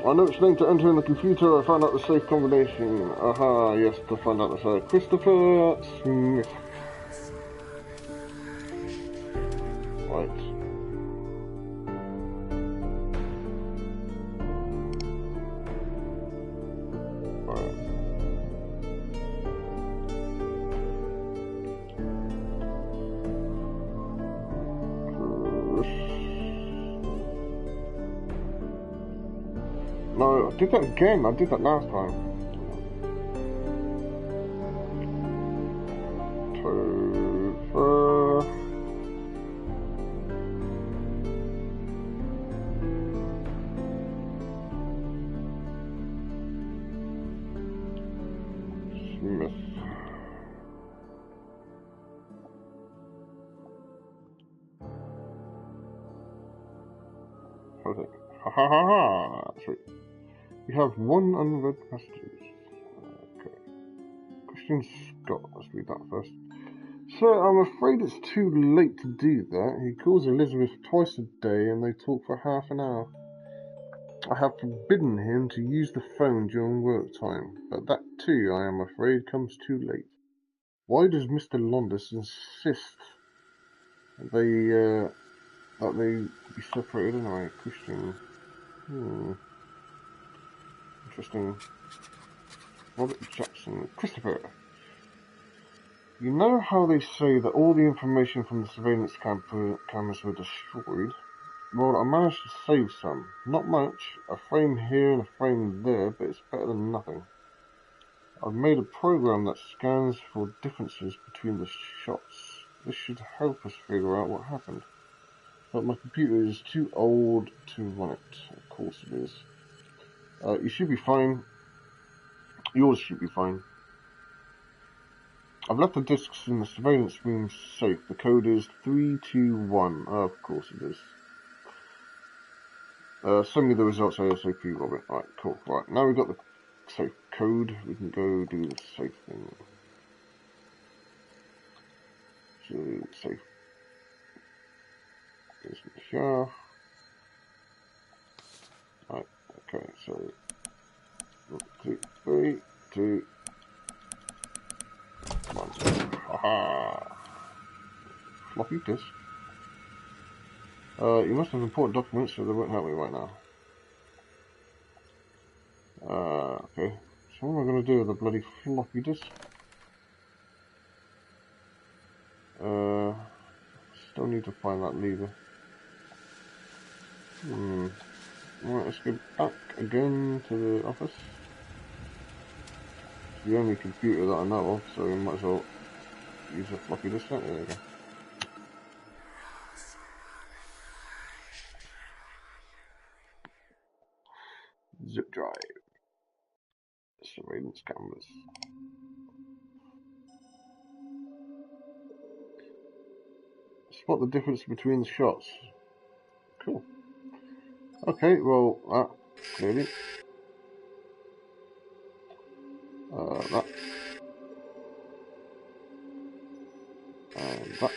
I know its name to enter in the computer. I found out the safe combination. Aha, yes, to find out the safe. Christopher Smith. Right. Right. No, I did that again. I did that last time. Smith. Okay. Ha ha ha ha. Sweet. We have one unread message. Okay. Christian Scott. Let's read that first. Sir, I'm afraid it's too late to do that. He calls Elizabeth twice a day and they talk for half an hour. I have forbidden him to use the phone during work time, but that too, I am afraid, comes too late. Why does Mr. Londis insist that they be separated anyway? Christian. Interesting. Robert Jackson. Christopher. You know how they say that all the information from the surveillance cameras were destroyed? Well, I managed to save some. Not much. A frame here and a frame there, but it's better than nothing. I've made a program that scans for differences between the shots. This should help us figure out what happened. But my computer is too old to run it. Of course it is. You should be fine. Yours should be fine. I've left the discs in the surveillance room safe. The code is 321. Oh, of course it is. Send me the results ASAP, Robert. Alright, cool. Right, now we've got the safe code. We can go do the safe thing. So, safe. Is here. Right, okay, so 1, 2, 3, 2, 1. Haha. Floppy disk. You must have important documents, so they won't help me right now. Okay. So what am I going to do with the bloody floppy disk? Still need to find that lever. Right, let's go back again to the office. It's the only computer that I know of, so we might as well use a floppy disk. There we go. Zip drive. Surveillance cameras. Spot the difference between the shots. Cool. Okay, well, that, clearly. That. And that.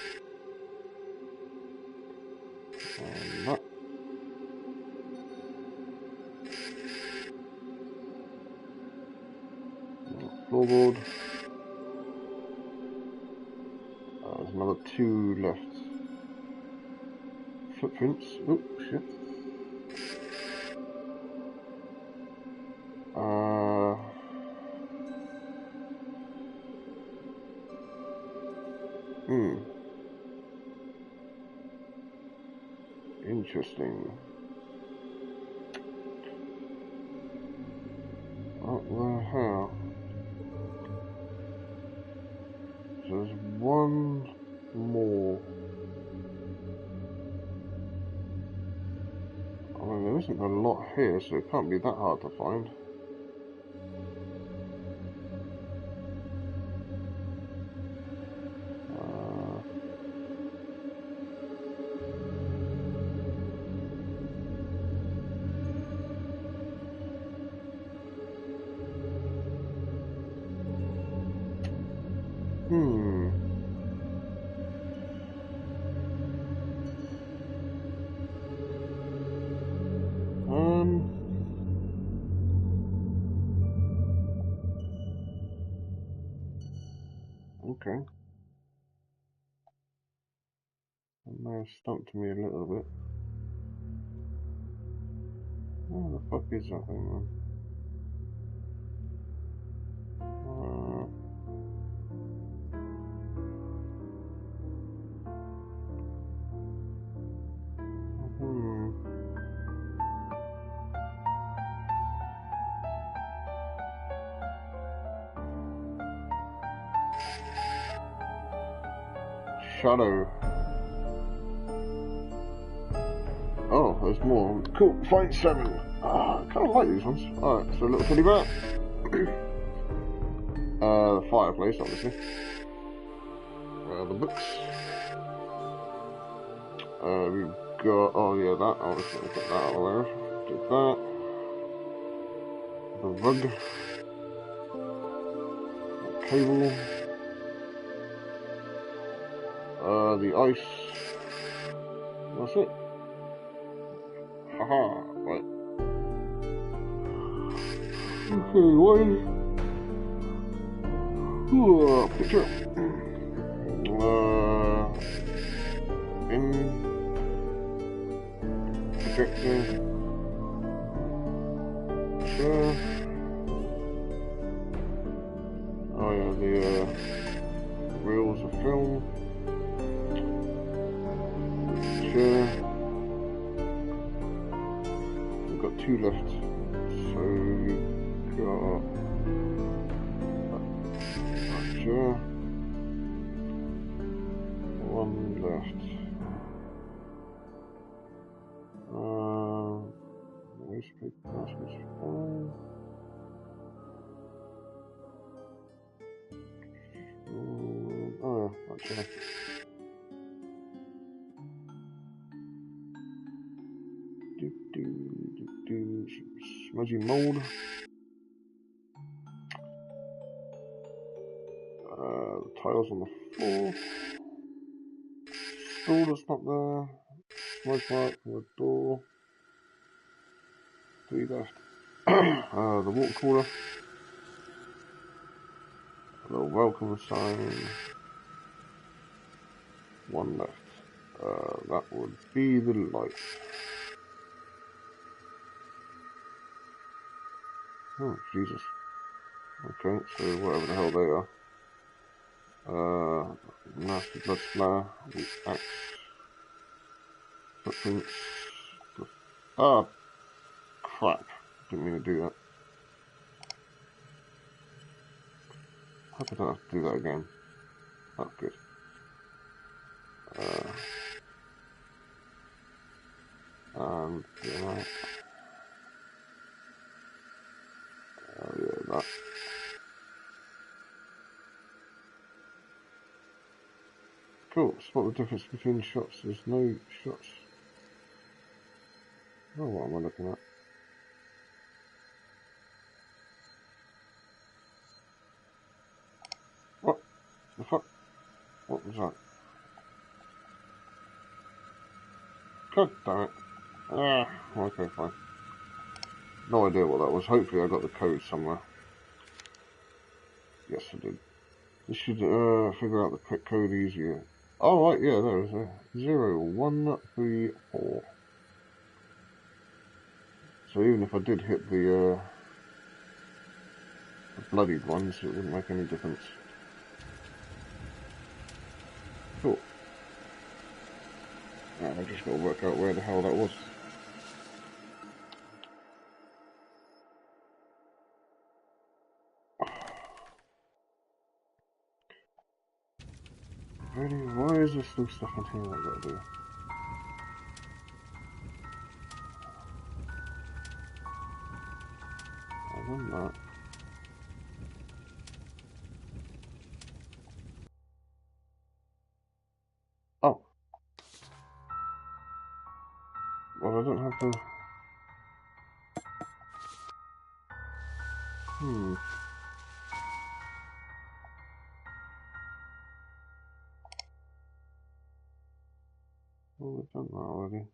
And that. Floorboard. There's another 2 left. Footprints. Oh, shit. Interesting. What the hell? There's one more. I mean, there isn't a lot here, so it can't be that hard to find. Okay. It may have stumped me a little bit. Where the fuck is that thing, man? Shadow. Oh, there's more. Cool, find 7. I kind of like these ones. Alright, so a little teddy bear. The fireplace, obviously. The books. We've got, oh yeah, that. I was going to put that out of there. Did that. The rug. The cable. The ice. That's it. Haha, right. Okay, what? Picture. In. Projector. Sure. Oh yeah, the reels of film. Sure. We've got 2 left, so we've got that chair. 1 left. Wastepaper baskets fine. Oh yeah, that chair. Smudgy mold. Tiles on the floor. Stool that's not there. Smudge mark on the door. 3 left. The water cooler. A little welcome sign. 1 left. That would be the light. Oh, Jesus. Okay, so whatever the hell they are. Nasty blood splatter, the axe, footprints. Ah, crap. Didn't mean to do that. How could I have to do that again? Oh, good. And that. Oh, yeah, that. Cool. Spot the difference between shots. There's no shots. Oh, what am I looking at? What the fuck? What was that? God damn it. Ah, okay, fine. No idea what that was. Hopefully I got the code somewhere. Yes, I did. This should figure out the quick code easier. Oh, right, yeah, there is a 0134. So even if I did hit the bloodied ones, it wouldn't make any difference. Cool. Now I've just got to work out where the hell that was. Really? Why is there still stuff in here I've got to do? I want that. Oh. Well, I don't have to... Well, we've done that already.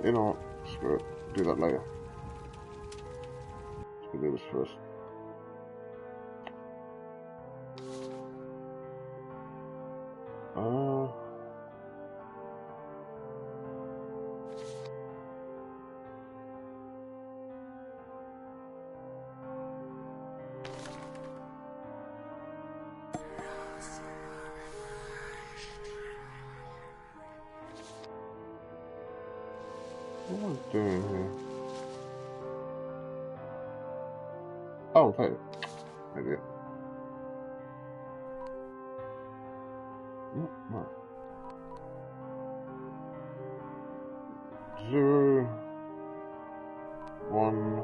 You know what? Screw it. Do that later. Let's do this first. What am I doing here? Oh, there. Idiot. No. 0, 1,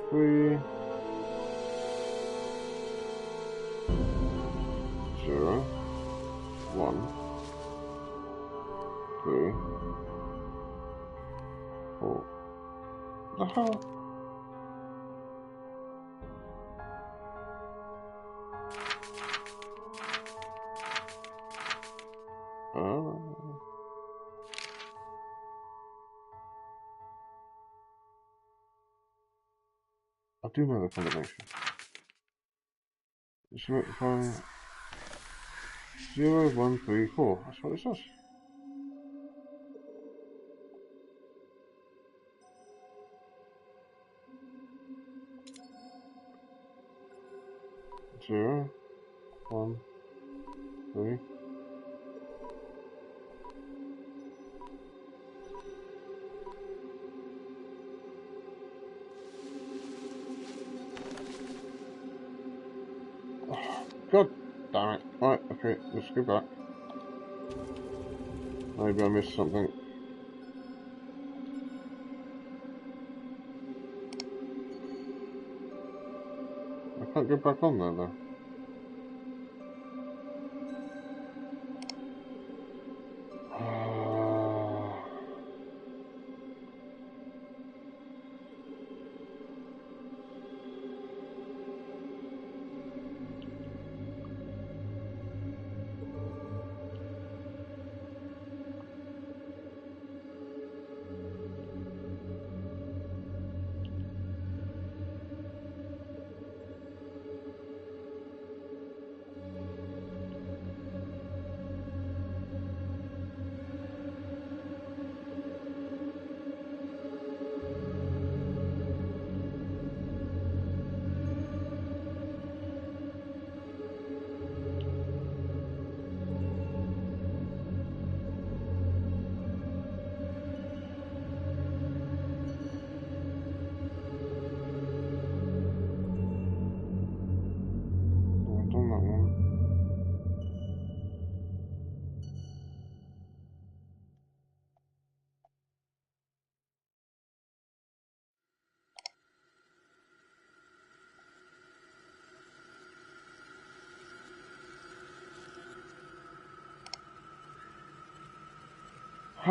3, 0, 1, 3, 4. The hell? I do know the combination. Select the file. 0, 1, 3, 4. That's what it says. Zero, 1, 3. Oh, God damn it. Right, okay, let's go back. Maybe I missed something. I can't go back on there though.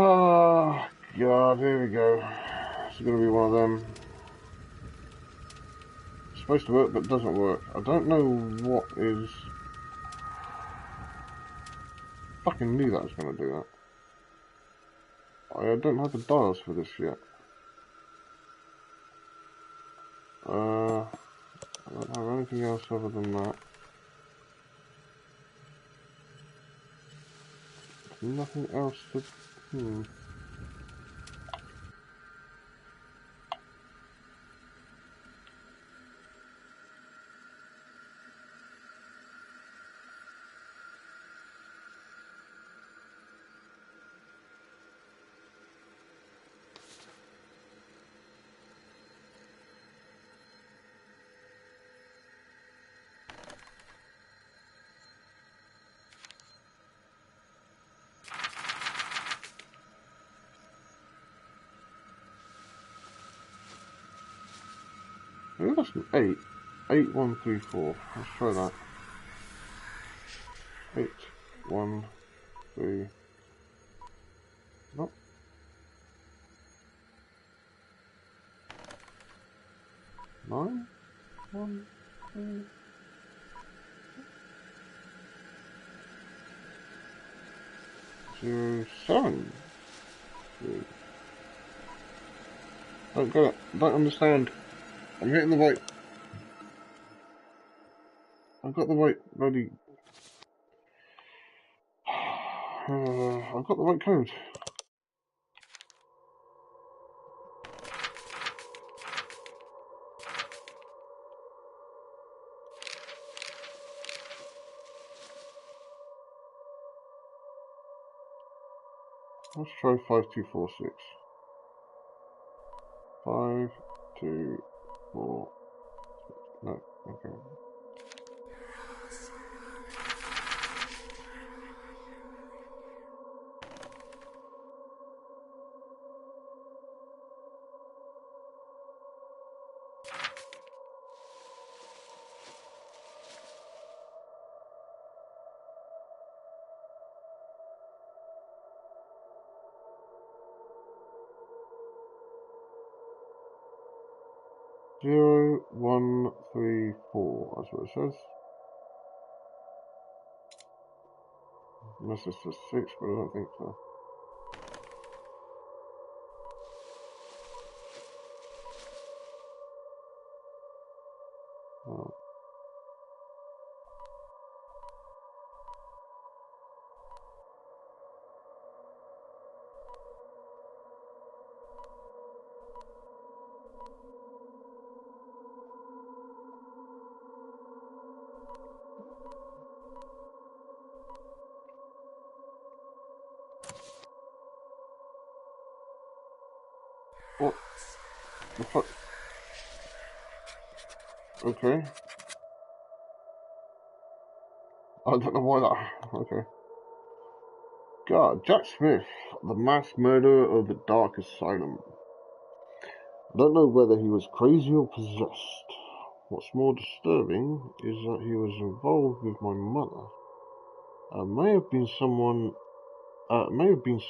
Oh, God, here we go. It's going to be one of them. It's supposed to work, but it doesn't work. I don't know what is... Fucking knew that was going to do that. I don't have the dials for this yet. I don't have anything else other than that. Nothing else to... I think that's an 8. 8, 1, 3, 4. Let's try that. 8, 1, 3. Nope. 9, 1, 3. 0, 7. 3. Don't get it. Don't understand. I'm hitting the right. I've got the right bloody. I've got the right code. Let's try 5246. 5, 2, 4. No, okay. Zero, 1, 3, 4. That's what it says. Unless it's just 6, but I don't think so. Oh. What the fuck? Okay. I don't know why that. Okay. God, Jack Smith, the mass murderer of the Dark Asylum. I don't know whether he was crazy or possessed. What's more disturbing is that he was involved with my mother. May have been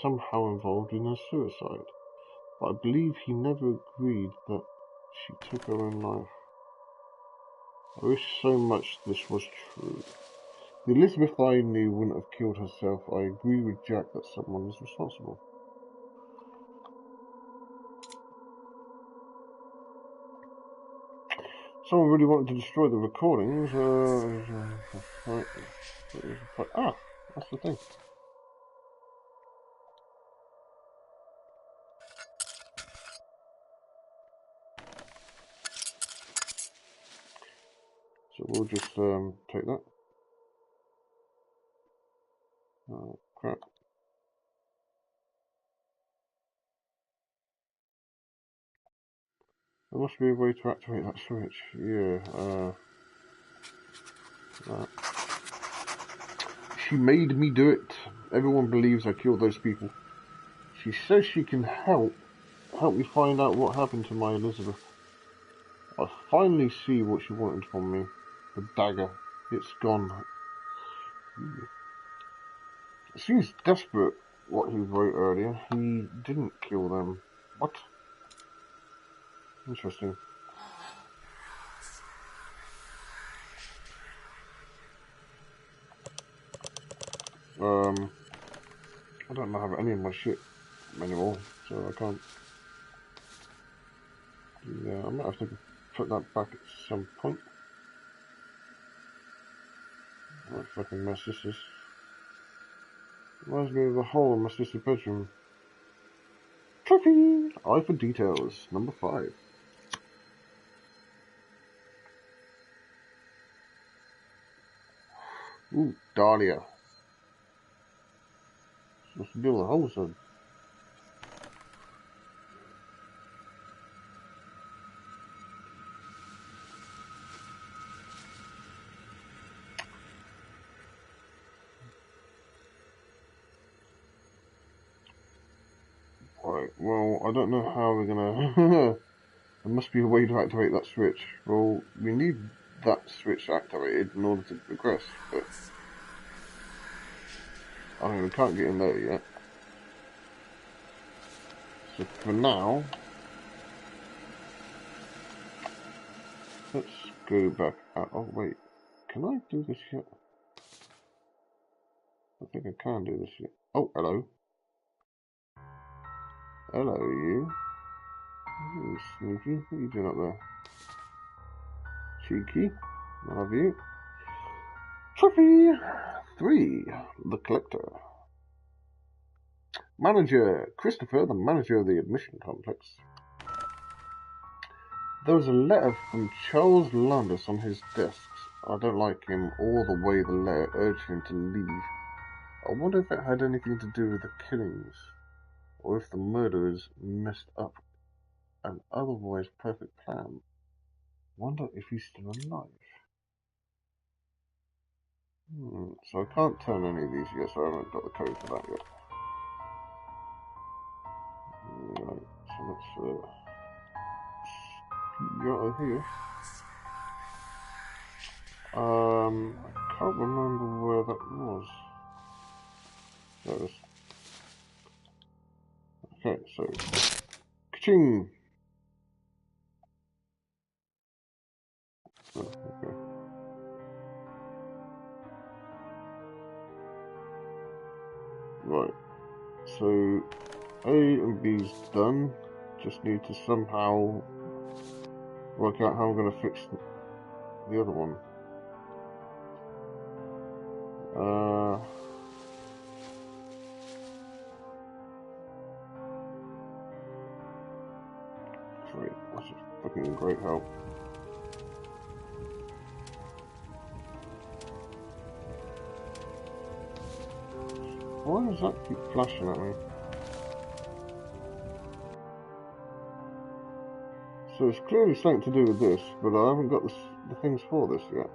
somehow involved in her suicide, but I believe he never agreed that she took her own life. I wish so much this was true. The Elizabeth I knew wouldn't have killed herself. I agree with Jack that someone is responsible. Someone really wanted to destroy the recordings. Ah, that's the thing. So we'll just take that. Oh, crap. There must be a way to activate that switch. Yeah, She made me do it. Everyone believes I killed those people. She says she can help me find out what happened to my Elizabeth. I finally see what she wanted from me. The dagger. It's gone. It seems desperate. what he wrote earlier. He didn't kill them. What? Interesting. I don't have any of my shit anymore, so I can't. Yeah, I might have to put that back at some point. What fucking my sister's. Reminds me of a hole in my sister's bedroom. Trophy! Eye for details. Number 5. Ooh, Dahlia. What's the deal with the holes then? Right, well, I don't know how we're gonna... There must be a way to activate that switch. Well, we need that switch activated in order to progress, but... I mean, we can't get in there yet. So for now... Let's go back out. Oh, wait. Can I do this yet? I think I can do this yet. Oh, hello. Hello, you. Ooh, sneaky. What are you doing up there? Cheeky. Love you. Trophy 3. The Collector. Manager. Christopher, the manager of the admission complex. There was a letter from Charles Landis on his desks. I don't like him or the way the letter urged him to leave. I wonder if it had anything to do with the killings, or if the murderers messed up an otherwise perfect plan. Wonder if he's still alive. So I can't turn any of these yet, so I haven't got the code for that yet. Right, so let's get out of here. I can't remember where that was. There it is. Okay, so ka-ching! Oh, okay. Right, so A and B's done. Just need to somehow work out how I'm going to fix the other one. Great, that's just fucking great help. Why does that keep flashing at me? So it's clearly something to do with this, but I haven't got the things for this yet.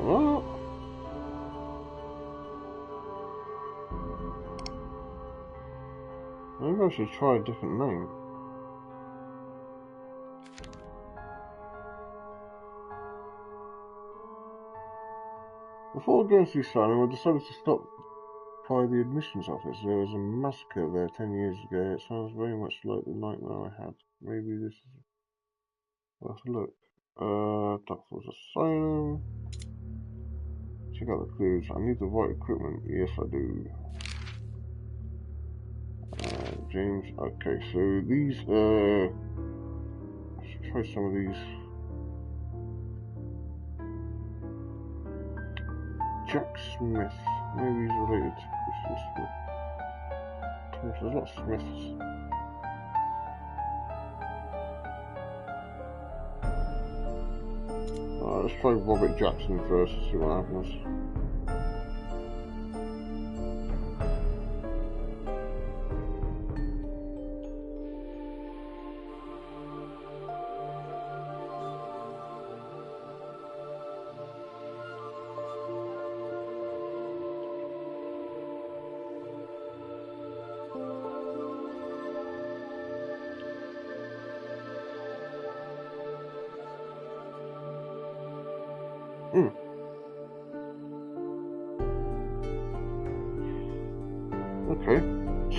What? Maybe I should try a different name. Before going through Salem, I decided to stop by the admissions office. There was a massacre there 10 years ago. It sounds very much like the nightmare I had. Maybe this is... I'll have to look. Duckford's Asylum. Check out the clues. I need the right equipment. Yes, I do. James. Okay, so these, I should try some of these. Jack Smith. Maybe he's related to Christian Smith. There's a lot of Smiths. Let's try Robert Jackson first, see what happens.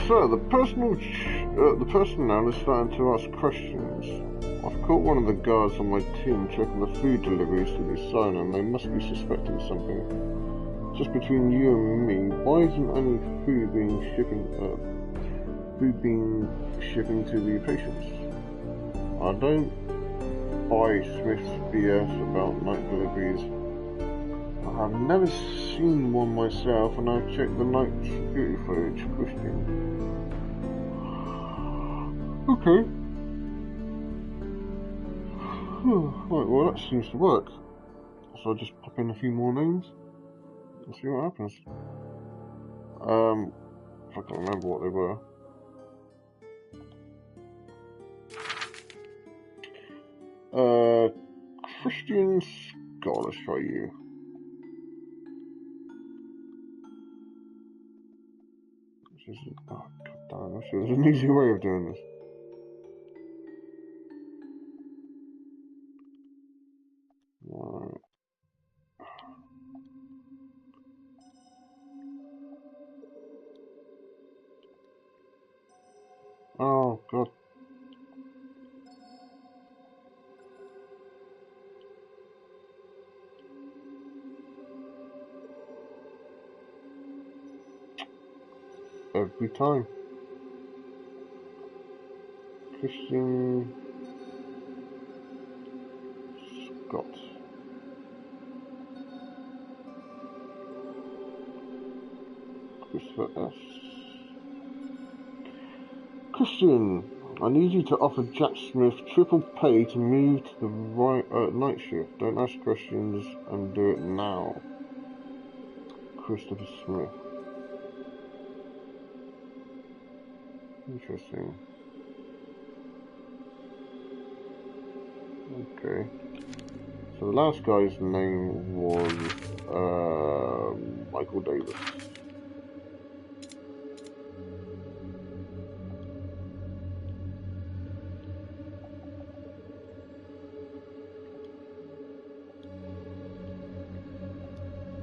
Sir, the personnel is starting to ask questions. I've caught one of the guards on my team checking the food deliveries to this sign, and they must be suspecting something. Just between you and me, why isn't any food being shipping to the patients? I don't buy Smith's BS about night deliveries. I have never seen one myself, and I've checked the night security footage. Christian. Okay. Right, well that seems to work. So I'll just pop in a few more names and see what happens. If I can remember what they were. Christian Scott, let's try you. Oh, god damn, I'm sure there's an easy way of doing this. Right. Oh god. Every time. Christian Scott. Christopher S. Christian, I need you to offer Jack Smith triple pay to move to the night shift. Don't ask questions and do it now. Christopher Smith. Interesting. Okay. So the last guy's name was Michael Davis.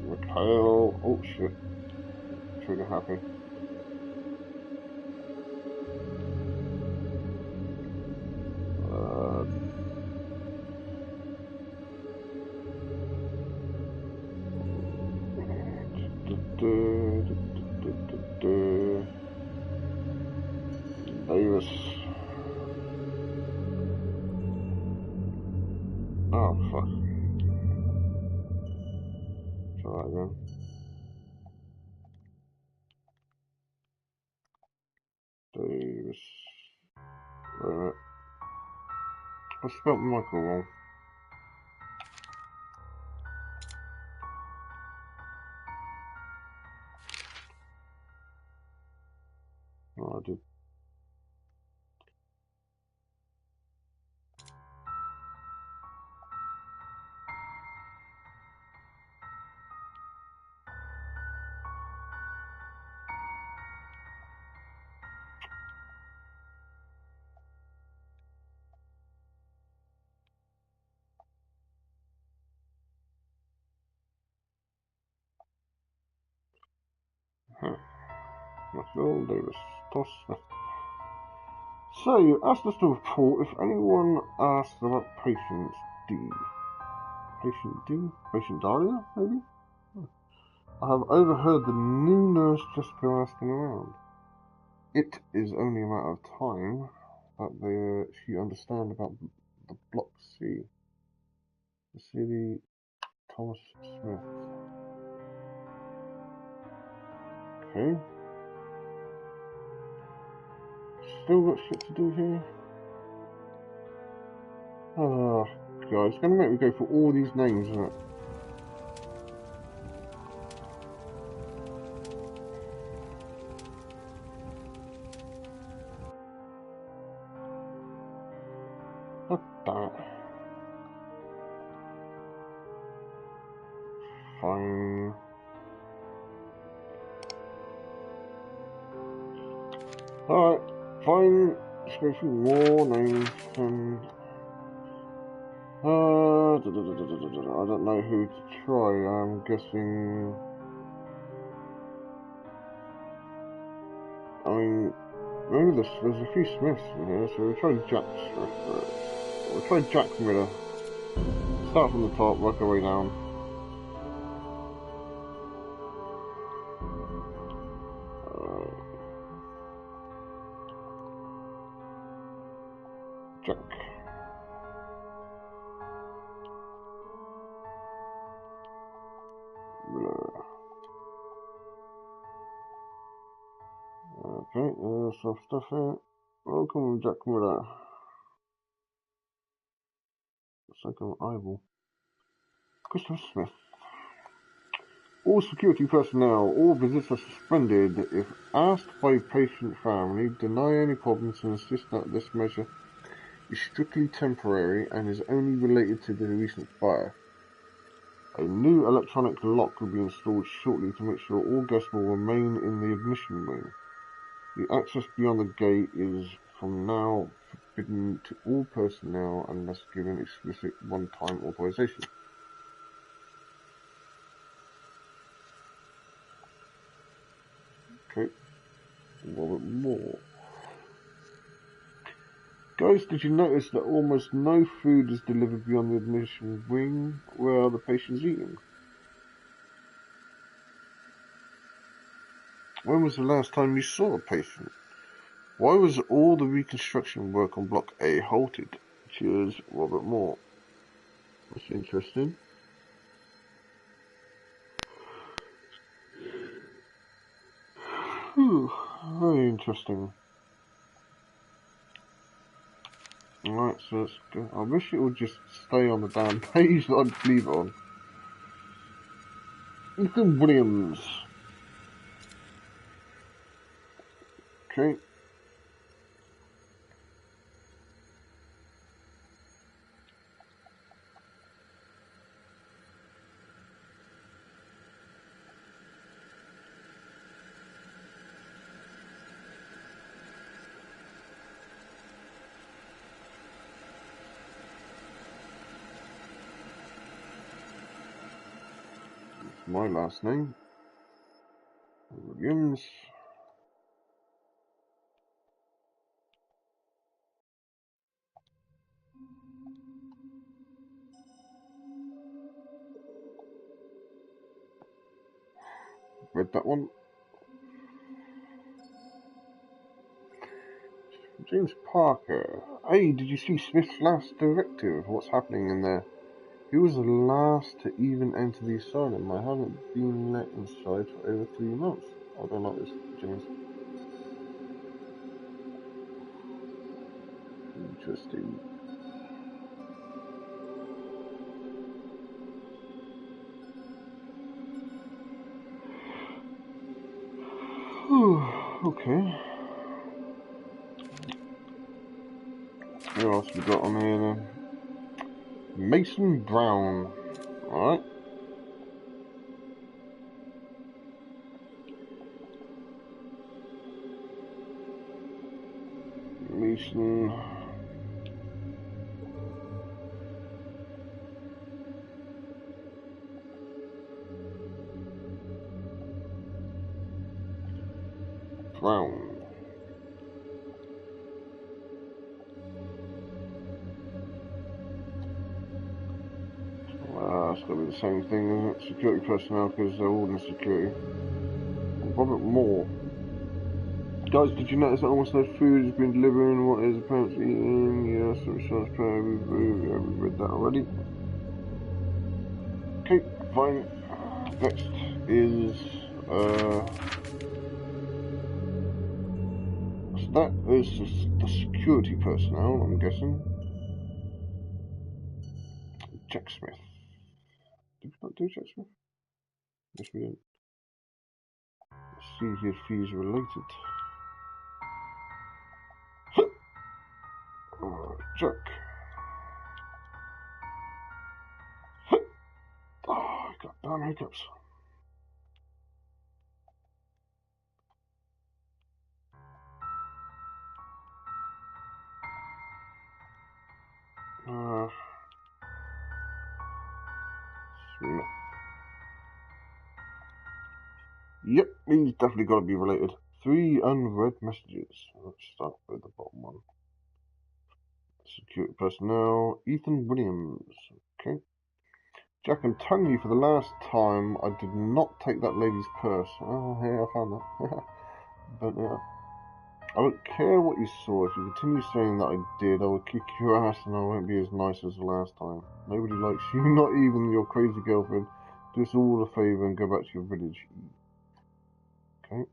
Mikhail. Oh shit. Trigger happy. Davis. Oh fuck. Try that again. Davis. Wait a minute. I spelled Michael wrong. Oh, I did. Huh. Michael Davis. Toss Smith. So, you asked us to report if anyone asked about patient D. Patient D? Patient Daria, maybe? I have overheard the new nurse Jessica asking around. It is only a matter of time that she understand about the Block C. The city Thomas Smith. Okay. Still got shit to do here. Oh god, it's gonna make me go for all these names, isn't it? God damn it. Fine. Alright, fine. Let's go through more names and I don't know who to try. I'm guessing. I mean, maybe there's a few Smiths in here, so we'll try Jack Smith first. We'll try Jack Miller. Start from the top, work our way down. Jack. Miller. Okay, there's some stuff here. Welcome, Jack Miller. Second Eyeball. Christopher Smith. All security personnel, all visits are suspended. If asked by patient family, deny any problems and insist that this measure is strictly temporary and is only related to the recent fire. A new electronic lock will be installed shortly to make sure all guests will remain in the admission wing. The access beyond the gate is from now forbidden to all personnel unless given explicit one-time authorization. Okay, a little bit more. Guys, did you notice that almost no food is delivered beyond the admission wing where the patient's eating? When was the last time you saw a patient? Why was all the reconstruction work on Block A halted? Cheers, Robert Moore. That's interesting. Very interesting. Alright, so let's go. I wish it would just stay on the damn page that I'd leave it on. Ethan Williams. Okay. My last name, Williams. Read that one. James Parker. Hey, did you see Smith's last directive? What's happening in there? He was the last to even enter the asylum. I haven't been let inside for over 3 months. I don't like this, James. Interesting. Okay. What else we got on here then? Mason Brown. Alright. Mason. Brown. It's got to be the same thing, isn't it? Security personnel, because they're all in security. Robert Moore. Guys, did you notice that almost no food has been delivered and what is apparently eating? Yes, some insurance player, we've read that already. Okay, fine. Next is, so that is the security personnel, I'm guessing. Jack Smith. Did we not do Jack Smith? Yes, we didn't. Let's see if he's related. Jack. Oh, I got damn hiccups. Smith. Yep, he's definitely got to be related. 3 unread messages. Let's start with the bottom one. Security personnel. Ethan Williams. Okay. Jack, I'm telling you for the last time, I did not take that lady's purse. Oh, yeah, I found that. But yeah. I don't care what you saw. If you continue saying that I did, I will kick your ass and I won't be as nice as the last time. Nobody likes you, not even your crazy girlfriend. Do us all a favour and go back to your village. Okay.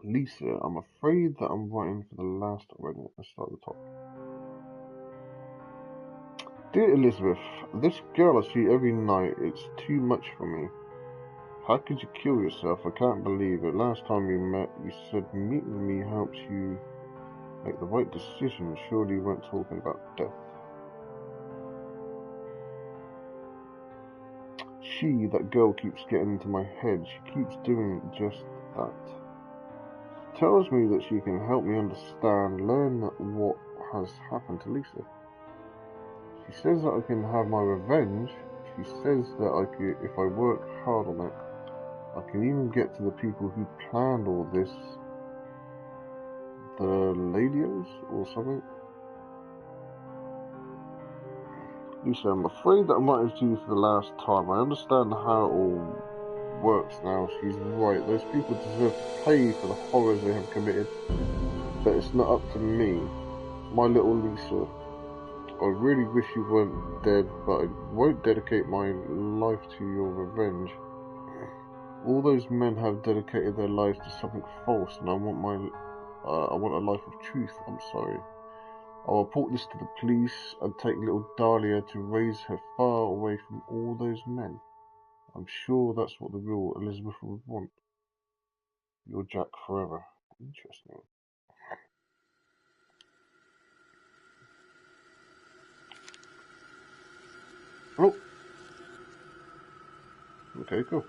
Lisa, I'm afraid that I'm writing for the last already. Let's start at the top. Dear Elizabeth, this girl I see every night, it's too much for me. How could you kill yourself? I can't believe it. Last time we met, you said meeting me helps you make the right decision. Surely you weren't talking about death. That girl keeps getting into my head. She keeps doing just that. She tells me that she can help me understand, learn what has happened to Lisa. She says that I can have my revenge. She says that if I work hard on it, I can even get to the people who planned all this. The Ladios or something? Lisa, I'm afraid that I'm writing to you for the last time. I understand how it all works now. She's right. Those people deserve to pay for the horrors they have committed. But it's not up to me. My little Lisa. I really wish you weren't dead, but I won't dedicate my life to your revenge. All those men have dedicated their lives to something false, and I want a life of truth. I'm sorry. I'll report this to the police and take little Dahlia to raise her far away from all those men. I'm sure that's what the real Elizabeth would want. You're Jack forever. Interesting. Oh! Okay, cool.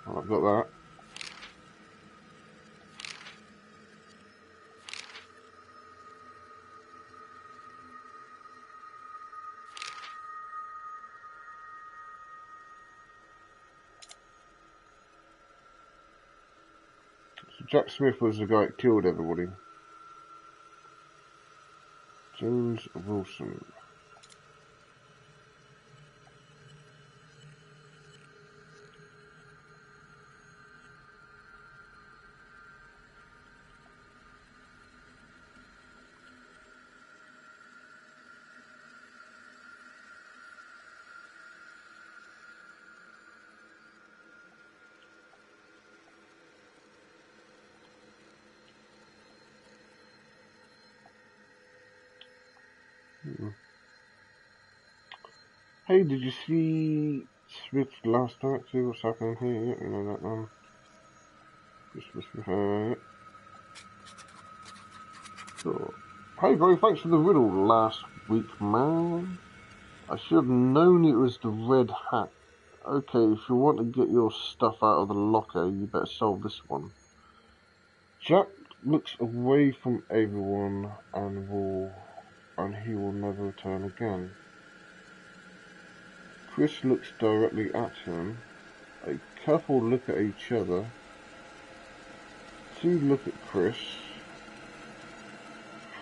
Well, I've got that. So Jack Smith was the guy that killed everybody. James Wilson. Hey, did you see Smith's last directive? What's happening here? Yep, you know that one. Yep. Sure. Hey, bro, thanks for the riddle last week, man. I should have known it was the red hat. Okay, if you want to get your stuff out of the locker, you better solve this one. Jack looks away from everyone and he will never return again. Chris looks directly at him. A couple look at each other. 2 look at Chris.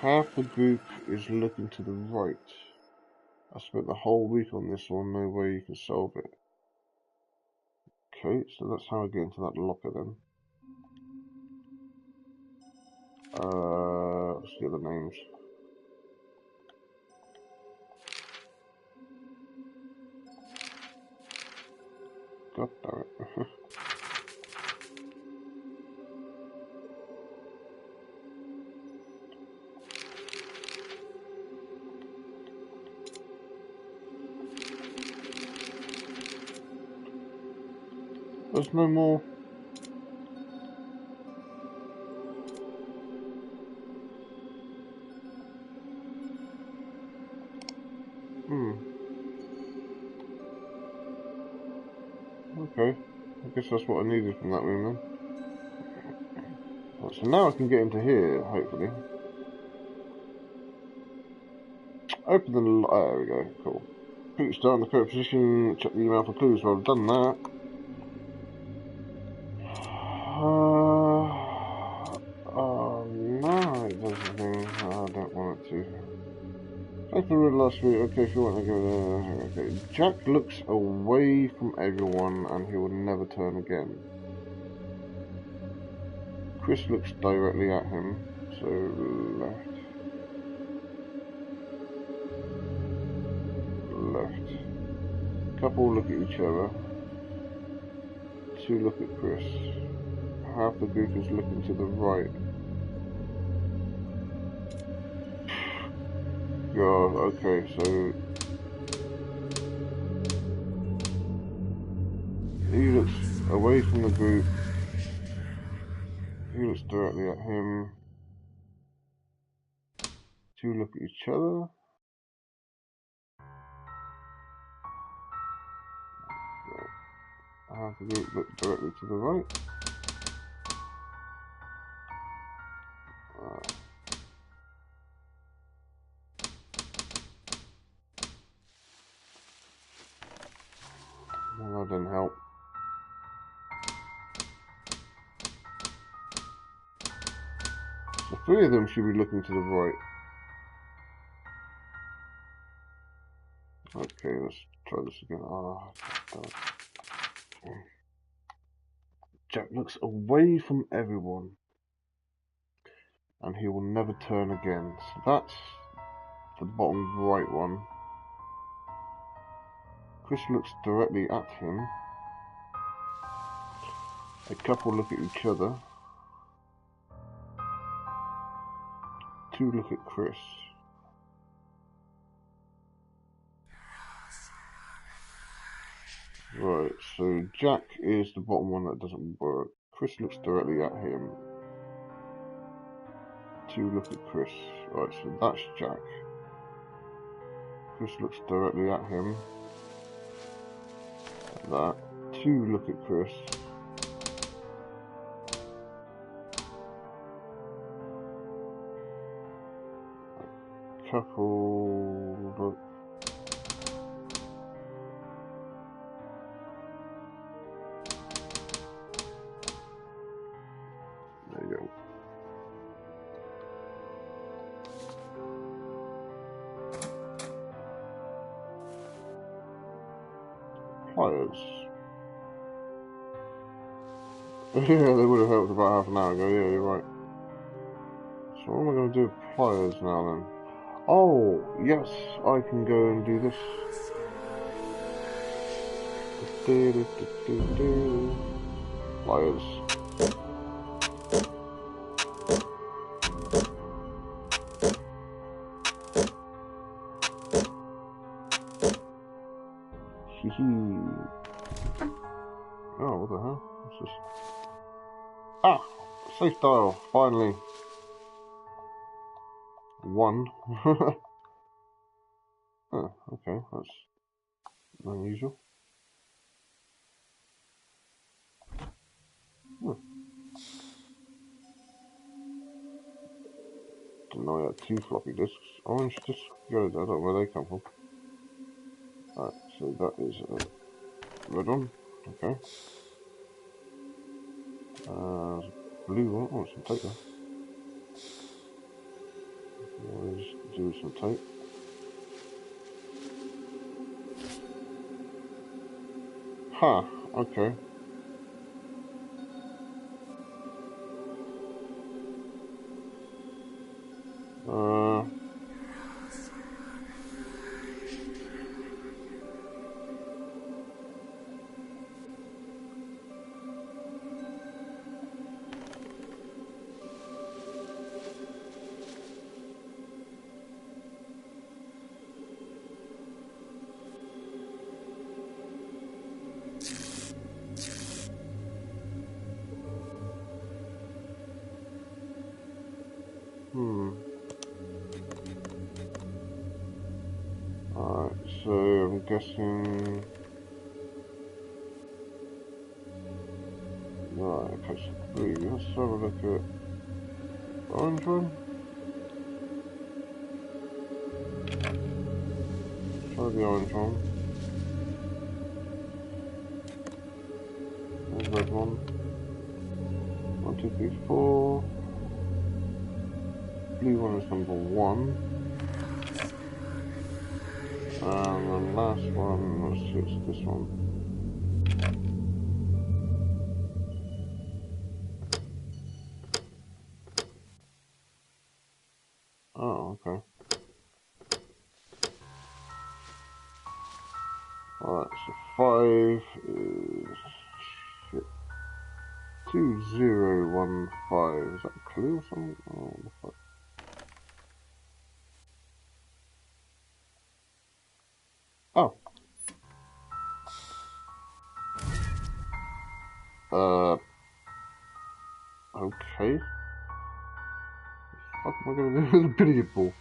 Half the group is looking to the right. I spent the whole week on this one, no way you can solve it. Okay, so that's how I get into that locker then. Let's get the names. God damn it. There's no more. Okay. I guess that's what I needed from that room then. Right, so now I can get into here, hopefully. Open the... there we go, cool. Put start in the correct position, check the email for clues. Well, I've done that. does the thing. I don't want it to. Thanks for the last week. Okay, if you want to go there. Okay. Jack looks away from everyone and he will never turn again. Chris looks directly at him, so left. Left. Couple look at each other. Two look at Chris. Half the group is looking to the right. God, okay, so he looks away from the group. He looks directly at him. Two look at each other. Half the group look directly to the right. Well, that didn't help. The three of them should be looking to the right. Okay, let's try this again. Jack looks away from everyone and he will never turn again. So that's the bottom right one. Chris looks directly at him. A couple look at each other. Two look at Chris. Right, so Jack is the bottom one that doesn't work. Chris looks directly at him. Two look at Chris. Right, so that's Jack. Chris looks directly at him. That. Two look at Chris. Couple look. There you go. Pliers. Yeah, they would have helped about half an hour ago. Yeah, you're right. So what am I going to do with pliers now then? Oh, yes, I can go and do this. Pliers. Oh, what the hell? What's this? Ah! Safe dial, finally. One. Oh, okay, that's unusual. Didn't know I had two floppy disks. Orange disks, good, I don't know where they come from. Alright, so that is a red one, okay. Blue one, oh, some tape there. Always do some tape. Huh, okay. Alright, so I'm guessing... Right, okay, so 3. Let's have a look at orange one. Try the orange one. There's the red one. 1, 2, 3, 4. blue one is number 1. And the last one, let's see, it's this one. Oh, okay. Alright, so 5 is... shit. 2015. Is that a clue or something? Oh, what the fuck? Oh. Okay. What the fuck am I gonna do with a billiard ball?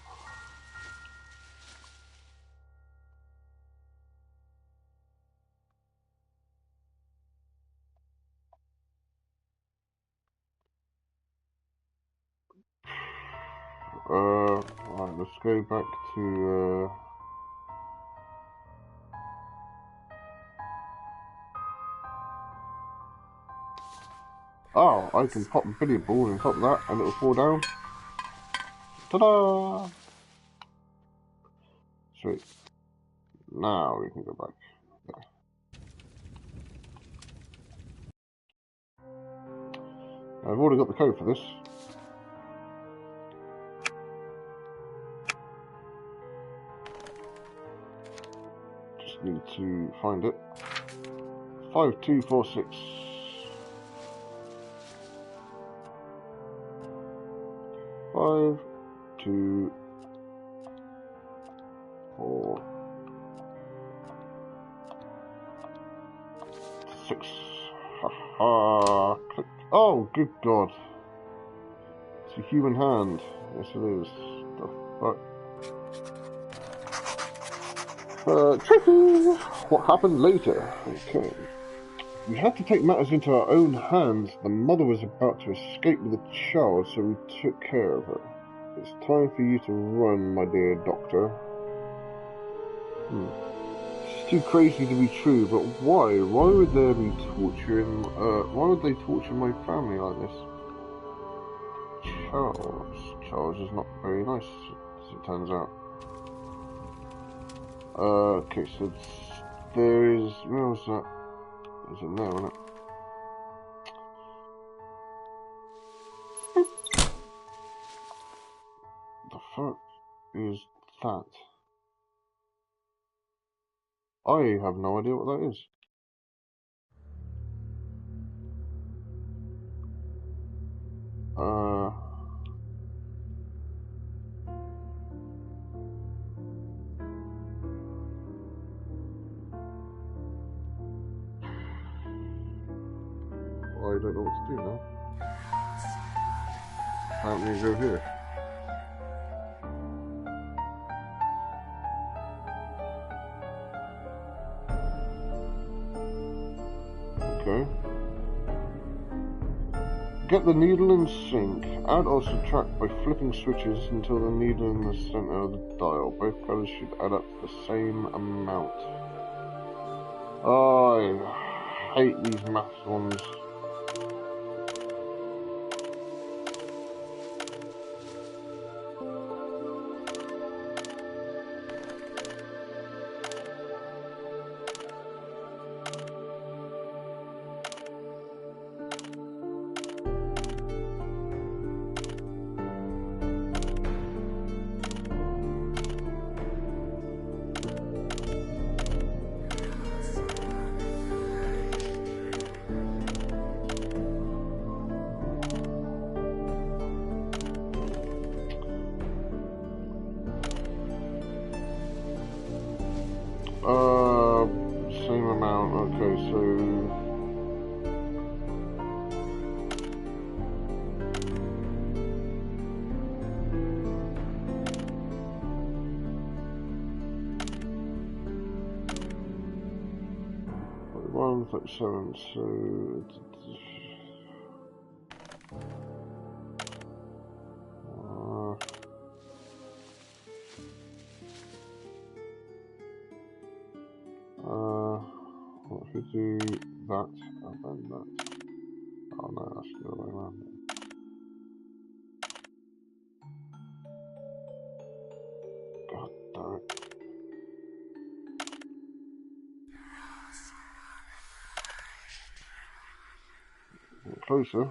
Right, let's go back to, oh, I can pop a billiard ball on top of that and it'll fall down. Ta-da! Sweet. Now we can go back. There. I've already got the code for this. Just need to find it. 5246. 5, 2, 4, 6. Haha. Click. Oh, good God. It's a human hand. Yes, it is. The fuck? Tricky! What happened later? Okay. We had to take matters into our own hands. The mother was about to escape with the child, so we took care of her. It's time for you to run, my dear doctor. It's too crazy to be true, but why? Why would there be torturing? Why would they torture my family like this? Charles is not very nice, as it turns out. Okay, so there is. Where was that? Is it there, isn't it? The fuck is that? I have no idea what that is. I don't know what to do now. Apparently go here. Okay. Get the needle and sink. Add or subtract by flipping switches until the needle in the center of the dial. Both colors should add up to the same amount. Oh, I hate these maths ones. Same amount, okay, so... One, 37, so... what if we do that and then that? Oh no, that's the other way around. closer.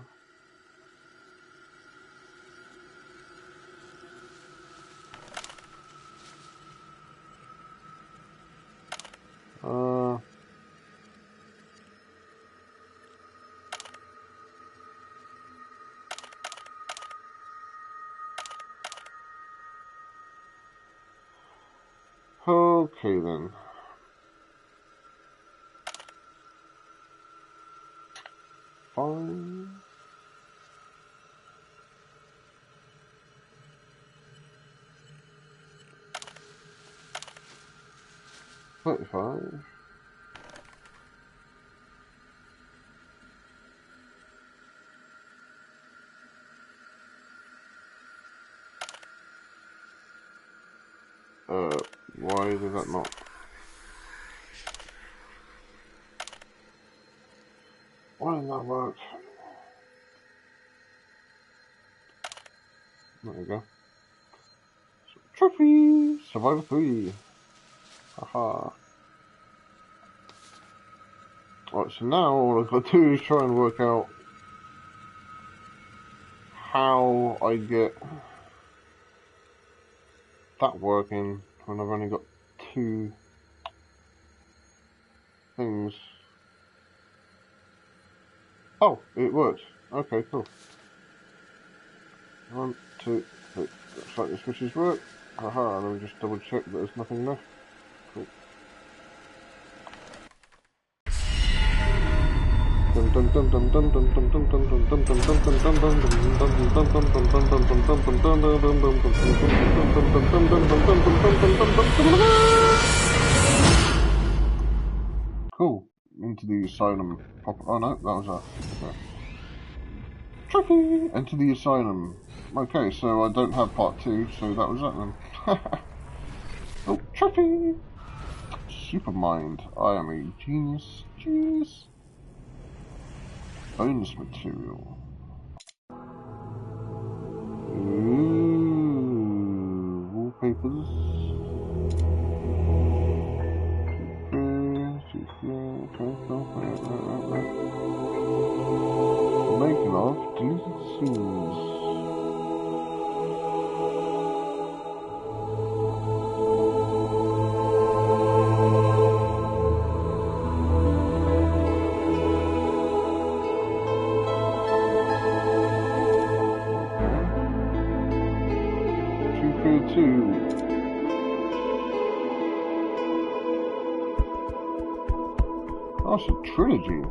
Okay then. Fine. $35. Why did that not? Why didn't that work? There we go. Trophy! Survivor 3! Haha. Alright, so now all I've got to do is try and work out how I get that working when I've only got 2 things. Oh, it works. Okay, cool. 1, 2, 3. Looks like the switches work. Haha, let me just double check that there's nothing left. Cool. Cool. Into the asylum. Oh no, that was a trophy. Enter the asylum. Okay, so I don't have part 2, so that was that then. Oh, trophy. Supermind. I am a genius. Genius. Bonus material. Ooh, wallpapers. Okay. Making of deleted scenes. Oh, it's a trilogy.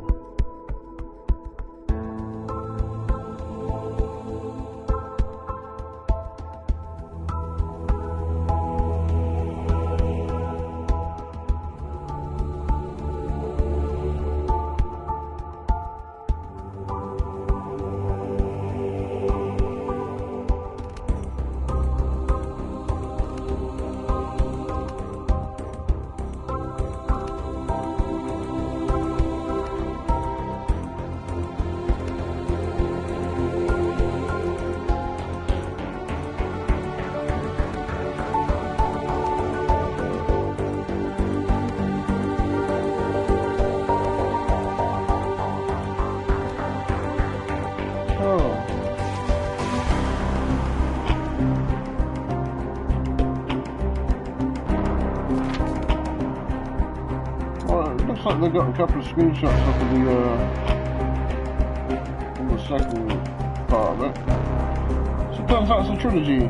Like they got a couple of screenshots of the second part of it. So it turns out it's a trilogy.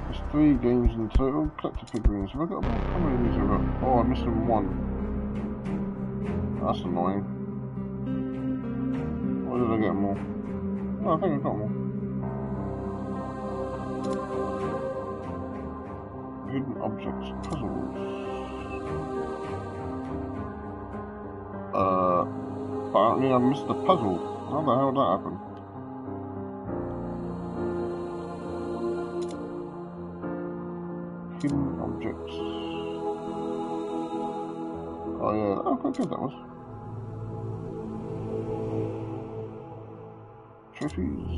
There's 3 games in total. Collector figurines. Have I got about how many of these have I got? Oh, I missed them 1. That's annoying. Why did I get more? No, I think I got more. Hidden objects, puzzles. Apparently I missed the puzzle. How the hell did that happen? Hidden objects. Oh yeah, oh quite good that was. Trophies.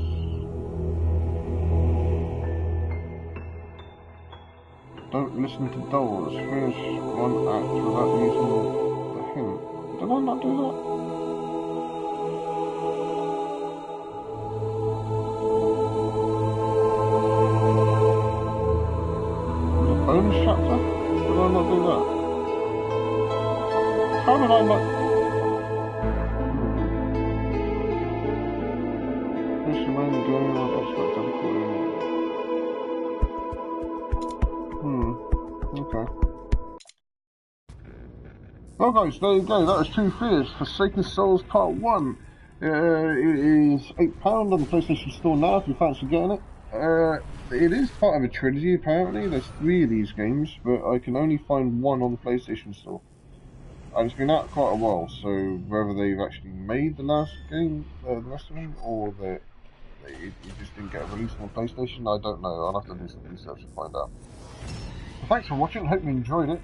Don't listen to dolls. Finish one act without using the hint. Did I not do that? The bonus chapter? Did I not do that? How did I not... This is main game of expert okay. Well guys, there you go, that was True Fears, Forsaken Souls Part 1. It is £8 on the PlayStation Store now if you fancy getting it. It is part of a trilogy apparently, there's 3 of these games, but I can only find 1 on the PlayStation Store. And it's been out quite a while, so whether they've actually made the last game, the rest of them, or it just didn't get released on PlayStation, I don't know, I'll have to do some research to find out. So thanks for watching, hope you enjoyed it.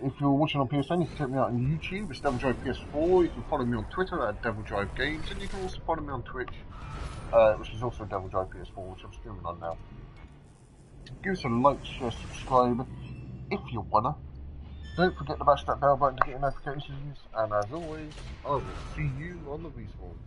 If you're watching on PSN, you can check me out on YouTube, it's Devil Drive PS4, you can follow me on Twitter at Devil Drive Games, and you can also follow me on Twitch, which is also Devil Drive PS4, which I'm streaming on now. Give us a like, share, subscribe, if you wanna. Don't forget to bash that bell button to get your notifications, and as always, I will see you on the respawn.